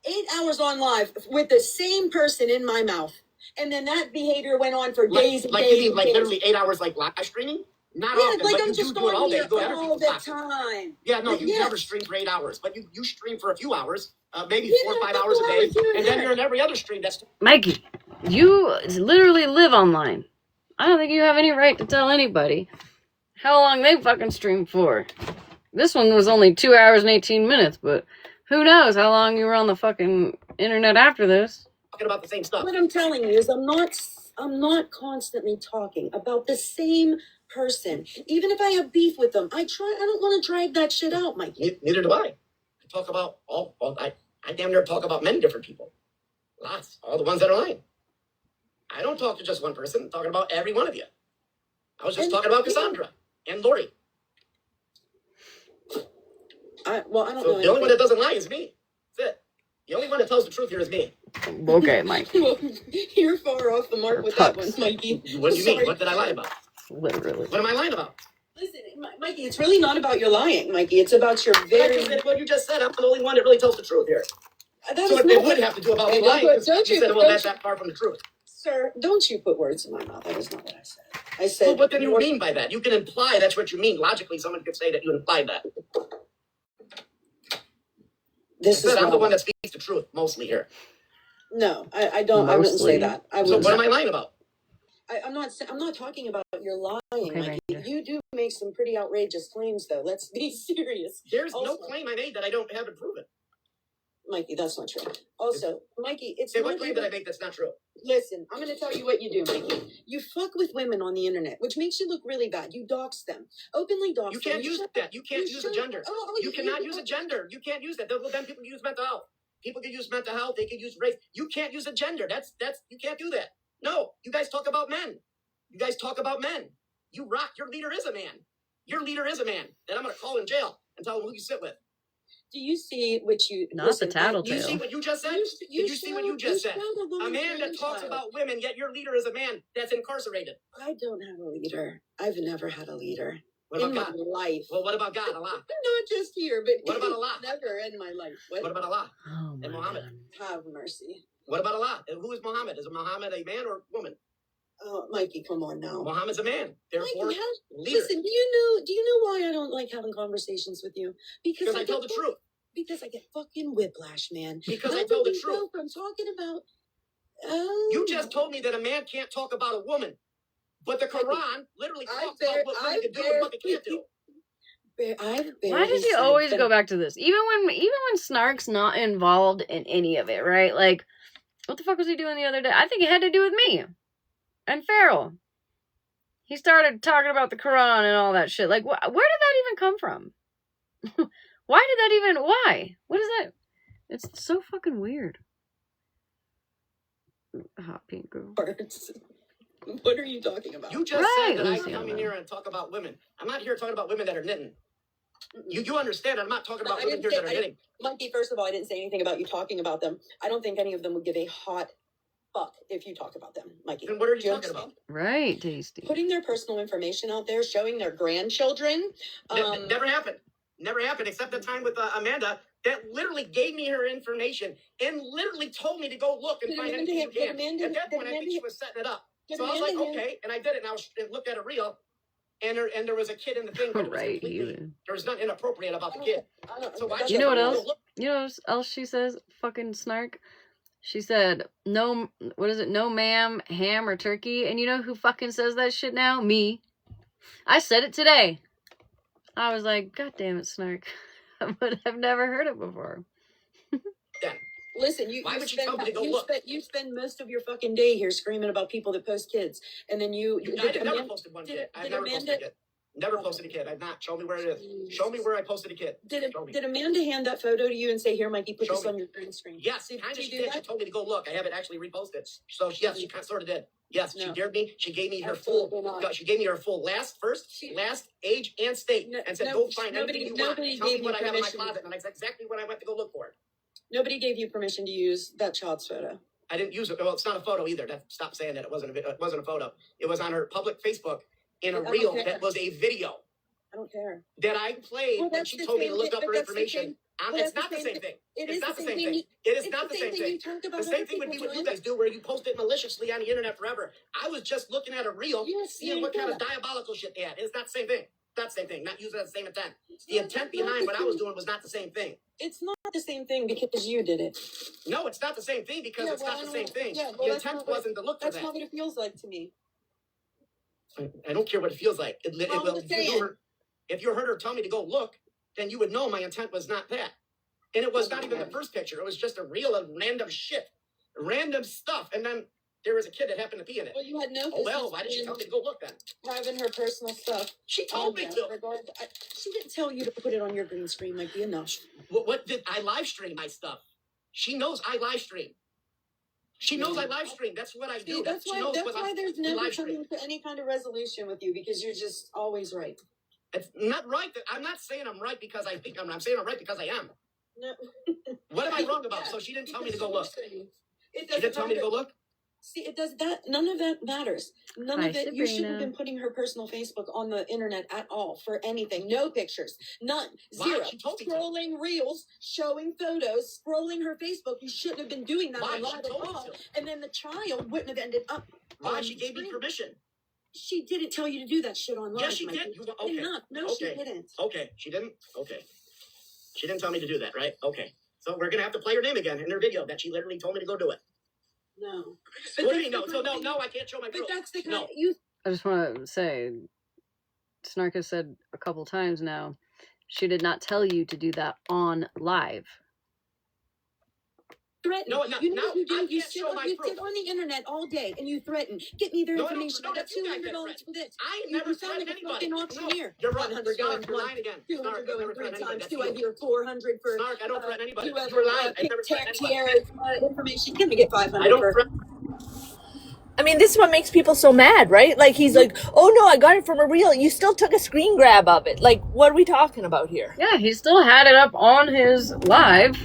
Speaker 17: 8 hours on live with the same person in my mouth, and then that behavior went on for days and days.
Speaker 8: You mean like literally 8 hours, like live streaming? Not often,
Speaker 17: like
Speaker 8: but
Speaker 17: I'm
Speaker 8: you
Speaker 17: just
Speaker 8: do it all day. You go
Speaker 17: all the time.
Speaker 8: Yeah, no, you never stream for 8 hours, but you stream for a few hours, maybe 4 or 5 hours a day, and then you're in every other stream. That's
Speaker 14: Mikey, you literally live online. I don't think you have any right to tell anybody how long they fucking stream for. This one was only 2 hours and 18 minutes, but who knows how long you were on the fucking internet after this.
Speaker 8: Talking about the same stuff.
Speaker 17: What I'm telling you is I'm not constantly talking about the same person. Even if I have beef with them, I don't want to drag that shit out, Mikey.
Speaker 8: Neither do I. I talk about I damn near talk about many different people. Lots. All the ones that are lying. I don't talk to just one person. I'm talking about every one of you. I was just talking about Cassandra and Lori.
Speaker 17: I don't know.
Speaker 8: The only one that doesn't lie is me. That's it. The only one that tells the truth here is me.
Speaker 14: Okay, Mike.
Speaker 17: You're far off the mark with that one, Mikey.
Speaker 8: What do you mean? What did I lie about?
Speaker 14: Literally.
Speaker 8: What am I lying about?
Speaker 17: Listen, Mikey, it's really not about your lying, Mikey. It's about your very...
Speaker 8: What you just said. I'm the only one that really tells the truth here. So it would have to do about me lying.
Speaker 17: Don't you
Speaker 8: said, well, that's that far from the truth.
Speaker 17: Sir, don't you put words in my mouth. That is not what I said. I said... Well,
Speaker 8: what do you mean by that? You can imply that's what you mean. Logically, someone could say that you implied that. I'm the one that speaks the truth mostly here.
Speaker 17: No, I don't. Mostly. I wouldn't say that.
Speaker 8: So what am I lying about?
Speaker 17: I'm not talking about your lying, Mikey. You do make some pretty outrageous claims, though. Let's be serious.
Speaker 8: There's no claim I made that I don't have it proven.
Speaker 17: Mikey, that's not true. Also, Mikey, it's
Speaker 8: what claim did I make that's not true?
Speaker 17: Listen, I'm going to tell you what you do, Mikey. You fuck with women on the internet, which makes you look really bad. You dox them. Openly dox them.
Speaker 8: You can't use that. You can't use a gender. You cannot use a gender. You can't use that. Then people use mental health. People can use mental health. They can use race. You can't use a gender. That's you can't do that. No, you guys talk about men. You guys talk about men. You rock. Your leader is a man. Your leader is a man. And I'm going to call in jail and tell him who you sit with.
Speaker 17: Do you see what you
Speaker 1: Not the
Speaker 8: You see
Speaker 1: tattletale.
Speaker 8: what you just said?
Speaker 17: You
Speaker 8: Did you see what you just said? A man that talks about women, yet your leader is a man that's incarcerated.
Speaker 17: I don't have a leader. I've never had a leader
Speaker 8: What
Speaker 17: in
Speaker 8: about
Speaker 17: my
Speaker 8: God?
Speaker 17: life.
Speaker 8: Well, what about God? Allah?
Speaker 17: Not just here, but
Speaker 8: What about Allah?
Speaker 17: never in my life.
Speaker 8: What about Allah?
Speaker 1: Oh
Speaker 8: And
Speaker 1: my
Speaker 8: Muhammad?
Speaker 1: God.
Speaker 17: Have mercy.
Speaker 8: What about Allah? And who is Muhammad? Is Muhammad a man or woman?
Speaker 17: Oh, Mikey, come on now.
Speaker 8: Muhammad's a man. Therefore,
Speaker 17: Mikey,
Speaker 8: leader.
Speaker 17: listen, do you know why I don't like having conversations with you?
Speaker 8: Because I tell the truth.
Speaker 17: Because I get fucking whiplash, man.
Speaker 8: Because
Speaker 17: How
Speaker 8: I tell
Speaker 17: did
Speaker 8: the
Speaker 17: we go
Speaker 8: truth.
Speaker 17: from talking about
Speaker 8: You just told me that a man can't talk about a woman. But the Quran literally talks about what women can do and what they can't do.
Speaker 1: Why does he always go back to this? Even when Snark's not involved in any of it, right? Like, what the fuck was he doing the other day? I think it had to do with me and Farrell. He started talking about the Quran and all that shit. Like, where did that even come from? Why did that even? Why? What is that? It's so fucking weird. Hot pink girl.
Speaker 17: What are you talking about?
Speaker 8: You just said that I come in here and talk about women. I'm not here talking about women that are knitting. You understand? I'm not talking about women here that are knitting.
Speaker 17: Monkey, first of all, I didn't say anything about you talking about them. I don't think any of them would give a hot fuck if you talk about them, Mikey.
Speaker 8: Then what are you
Speaker 17: Do
Speaker 8: talking about?
Speaker 1: Right, Tasty.
Speaker 17: Putting their personal information out there, showing their grandchildren.
Speaker 8: Never happened. Never happened, except the time with Amanda that literally gave me her information and literally told me to go look and find anything you can. At that point, I think she was setting it up. So I was like, okay, and I did it, and I looked at a reel, and there was a kid in the thing, but it was
Speaker 1: Right,
Speaker 8: there was nothing inappropriate about the kid. So why
Speaker 1: You know what else? You know what else she says? Fucking Snark. She said, no, what is it? No ma'am, ham or turkey. And you know who fucking says that shit now? Me. I said it today. I was like, God damn it, Snark. But I've never heard it before.
Speaker 17: Listen, you spend most of your fucking day here screaming about people that post kids, and then
Speaker 8: I never posted one kid. I've never posted a kid. Never posted a kid. I've not. Show me where it is. Show me where I posted a kid.
Speaker 17: Did Amanda hand that photo to you and say, "Here, Mikey, put this on your green screen"?
Speaker 8: Yes, she did. She told me to go look. I haven't actually reposted. So yes, she sort of did. Yes, she dared me. She gave me her full. She gave me her full last, age, and state, and said, "Go find anything you want. Tell me what I have in my closet." And that's exactly what I went to go look for.
Speaker 17: Nobody gave you permission to use that child's photo.
Speaker 8: I didn't use it. Well, it's not a photo either. Stop saying that. It wasn't a photo. It was on her public Facebook in a reel that was a video.
Speaker 17: I don't care.
Speaker 8: That I played, and she told me to look up her information. It's not the same thing. It's not the same thing. It is not the same thing. The same thing would be what you guys do, where you post it maliciously on the internet forever. I was just looking at a reel, seeing what kind of diabolical shit they had. It's not the same thing. Not the same thing. Not using the same intent. The intent behind what I was doing was not the same thing.
Speaker 17: It's not the same thing because you did it.
Speaker 8: No, it's not the same thing because it's not the same thing. The intent wasn't to look for that.
Speaker 17: That's not what it feels like to me.
Speaker 8: I don't care what it feels like. If you heard her tell me to go look, then you would know my intent was not that. And it was not even the first picture. It was just a reel of random shit. Random stuff. And then there was a kid that happened to be in it.
Speaker 17: Well, you had no
Speaker 8: Oh, well, why did she tell me to go look then?
Speaker 17: Having her personal stuff.
Speaker 8: She told me to.
Speaker 17: She didn't tell you to put it on your green screen, might be enough.
Speaker 8: What did I live stream my stuff? She knows I live stream. She knows I live stream. That's what I do.
Speaker 17: That's why there's never coming to any kind of resolution with you, because you're just always right.
Speaker 8: It's not right. I'm not saying I'm right because I think I'm saying I'm right because I am.
Speaker 17: No.
Speaker 8: What am I wrong about? So she didn't tell me to go look. She didn't tell me to go look?
Speaker 17: See, it does that. None of that matters. None of it. You shouldn't have been putting her personal Facebook on the internet at all for anything. No pictures. None. Zero. Scrolling reels, showing photos, scrolling her Facebook. You shouldn't have been doing that on live at all. And then the child wouldn't have ended up.
Speaker 8: Why? She gave me permission.
Speaker 17: She didn't tell you to do that shit online.
Speaker 8: Yes, she did. Okay.
Speaker 17: No, she didn't.
Speaker 8: Okay, she didn't? Okay. She didn't tell me to do that, right? Okay. So we're going to have to play her name again in her video that she literally told me to go do it.
Speaker 17: No.
Speaker 8: What do you mean no? So no, I can't show my proof.
Speaker 17: But that's the kind
Speaker 8: no.
Speaker 1: I just want to say, Snark has said a couple times now, she did not tell you to do that on live.
Speaker 17: threaten.
Speaker 11: No,
Speaker 17: You know
Speaker 11: now
Speaker 17: what you do?
Speaker 11: I
Speaker 17: You
Speaker 11: can't
Speaker 17: sit
Speaker 11: show
Speaker 17: on,
Speaker 11: my
Speaker 17: you
Speaker 11: proof.
Speaker 17: sit on the internet all day and you threaten. Get me their
Speaker 11: No, I don't.
Speaker 17: information.
Speaker 11: No,
Speaker 17: I got
Speaker 11: that's you guys that
Speaker 17: $200
Speaker 11: threaten.
Speaker 17: for this.
Speaker 11: I
Speaker 17: You
Speaker 11: never
Speaker 17: sound like
Speaker 11: threatened
Speaker 17: a fucking
Speaker 11: anybody. No,
Speaker 17: auctioneer.
Speaker 11: you're wrong.
Speaker 17: 100
Speaker 11: Snark,
Speaker 17: going
Speaker 11: you're
Speaker 17: once,
Speaker 11: lying again.
Speaker 17: 200
Speaker 11: Snark, I've
Speaker 17: going
Speaker 11: never
Speaker 17: 3
Speaker 11: threatened anybody.
Speaker 17: times.
Speaker 11: That's
Speaker 17: Do I
Speaker 11: you.
Speaker 17: hear 400 for?
Speaker 11: Snark, I don't threaten anybody.
Speaker 17: Do I
Speaker 11: You're lying. I've
Speaker 17: pick
Speaker 11: never threatened
Speaker 17: text
Speaker 11: anybody.
Speaker 17: here information? Can we get 500
Speaker 11: I don't
Speaker 17: for?
Speaker 11: threaten.
Speaker 16: I mean, this is what makes people so mad, right? Like, he's like, oh no, I got it from a reel. You still took a screen grab of it. Like, what are we talking about here?
Speaker 1: Yeah, he still had it up on his live.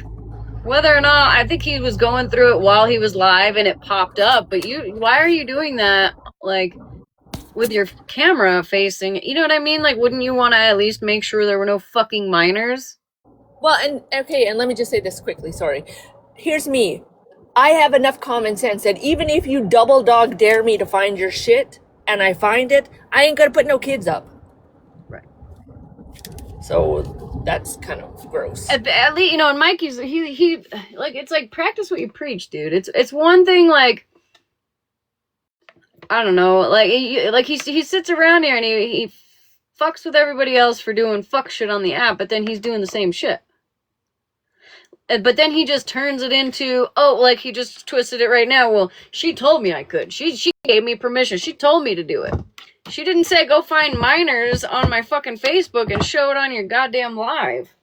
Speaker 1: Whether or not, I think he was going through it while he was live and it popped up. But why are you doing that? Like, with your camera facing, you know what I mean? Like, wouldn't you want to at least make sure there were no fucking minors?
Speaker 16: Well, and okay, and let me just say this quickly, sorry. Here's me. I have enough common sense that even if you double dog dare me to find your shit and I find it, I ain't gonna put no kids up.
Speaker 1: Right.
Speaker 16: So that's kind of gross.
Speaker 1: At least, you know, and Mikey's, he like, it's like, practice what you preach, dude. It's one thing, like, I don't know, like he sits around here and he fucks with everybody else for doing fuck shit on the app, but then he's doing the same shit. But then he just turns it into, oh, like he just twisted it right now. Well, she told me I could. She gave me permission. She told me to do it. She didn't say go find minors on my fucking Facebook and show it on your goddamn live.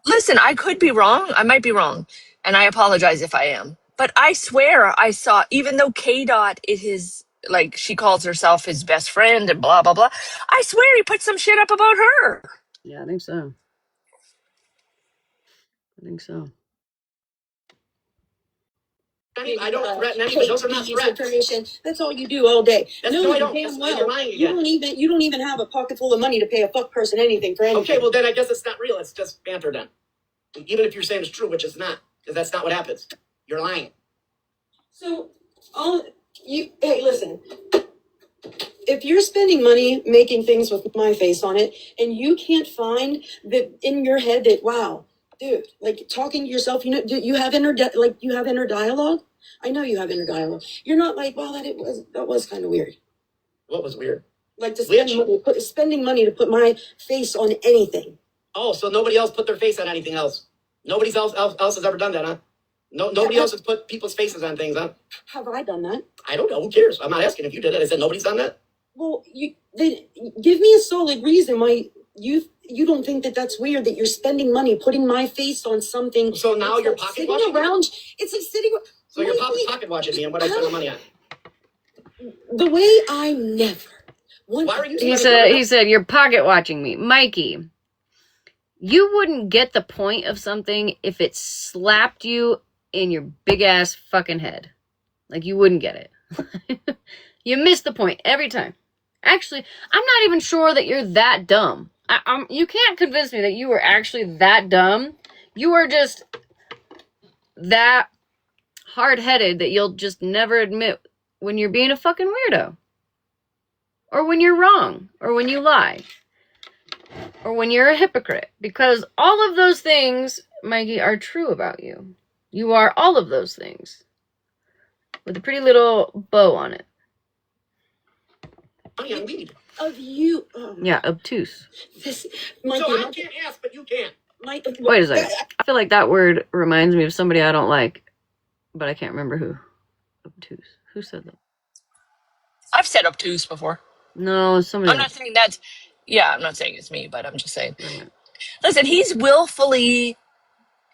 Speaker 16: Listen, I could be wrong. I might be wrong. And I apologize if I am. But I swear I saw, even though K-Dot is his, like, she calls herself his best friend and blah, blah, blah. I swear he put some shit up about her.
Speaker 1: Yeah, I think so. I think so.
Speaker 11: I don't threaten anybody. Those are not threats.
Speaker 17: Information. That's all you do all day.
Speaker 11: No, I don't.
Speaker 17: Damn
Speaker 11: You're lying again.
Speaker 17: You don't even have a pocket full of money to pay a fuck person anything for anything.
Speaker 11: Okay, well then I guess it's not real. It's just banter then. Even if you're saying it's true, which it's not, because that's not what happens. You're lying.
Speaker 17: So, hey, listen. If you're spending money making things with my face on it, and you can't find that in your head that, wow, dude, like talking to yourself, you know, you have inner dialogue. I know you have inner dialogue. You're not like, well, that was kind of weird.
Speaker 11: What was weird?
Speaker 17: Like to spending money to put my face on anything.
Speaker 11: Oh, so nobody else put their face on anything else? Nobody else has ever done that, huh? Nobody else has put people's faces on things, huh?
Speaker 17: Have I done that?
Speaker 11: I don't know. Who cares? I'm not asking if you did it. I said nobody's done that.
Speaker 17: Well, give me a solid reason why you don't think that that's weird that you're spending money putting my face on something.
Speaker 11: So now you're pocket watching
Speaker 17: around. It's like sitting.
Speaker 11: So you're pocket watching me and what I spend my money on.
Speaker 17: The way I never.
Speaker 11: Why are you?
Speaker 1: He said you're pocket watching me, Mikey. You wouldn't get the point of something if it slapped you in your big ass fucking head. Like, you wouldn't get it. You miss the point every time. Actually, I'm not even sure that you're that dumb. You can't convince me that you were actually that dumb. You are just that hard-headed that you'll just never admit when you're being a fucking weirdo. Or when you're wrong. Or when you lie. Or when you're a hypocrite. Because all of those things, Mikey, are true about you. You are all of those things. With a pretty little bow on it.
Speaker 11: Money on weed.
Speaker 17: Of you.
Speaker 1: Yeah, obtuse.
Speaker 17: Mikey,
Speaker 11: so I can't ask, but you can.
Speaker 1: Wait a second. I feel like that word reminds me of somebody I don't like. But I can't remember who. Obtuse. Who said that?
Speaker 16: I've said obtuse before.
Speaker 1: No, somebody
Speaker 16: I'm not saying that's, yeah, I'm not saying it's me, but I'm just saying. Listen, he's willfully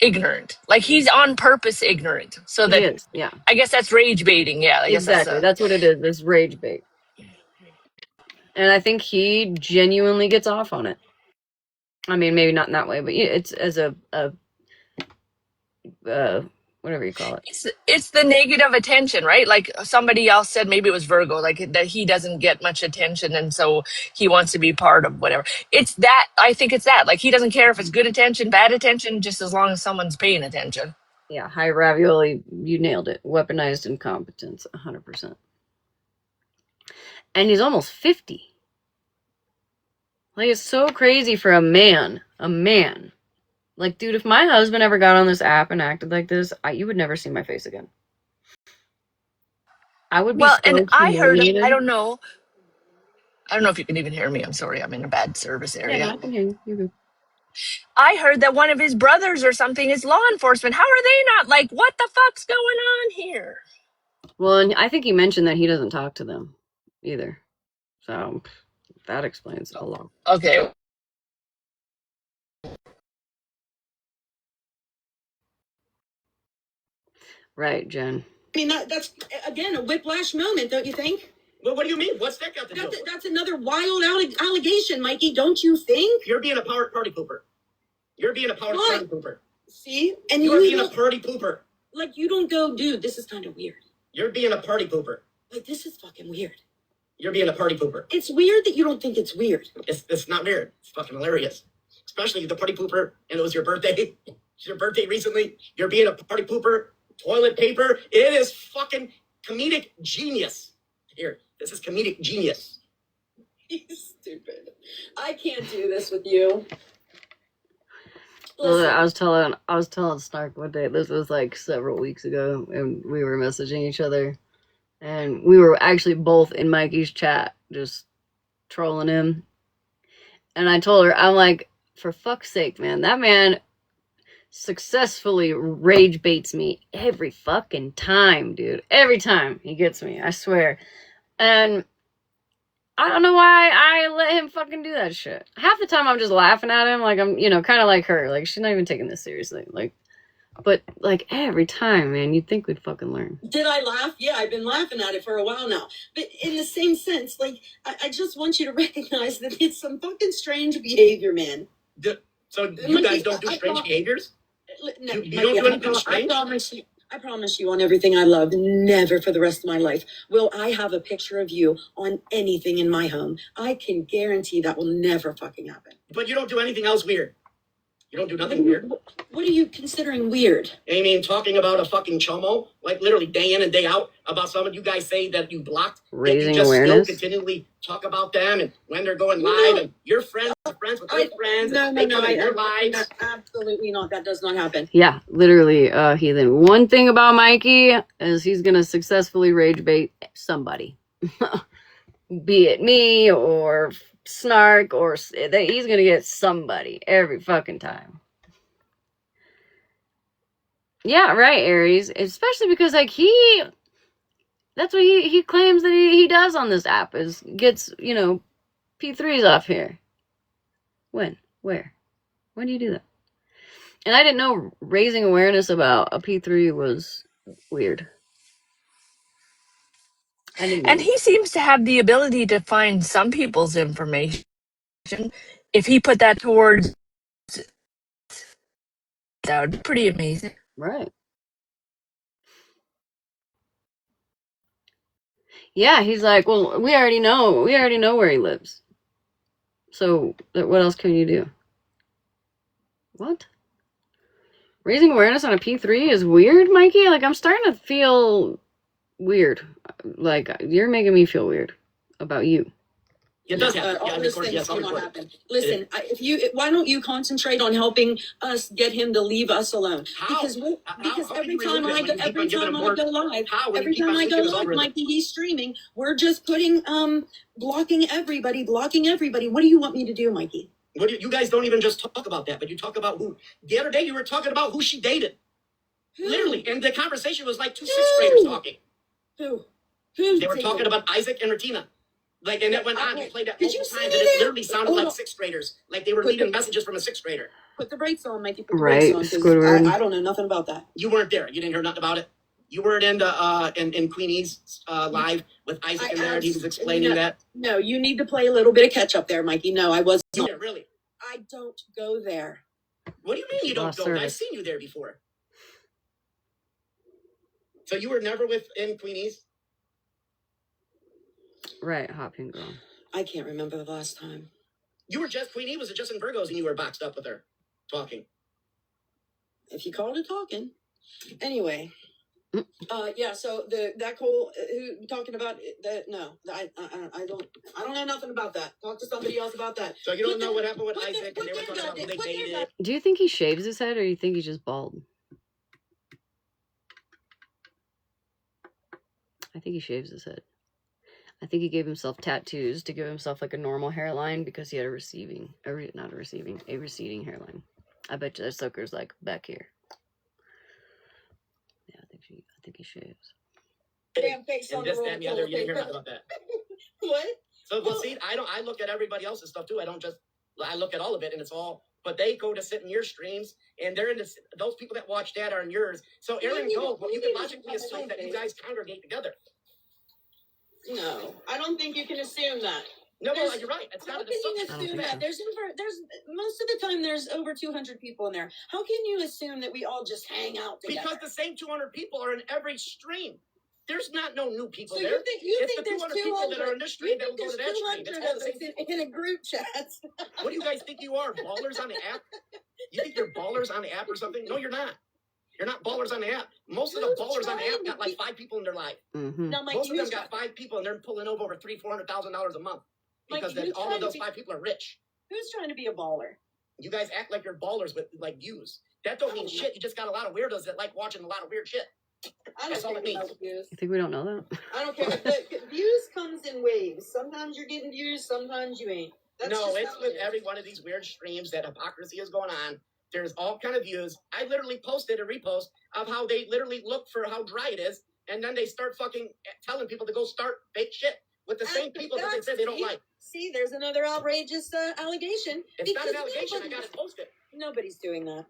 Speaker 16: ignorant. Like, he's on purpose ignorant. So that,
Speaker 1: he is, yeah.
Speaker 16: I guess that's rage baiting. Yeah, I guess
Speaker 1: exactly. That's what it is. This rage bait. And I think he genuinely gets off on it. I mean, maybe not in that way, but it's as a whatever you call it.
Speaker 16: It's the negative attention, right? Like somebody else said, maybe it was Virgo, like that he doesn't get much attention and so he wants to be part of whatever. It's that, I think it's that. Like, he doesn't care if it's good attention, bad attention, just as long as someone's paying attention.
Speaker 1: Yeah, high ravioli, you nailed it. Weaponized incompetence, 100%. And he's almost 50. Like, it's so crazy for a man. A man. Like, dude, if my husband ever got on this app and acted like this, you would never see my face again. I would be
Speaker 16: well,
Speaker 1: so
Speaker 16: and I heard him.
Speaker 1: humiliated.
Speaker 16: I don't know if you can even hear me. I'm sorry, I'm in a bad service area.
Speaker 1: Yeah, I can hear you. You're good.
Speaker 18: I heard that one of his brothers or something is law enforcement. How are they not? Like, what the fuck's going on here?
Speaker 1: Well, and I think he mentioned that he doesn't talk to them either. So that explains a lot.
Speaker 18: Okay.
Speaker 1: Right, Jen.
Speaker 17: I mean, that's, again, a whiplash moment, don't you think?
Speaker 8: Well, what do you mean? What's that got to do?
Speaker 17: That's another wild allegation, Mikey, don't you think?
Speaker 8: You're being a party pooper. You're being a party pooper.
Speaker 17: See? And
Speaker 8: You're being a party pooper.
Speaker 17: Like, you don't go, dude, this is kind of weird.
Speaker 8: You're being a party pooper.
Speaker 17: Like, this is fucking weird.
Speaker 8: You're being a party pooper.
Speaker 17: It's weird that you don't think it's weird.
Speaker 8: It's not weird. It's fucking hilarious. Especially the party pooper, and it was your birthday. It's your birthday recently. You're being a party pooper. Toilet paper. It is fucking comedic genius. Here, this is comedic genius.
Speaker 17: He's stupid. I can't do this with you.
Speaker 1: Well, I was telling Snark one day, this was like several weeks ago, and we were messaging each other, and we were actually both in Mikey's chat, just trolling him. And I told her, I'm like, for fuck's sake, man, that man successfully rage baits me every fucking time, dude. Every time he gets me, I swear. And I don't know why I let him fucking do that shit. Half the time I'm just laughing at him, like I'm, kind of like her. Like, she's not even taking this seriously. Like, but like every time, man, you'd think we'd fucking learn.
Speaker 17: Did I laugh? Yeah, I've been laughing at it for a while now. But in the same sense, like, I just want you to recognize that it's some fucking strange behavior, man.
Speaker 8: So you guys don't do strange behaviors?
Speaker 17: No,
Speaker 8: you don't do anything strange?
Speaker 17: I promise you on everything I love, never for the rest of my life will I have a picture of you on anything in my home. I can guarantee that will never fucking happen.
Speaker 8: But you don't do anything else weird. You don't do nothing weird.
Speaker 17: What are you considering weird?
Speaker 8: I mean, talking about a fucking chomo, like literally day in and day out, about someone you guys say that you blocked.
Speaker 1: Raising
Speaker 8: you just
Speaker 1: awareness.
Speaker 8: Still continually talk about them and when they're going live and your friends are friends with their friends. They come in your lives.
Speaker 17: Absolutely not. That does not happen.
Speaker 1: Yeah, literally, Heathen. One thing about Mikey is he's gonna successfully rage bait somebody. Be it me or Snark, or he's gonna get somebody every fucking time. Yeah, right, Aries. Especially because like that's what he claims that he does on this app, is gets P3s off here. When? Where? When do you do that? And I didn't know raising awareness about a P3 was weird.
Speaker 18: And he seems to have the ability to find some people's information. If he put that towards, that would be pretty amazing.
Speaker 1: Right. Yeah, he's like, well, we already know where he lives. So what else can you do? What? Raising awareness on a P3 is weird, Mikey? Like, I'm starting to feel weird. Like, you're making me feel weird about you.
Speaker 8: It does happen.
Speaker 17: All those things do not happen. Listen, why don't you concentrate on helping us get him to leave us alone?
Speaker 8: How?
Speaker 17: Because every time I go live, Mikey, he's streaming. We're just blocking everybody. What do you want me to do, Mikey?
Speaker 8: You guys don't even just talk about that, but you talk about who. The other day you were talking about who she dated.
Speaker 17: Who?
Speaker 8: Literally, and the conversation was like two sixth graders talking.
Speaker 17: Who?
Speaker 8: They were talking about Isaac and Ratina. Like, and it went on. You played that multiple times, and it literally sounded like sixth graders. Like they were leaving messages from a sixth grader.
Speaker 17: Put the brakes on, Mikey. Put the
Speaker 1: Right,
Speaker 17: brakes on,
Speaker 1: Squidward.
Speaker 17: I don't know nothing about that.
Speaker 8: You weren't there. You didn't hear nothing about it. You weren't in Queenie's live with Isaac in there, and he was explaining that.
Speaker 17: No, you need to play a little bit of catch up there, Mikey. No, I was not.
Speaker 8: Yeah, really.
Speaker 17: I don't go there.
Speaker 8: What do you mean you don't go? I've seen you there before. So you were never in Queenie's?
Speaker 1: Right, Hot Pink Girl.
Speaker 17: I can't remember the last time.
Speaker 8: You were just Queenie. Was it just in Virgos and you were boxed up with her talking?
Speaker 17: If you called it talking. Anyway. Yeah, so that whole who talking about that? No, I don't know nothing about that. Talk to somebody else about that.
Speaker 8: So you don't know what happened with Isaac, and they were talking about who they dated.
Speaker 1: Do you think he shaves his head, or do you think he's just bald? I think he shaves his head. I think he gave himself tattoos to give himself like a normal hairline because he had a receding hairline. I bet you that sucker's like back here. Yeah, I think he shaves.
Speaker 17: Damn face
Speaker 8: And
Speaker 17: on
Speaker 8: this,
Speaker 17: the
Speaker 8: that,
Speaker 17: roll
Speaker 8: and the other.
Speaker 17: toilet
Speaker 8: You didn't hear
Speaker 17: paper.
Speaker 8: nothing about that.
Speaker 17: What?
Speaker 8: So, well, see, I look at everybody else's stuff too. I look at all of it, and it's all. But they go to sit in your streams, and they're in this. Those people that watch that are in yours. So, Aaron Gold, well, you can logically assume that you guys congregate together.
Speaker 17: No, I don't think you can assume that.
Speaker 8: No, well, you're right. It's
Speaker 17: How
Speaker 8: not
Speaker 17: can
Speaker 8: an
Speaker 17: you
Speaker 8: assumption.
Speaker 17: assume that? There's most of the time there's over 200 people in there. How can you assume that we all just hang out together?
Speaker 8: Because the same 200 people are in every stream. There's not no new people
Speaker 17: So
Speaker 8: there.
Speaker 17: you
Speaker 8: it's
Speaker 17: think
Speaker 8: the
Speaker 17: there's
Speaker 8: 200 people that are in this stream that will go to that stream. It's all the same people.
Speaker 17: in a group chat?
Speaker 8: What do you guys think you are? Ballers on the app? You think you're ballers on the app or something? No, you're not. You're not ballers on the app. Most of the ballers on the app got like 5 people in their life.
Speaker 1: Mm-hmm.
Speaker 17: Now, Mike,
Speaker 8: Most of them got 5 people, and they're pulling over $300,000-$400,000 a month because all of those 5 people are rich.
Speaker 17: Who's trying to be a baller?
Speaker 8: You guys act like you're ballers with like views. That don't mean shit. You just got a lot of weirdos that like watching a lot of weird shit. That's all it means.
Speaker 1: You think we don't know that?
Speaker 17: I don't care. The views comes in waves. Sometimes you're getting views, sometimes you ain't.
Speaker 8: No, it's with every one of these weird streams that hypocrisy is going on. There's all kind of views. I literally posted a repost of how they literally look for how dry it is, and then they start fucking telling people to go start fake shit with the same people that they said they don't like.
Speaker 17: See, there's another outrageous allegation.
Speaker 8: It's not an allegation. I got it posted.
Speaker 17: Nobody's doing that.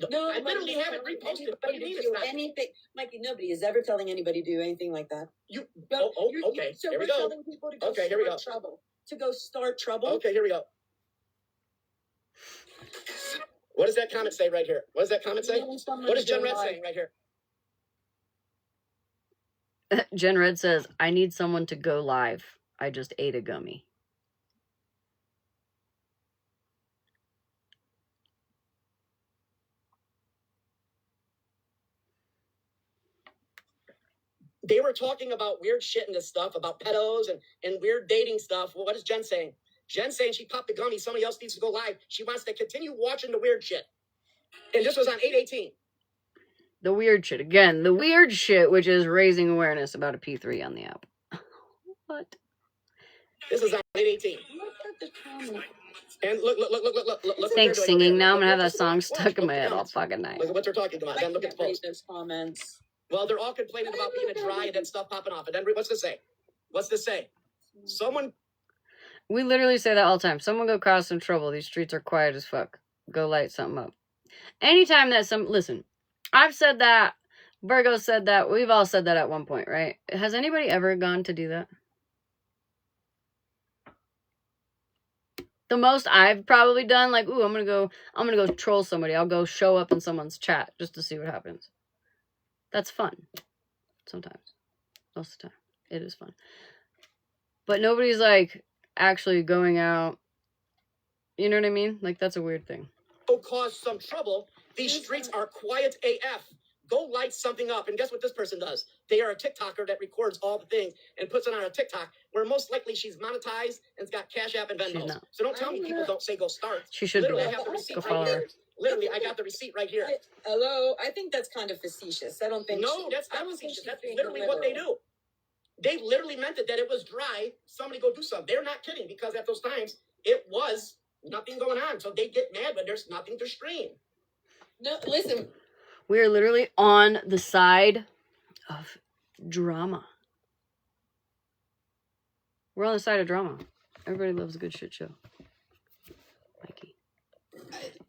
Speaker 8: No, I literally have it reposted. What do you mean it's not?
Speaker 17: Anything, Mikey? Nobody is ever telling anybody to do anything like that.
Speaker 8: Okay.
Speaker 17: So
Speaker 8: Here
Speaker 17: we're
Speaker 8: we go.
Speaker 17: telling people to go start trouble. To go start trouble.
Speaker 8: Okay, here we go. What does that comment say right here? What does that comment say? What is Jen Red saying right here?
Speaker 1: Jen Red says, I need someone to go live. I just ate a gummy.
Speaker 8: They were talking about weird shit and this stuff, about pedos and weird dating stuff. Well, what is Jen saying? Jen's saying she popped the gummy. Somebody else needs to go live. She wants to continue watching the weird shit. And this was on 8/18.
Speaker 1: The weird shit. Again, the weird shit, which is raising awareness about a P3 on the app. What?
Speaker 8: This is on 8/18. And look.
Speaker 1: Thanks, singing. Now I'm going to have that song stuck in my head all fucking night.
Speaker 8: Look at what they're talking about. Then look at the post.
Speaker 17: Comments.
Speaker 8: Well, they're all complaining about being dry and then stuff popping off. And then what's this say? What's this say? Someone.
Speaker 1: We literally say that all the time. Someone go cause some trouble. These streets are quiet as fuck. Go light something up. Anytime that listen, I've said that. Virgo said that. We've all said that at one point, right? Has anybody ever gone to do that? The most I've probably done, like, ooh, I'm gonna go troll somebody. I'll go show up in someone's chat just to see what happens. That's fun. Sometimes. Most of the time. It is fun. But nobody's, like, actually going out. You know what I mean? Like, that's a weird thing.
Speaker 8: Cause some trouble. These streets are quiet AF. Go light something up. And guess what this person does? They are a TikToker that records all the things and puts it on a TikTok where most likely she's monetized and's got Cash App and Venmo. So don't tell me people don't say go start.
Speaker 1: She should
Speaker 8: literally,
Speaker 1: be.
Speaker 8: I have the receipt
Speaker 1: Go
Speaker 8: right
Speaker 1: follow
Speaker 8: here.
Speaker 1: her.
Speaker 8: Literally, I got the receipt right here.
Speaker 17: Hello, I think that's kind of facetious. I don't think.
Speaker 8: No, that's not facetious. That's literally what they do. They literally meant it that it was dry. Somebody go do something. They're not kidding because at those times it was nothing going on. So they get mad when there's nothing to stream.
Speaker 17: No, listen.
Speaker 1: We are literally on the side of drama. We're on the side of drama. Everybody loves a good shit show. Mikey.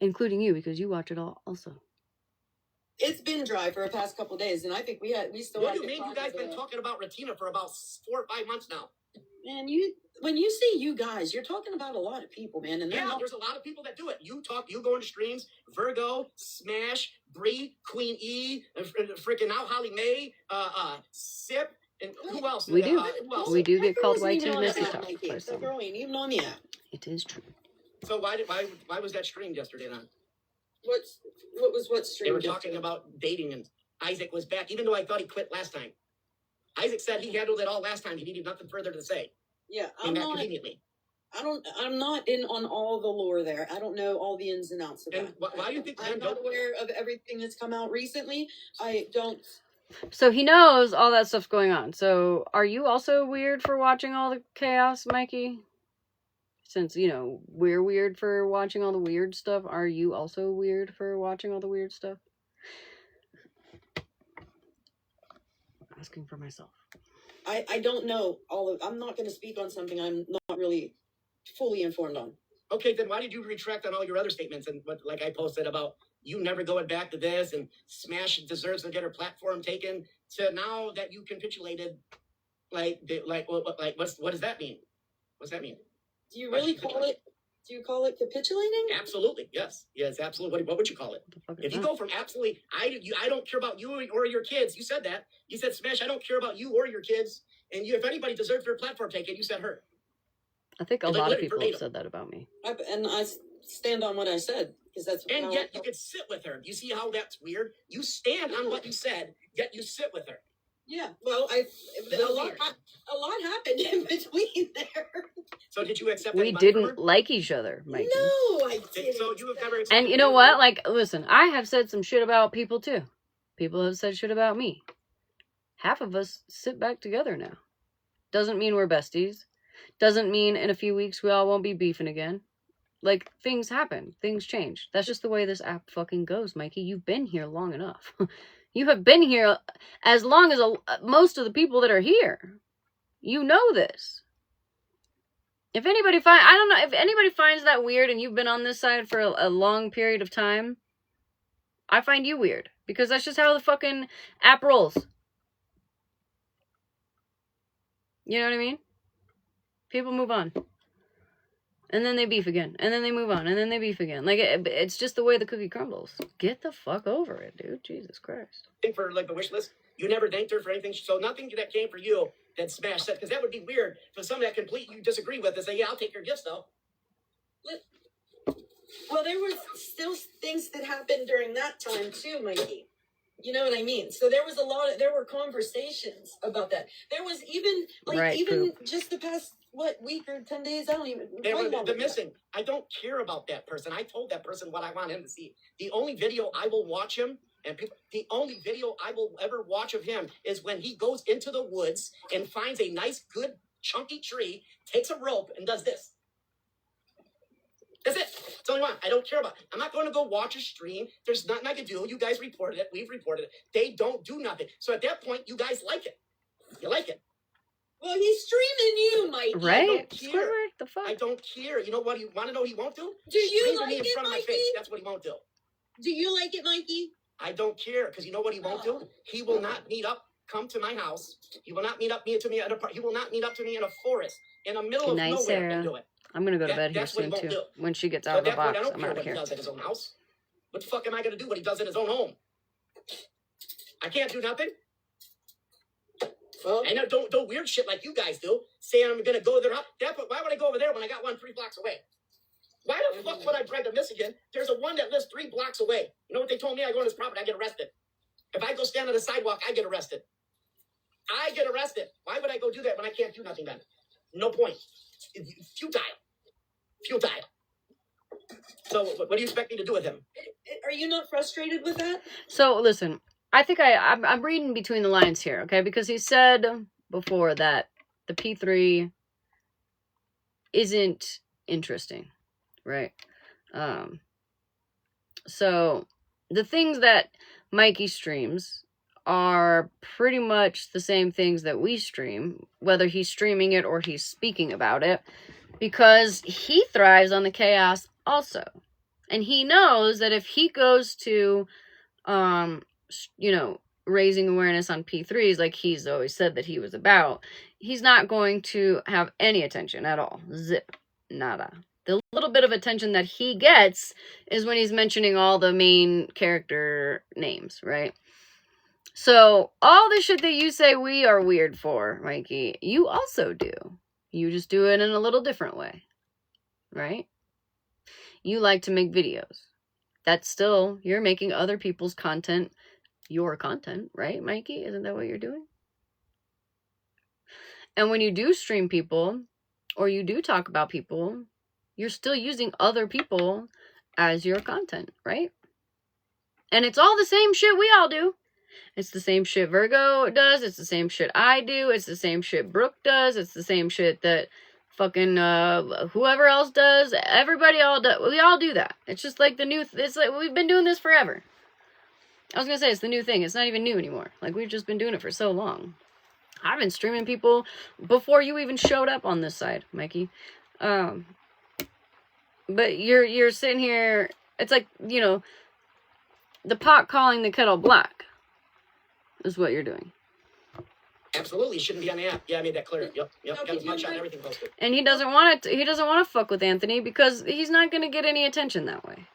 Speaker 1: Including you, because you watch it all also.
Speaker 17: It's been dry for the past couple of days, and I think we still.
Speaker 8: What do you mean? You guys been talking about Retina for about 4 or 5 months now.
Speaker 17: Man, when you say you guys, you're talking about a lot of people, man. And
Speaker 8: there's a lot of people that do it. You go into streams, Virgo, Smash, Bree, Queen E, freaking out Holly Mae, Sip, and who else?
Speaker 1: We do.
Speaker 8: Who else?
Speaker 1: We do get called white too messy talk.
Speaker 17: That girl ain't even on the app.
Speaker 1: It is true.
Speaker 8: So why was that streamed yesterday then?
Speaker 17: What stream?
Speaker 8: They were talking about dating, and Isaac was back, even though I thought he quit last time. Isaac said he handled it all last time. He needed nothing further to say.
Speaker 17: Yeah,
Speaker 8: I'm
Speaker 17: not in on all the lore there. I don't know all the ins and outs of
Speaker 8: and
Speaker 17: that.
Speaker 8: Why do you think
Speaker 17: I'm not aware of everything that's come out recently. I don't.
Speaker 1: So he knows all that stuff's going on. So are you also weird for watching all the chaos, Mikey? Since, you know, we're weird for watching all the weird stuff, are you also weird for watching all the weird stuff? Asking for myself.
Speaker 17: I don't know all of. I'm not going to speak on something I'm not really fully informed on.
Speaker 8: Okay, then why did you retract on all your other statements and what, like I posted about you never going back to this and Smash deserves to get her platform taken? So now that you capitulated, what does that mean? What's that mean?
Speaker 17: Do you really call it? Do you call it capitulating?
Speaker 8: Absolutely, yes, absolutely. What would you call it? If you go from absolutely, I don't care about you or your kids. You said that. You said Smash. I don't care about you or your kids. And if anybody deserves their platform taken, you said her.
Speaker 1: I think a lot of people have said that about me.
Speaker 17: And I stand on what I said because that's.
Speaker 8: And yet you could sit with her. You see how that's weird? You stand on what you said, yet you sit with her.
Speaker 17: Yeah. Well, a lot happened in between there.
Speaker 8: So did you accept?
Speaker 1: We didn't like each other, Mikey.
Speaker 17: No, I didn't.
Speaker 8: So you have never.
Speaker 1: And you know what? Like, listen, I have said some shit about people too. People have said shit about me. Half of us sit back together now. Doesn't mean we're besties. Doesn't mean in a few weeks we all won't be beefing again. Like, things happen. Things change. That's just the way this app fucking goes, Mikey. You've been here long enough. You have been here as long as most of the people that are here. You know this. If anybody finds that weird and you've been on this side for a long period of time, I find you weird. Because that's just how the fucking app rolls. You know what I mean? People move on. And then they beef again. And then they move on. And then they beef again. Like, it's just the way the cookie crumbles. Get the fuck over it, dude. Jesus Christ.
Speaker 8: For, like, the wish list, you never thanked her for anything. So nothing that came for you that Smash said. Because that would be weird for someone that completely you disagree with and say, yeah, I'll take your gifts, though.
Speaker 17: Well, there were still things that happened during that time, too, Mikey. You know what I mean? So there were conversations about that. There was even, just the past, week or 10 days? I don't even know.
Speaker 8: The missing. I don't care about that person. I told that person what I want him to see. The only video I will watch him, the only video I will ever watch of him is when he goes into the woods and finds a nice, good, chunky tree, takes a rope, and does this. That's it. That's all I want. I don't care about it. I'm not going to go watch a stream. There's nothing I can do. You guys reported it. We've reported it. They don't do nothing. So at that point, you guys like it. You like it.
Speaker 17: Well, he's streaming you, Mikey.
Speaker 1: Right? Squidward, the fuck?
Speaker 8: I don't care. You know what? You want to know what he won't do?
Speaker 17: Do you
Speaker 8: like
Speaker 17: it,
Speaker 8: in front
Speaker 17: Mikey?
Speaker 8: Of my face. That's what he won't do.
Speaker 17: Do you like it, Mikey?
Speaker 8: I don't care because you know what he won't do? He will not meet up. Come to my house. He will not meet up to me at a park. He will not meet up to me in a forest in the middle of nowhere
Speaker 1: Sarah.
Speaker 8: and do it.
Speaker 1: I'm gonna go to bed here soon too. When she gets out of the box, I'm out of here.
Speaker 8: He does at his own house. What the fuck am I gonna do what he does in his own home? I can't do nothing. Well, and don't weird shit like you guys do. Saying I'm gonna go there. Why would I go over there when I got one 3 blocks away? Why the fuck would I drive to Michigan? There's a one that lives 3 blocks away. You know what they told me? I go on his property, I get arrested. If I go stand on the sidewalk, I get arrested. I get arrested. Why would I go do that when I can't do nothing then? No point. Futile. So what do you expect me to do with him?
Speaker 17: Are you not frustrated with that?
Speaker 1: So listen, I think I'm reading between the lines here, okay? Because he said before that the P3 isn't interesting, right? So the things that Mikey streams are pretty much the same things that we stream, whether he's streaming it or he's speaking about it, because he thrives on the chaos also. And he knows that if he goes to, raising awareness on P3s, like he's always said that he was about, he's not going to have any attention at all. Zip. Nada. The little bit of attention that he gets is when he's mentioning all the main character names, right? So, all the shit that you say we are weird for, Mikey, you also do. You just do it in a little different way, right? You like to make videos. That's still, you're making other people's content your content, right, Mikey? Isn't that what you're doing? And when you do stream people, or you do talk about people, you're still using other people as your content, right? And it's all the same shit we all do. It's the same shit Virgo does. It's the same shit I do. It's the same shit Brooke does. It's the same shit that fucking whoever else does. Everybody all does. We all do that. It's just like the new. It's like we've been doing this forever. I was gonna say it's the new thing. It's not even new anymore. Like we've just been doing it for so long. I've been streaming people before you even showed up on this side, Mikey. But you're sitting here. It's like, you know, the pot calling the kettle black is what you're doing.
Speaker 8: Absolutely, shouldn't be on the app. Yeah, I made that clear. Yep. Got his mugshot and everything posted.
Speaker 1: And he doesn't want it. He doesn't want to fuck with Anthony because he's not gonna get any attention that way.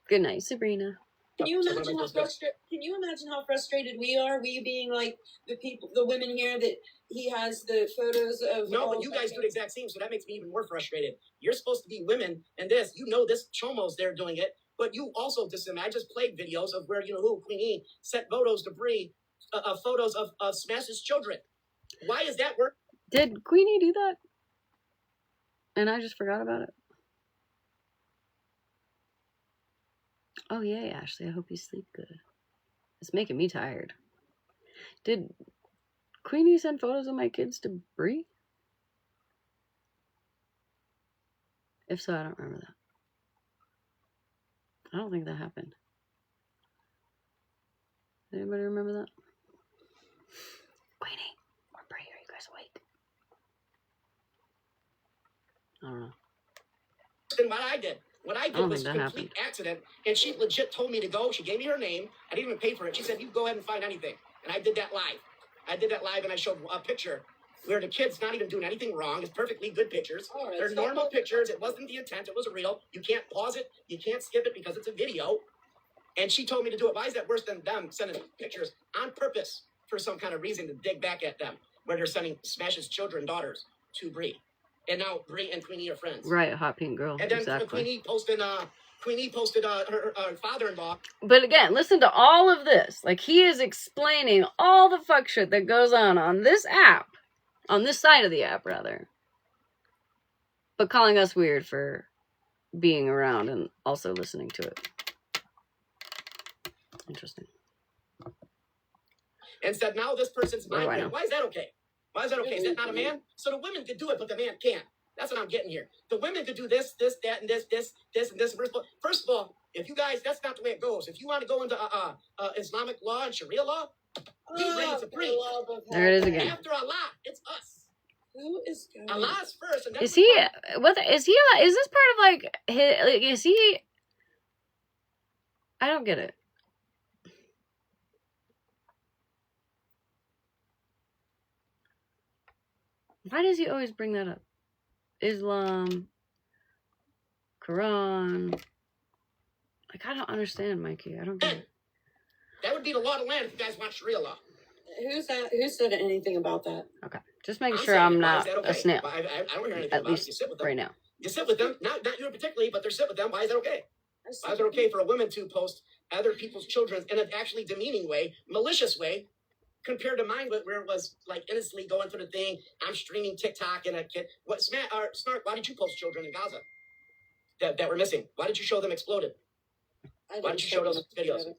Speaker 1: Good night, Sabrina.
Speaker 17: Can you imagine how frustrated we are? We being like the people, the women here that he has the photos of.
Speaker 8: No, but you guys do the exact same, so that makes me even more frustrated. You're supposed to be women, and this, you know, this Chomo's there doing it, but you also I just played videos of where, you know, who Queenie sent photos to Bree, photos of Smash's children. Why is that work?
Speaker 1: Did Queenie do that? And I just forgot about it. Oh, yay, Ashley. I hope you sleep good. It's making me tired. Did Queenie send photos of my kids to Bree? If so, I don't remember that. I don't think that happened. Anybody remember that? Queenie or Bree, are you guys awake? I don't know.
Speaker 8: Than what I did. What I did was a complete accident, and she legit told me to go. She gave me her name. I didn't even pay for it. She said, you go ahead and find anything. And I did that live. And I showed a picture where the kid's not even doing anything wrong. It's perfectly good pictures. Right, they're normal pictures. It wasn't the intent. It was real. You can't pause it. You can't skip it because it's a video. And she told me to do it. Why is that worse than them sending pictures on purpose for some kind of reason to dig back at them, where they're sending Smash's children, daughters, to Bree? And now Bree and Queenie are friends.
Speaker 1: Right, hot pink girl.
Speaker 8: And then
Speaker 1: exactly.
Speaker 8: Queenie posted her father-in-law.
Speaker 1: But again, listen to all of this. Like, he is explaining all the fuck shit that goes on this app. On this side of the app, rather. But calling us weird for being around and also listening to it. Interesting.
Speaker 8: And said, now this person's my man. Why is that okay? Why is that okay? Is that not a man? So the women could do it, but the man can't. That's what I'm getting here. The women could do this, that, and this, and this. First of all, if you guys, that's not the way it goes. If you want to go into Islamic law and Sharia law, we bring it to Bree.
Speaker 1: There it is again.
Speaker 8: After Allah, it's us.
Speaker 17: Who is going?
Speaker 8: Allah's first. And
Speaker 1: is he? What is he? Is this part of like his? Like, is he? I don't get it. Why does he always bring that up? Islam, Quran. Like, I don't understand, Mikey. I don't get it.
Speaker 8: That would be the law of the land if you guys want Sharia law.
Speaker 17: Who said anything about that?
Speaker 1: Okay, just making sure I'm not a snail.
Speaker 8: I don't hear anything
Speaker 1: at
Speaker 8: about
Speaker 1: least
Speaker 8: it. You sit with them
Speaker 1: right now.
Speaker 8: You sit with them, not you particularly, but they're sit with them. Why is that okay? Why is it okay for a woman to post other people's children in an actually demeaning way, malicious way, compared to mine, where it was like innocently going through the thing? I'm streaming TikTok and a kid. Snark, why did you post children in Gaza that were missing? Why did you show them exploded? Why did you show those videos?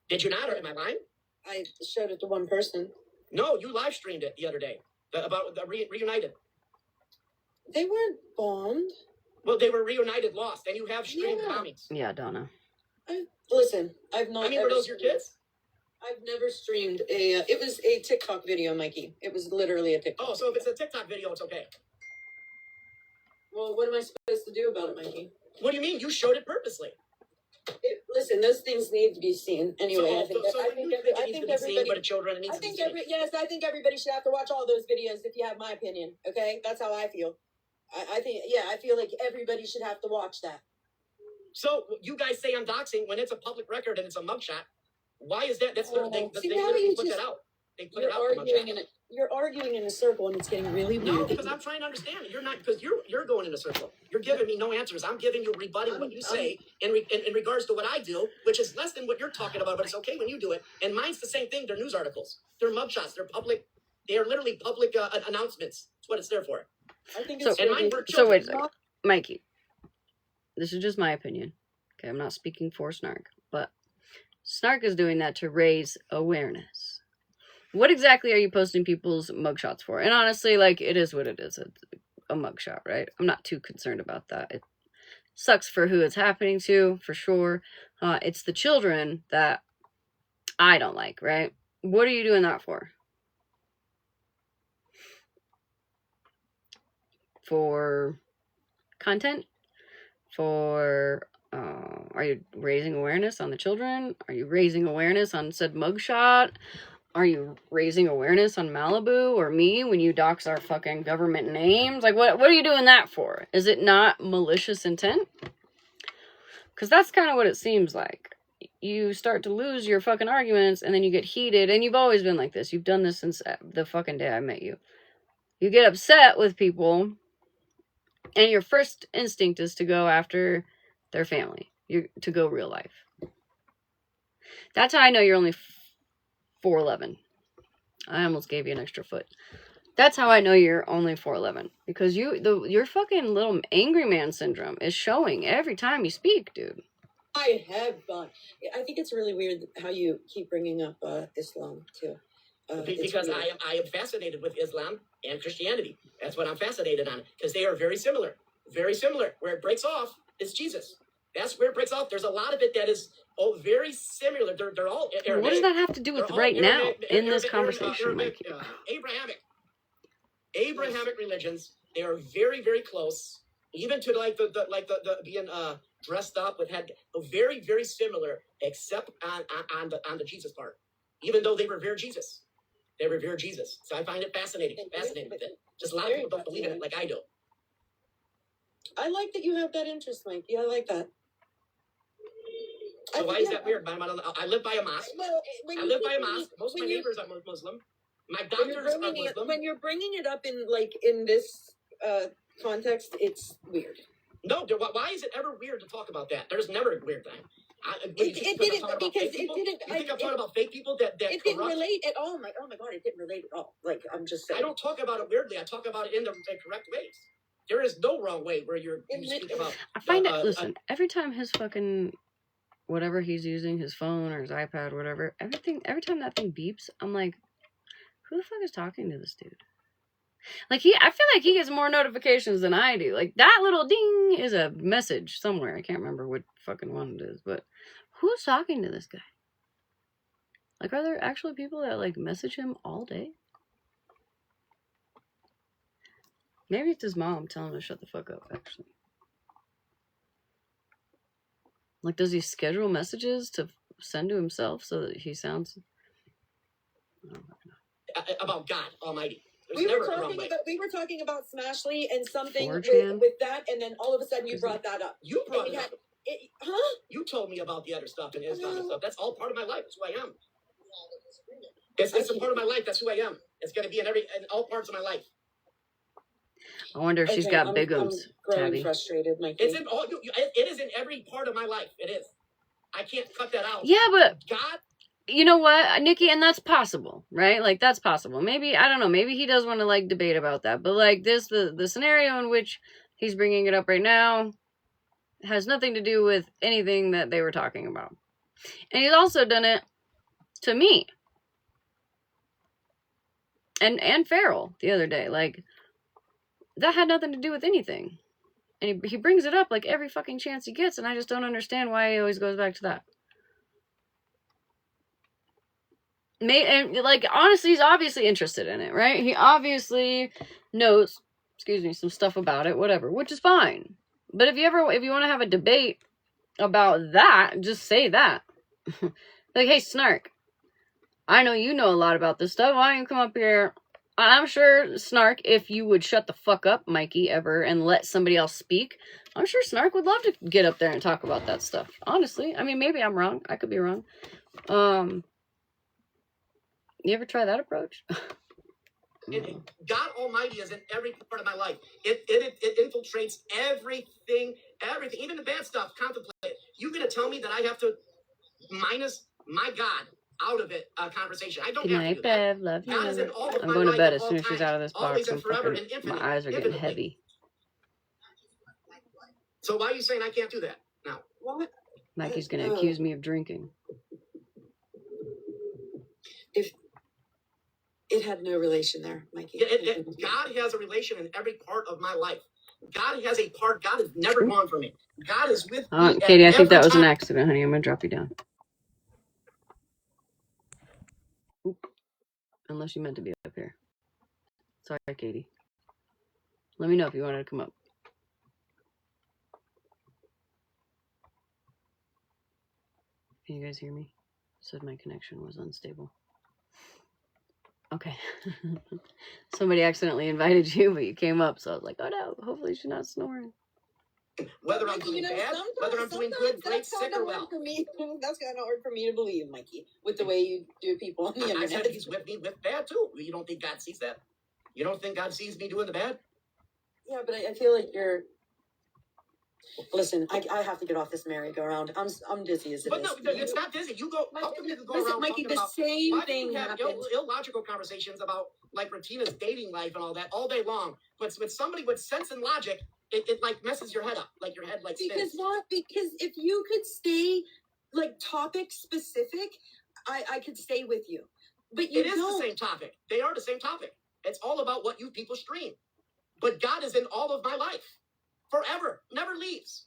Speaker 8: Did you not, or am I lying?
Speaker 17: I showed it to one person.
Speaker 8: No, you live streamed it the other day about the reunited.
Speaker 17: They weren't bombed.
Speaker 8: Well, they were reunited, lost, and you have streamed bombings.
Speaker 1: Yeah, Donna.
Speaker 17: Listen, I've not.
Speaker 8: I mean, were those your kids?
Speaker 17: I've never streamed a. It was a TikTok video, Mikey. It was literally a TikTok.
Speaker 8: Oh, so if it's a TikTok video, it's okay.
Speaker 17: Well, what am I supposed to do about it, Mikey?
Speaker 8: What do you mean? You showed it purposely.
Speaker 17: Listen, those things need to be seen anyway. I think
Speaker 8: everybody. Children,
Speaker 17: I think everybody should have to watch all those videos. If you have my opinion, okay, that's how I feel. I feel like everybody should have to watch that.
Speaker 8: So you guys say I'm doxing when it's a public record and it's a mugshot. Why is that? That's they literally put that out. They put it out.
Speaker 17: You're arguing in a circle, and it's getting really weird.
Speaker 8: No, because I'm trying to understand. You're not, because you're going in a circle. You're giving me no answers. I'm giving you rebutting what you say in regards to what I do, which is less than what you're talking about. But it's okay when you do it. And mine's the same thing. They're news articles. They're mugshots. They're public. They are literally public announcements. That's what it's there for.
Speaker 17: I think
Speaker 1: so. So wait a second, Mikey. This is just my opinion. Okay, I'm not speaking for Snark, but Snark is doing that to raise awareness. What exactly are you posting people's mugshots for? And honestly, like, it is what it is. It's a mugshot, right? I'm not too concerned about that. It sucks for who it's happening to, for sure. It's the children that I don't like, right? What are you doing that for? For content? For, are you raising awareness on the children? Are you raising awareness on said mugshot? Are you raising awareness on Malibu or me when you dox our fucking government names? Like, what are you doing that for? Is it not malicious intent? Because that's kind of what it seems like. You start to lose your fucking arguments, and then you get heated, and you've always been like this. You've done this since the fucking day I met you. You get upset with people, and your first instinct is to go after their family. To go real life. That's how I know you're only 4'11". I almost gave you an extra foot. That's how I know you're only 4'11". Because your fucking little angry man syndrome is showing every time you speak, dude.
Speaker 17: I have I think it's really weird how you keep bringing up Islam too.
Speaker 8: Because I am fascinated with Islam and Christianity. That's what I'm fascinated on, because they are very similar. Very similar. Where it breaks off is Jesus. That's where it breaks off. There's a lot of it that is very similar. They're all Arabic.
Speaker 1: What does that have to do with right now in this conversation, Mike?
Speaker 8: Abrahamic religions. They are very, very close. Even to like the being dressed up with head, very, very similar, except on the Jesus part. Even though they revere Jesus. They revere Jesus. So I find it fascinating with it. Just a lot of people don't believe in it like I do.
Speaker 17: I like that you have that interest, Mike. Yeah, I like that.
Speaker 8: So why is that weird? I live by a mosque. I live by a mosque. Most of my neighbors are Muslim. My doctors are Muslim.
Speaker 17: When you're bringing it up in this context, it's weird.
Speaker 8: No, why is it ever weird to talk about that? There's never a weird thing.
Speaker 17: It didn't, because it didn't.
Speaker 8: You think I'm talking about fake people that
Speaker 17: it didn't relate at all. Oh my god, it didn't relate at all. Like, I'm just saying.
Speaker 8: I don't talk about it weirdly. I talk about it in the correct ways. There is no wrong way where you speak about.
Speaker 1: I find it. Listen, every time his fucking whatever he's using, his phone or his iPad, whatever, every time that thing beeps, I'm like, who the fuck is talking to this dude? Like, I feel like he gets more notifications than I do. Like, that little ding is a message somewhere. I can't remember what fucking one it is, but who's talking to this guy? Like, are there actually people that, like, message him all day? Maybe it's his mom telling him to shut the fuck up, actually. Like, does he schedule messages to send to himself so that he sounds...
Speaker 8: about God Almighty.
Speaker 17: We were talking about Smashly and something with that, and then all of a sudden you brought that up.
Speaker 8: You brought it up. You told me about the other stuff and Islam and stuff. That's all part of my life. That's who I am. It's a part of my life. That's who I am. It's going to be in all parts of my life.
Speaker 1: I wonder if she's got bigums.
Speaker 17: I'm growing frustrated, Mikey.
Speaker 8: It's in all. It is in every part of my life. It is. I can't cut that out.
Speaker 1: Yeah, but
Speaker 8: God.
Speaker 1: You know what, Nikki, and that's possible, right? Like, that's possible. Maybe, I don't know, maybe he does want to, like, debate about that. But, like, the scenario in which he's bringing it up right now has nothing to do with anything that they were talking about. And he's also done it to me. And Farrell the other day. Like, that had nothing to do with anything. And he brings it up, like, every fucking chance he gets, and I just don't understand why he always goes back to that. And, like, honestly, he's obviously interested in it, right? He obviously knows, some stuff about it, whatever, which is fine. But if you want to have a debate about that, just say that. Like, hey, Snark, I know you know a lot about this stuff. Why don't you come up here? I'm sure, Snark, if you would shut the fuck up, Mikey, ever, and let somebody else speak, I'm sure Snark would love to get up there and talk about that stuff. Honestly. I mean, maybe I'm wrong. I could be wrong. You ever try that approach?
Speaker 8: God Almighty is in every part of my life. It infiltrates everything, even the bad stuff. Contemplate it. You gonna tell me that I have to minus my God out of it? Conversation. I don't
Speaker 1: Good
Speaker 8: have
Speaker 1: night,
Speaker 8: to do that.
Speaker 1: Bev. Love you.
Speaker 8: God is in all of
Speaker 1: I'm
Speaker 8: my
Speaker 1: going to
Speaker 8: life
Speaker 1: bed
Speaker 8: at
Speaker 1: as soon as
Speaker 8: all
Speaker 1: she's
Speaker 8: times,
Speaker 1: out of this box.
Speaker 8: always and forever and infinite.
Speaker 1: My eyes are getting heavy.
Speaker 8: So why are you saying I can't do that now?
Speaker 17: What?
Speaker 1: Mikey's gonna accuse me of drinking.
Speaker 17: if it had no relation there, Mikey.
Speaker 8: God has a relation in every part of my life. God has a part. God is never gone from me. God is with me.
Speaker 1: Katie, I think
Speaker 8: every
Speaker 1: that was an
Speaker 8: time.
Speaker 1: accident, honey. I'm gonna drop you down. Oop. Unless you meant to be up here. Sorry, Katie. Let me know if you wanted to come up. Can you guys hear me? Said my connection was unstable. Okay. Somebody accidentally invited you, but you came up, so I was like, oh no, hopefully she's not snoring.
Speaker 8: Whether I'm doing bad, whether I'm doing good, great, sick, or well.
Speaker 17: For me, that's kind of hard for me to believe, Mikey, with the way you do people on the internet.
Speaker 8: I said he's with me with bad too. You don't think God sees that? You don't think God sees me doing the bad?
Speaker 17: Yeah, but I feel like you're. Listen, I have to get off this merry-go-round. I'm dizzy as it
Speaker 8: but
Speaker 17: is.
Speaker 8: no, it's not dizzy. You go. How come you can go
Speaker 17: Listen,
Speaker 8: around
Speaker 17: Mikey,
Speaker 8: talking
Speaker 17: the
Speaker 8: about
Speaker 17: same
Speaker 8: why do
Speaker 17: thing
Speaker 8: you have
Speaker 17: happened.
Speaker 8: illogical conversations about like Retina's dating life and all that all day long? But with somebody with sense and logic, it like messes your head up. Like your head like spins.
Speaker 17: Because what? Because if you could stay like topic specific, I could stay with you. But you
Speaker 8: It is
Speaker 17: don't.
Speaker 8: the same topic. They are the same topic. It's all about what you people stream. But God is in all of my life. Forever. Never leaves.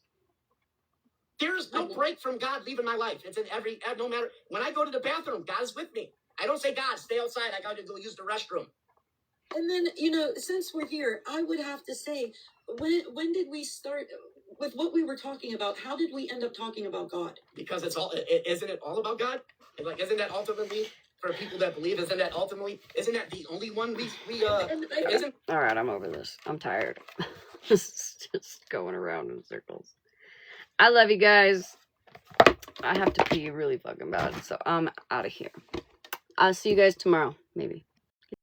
Speaker 8: There's no break from God leaving my life. It's in every, no matter, when I go to the bathroom, God's with me. I don't say, God, stay outside. I got to go use the restroom.
Speaker 17: And then, since we're here, I would have to say, when did we start with what we were talking about? How did we end up talking about God?
Speaker 8: Because isn't it all about God? Like, isn't that ultimately, for people that believe, isn't that the only one we isn't?
Speaker 1: All right, I'm over this. I'm tired. Just going around in circles. I love you guys. I have to pee really fucking bad, so I'm out of here. I'll see you guys tomorrow, maybe.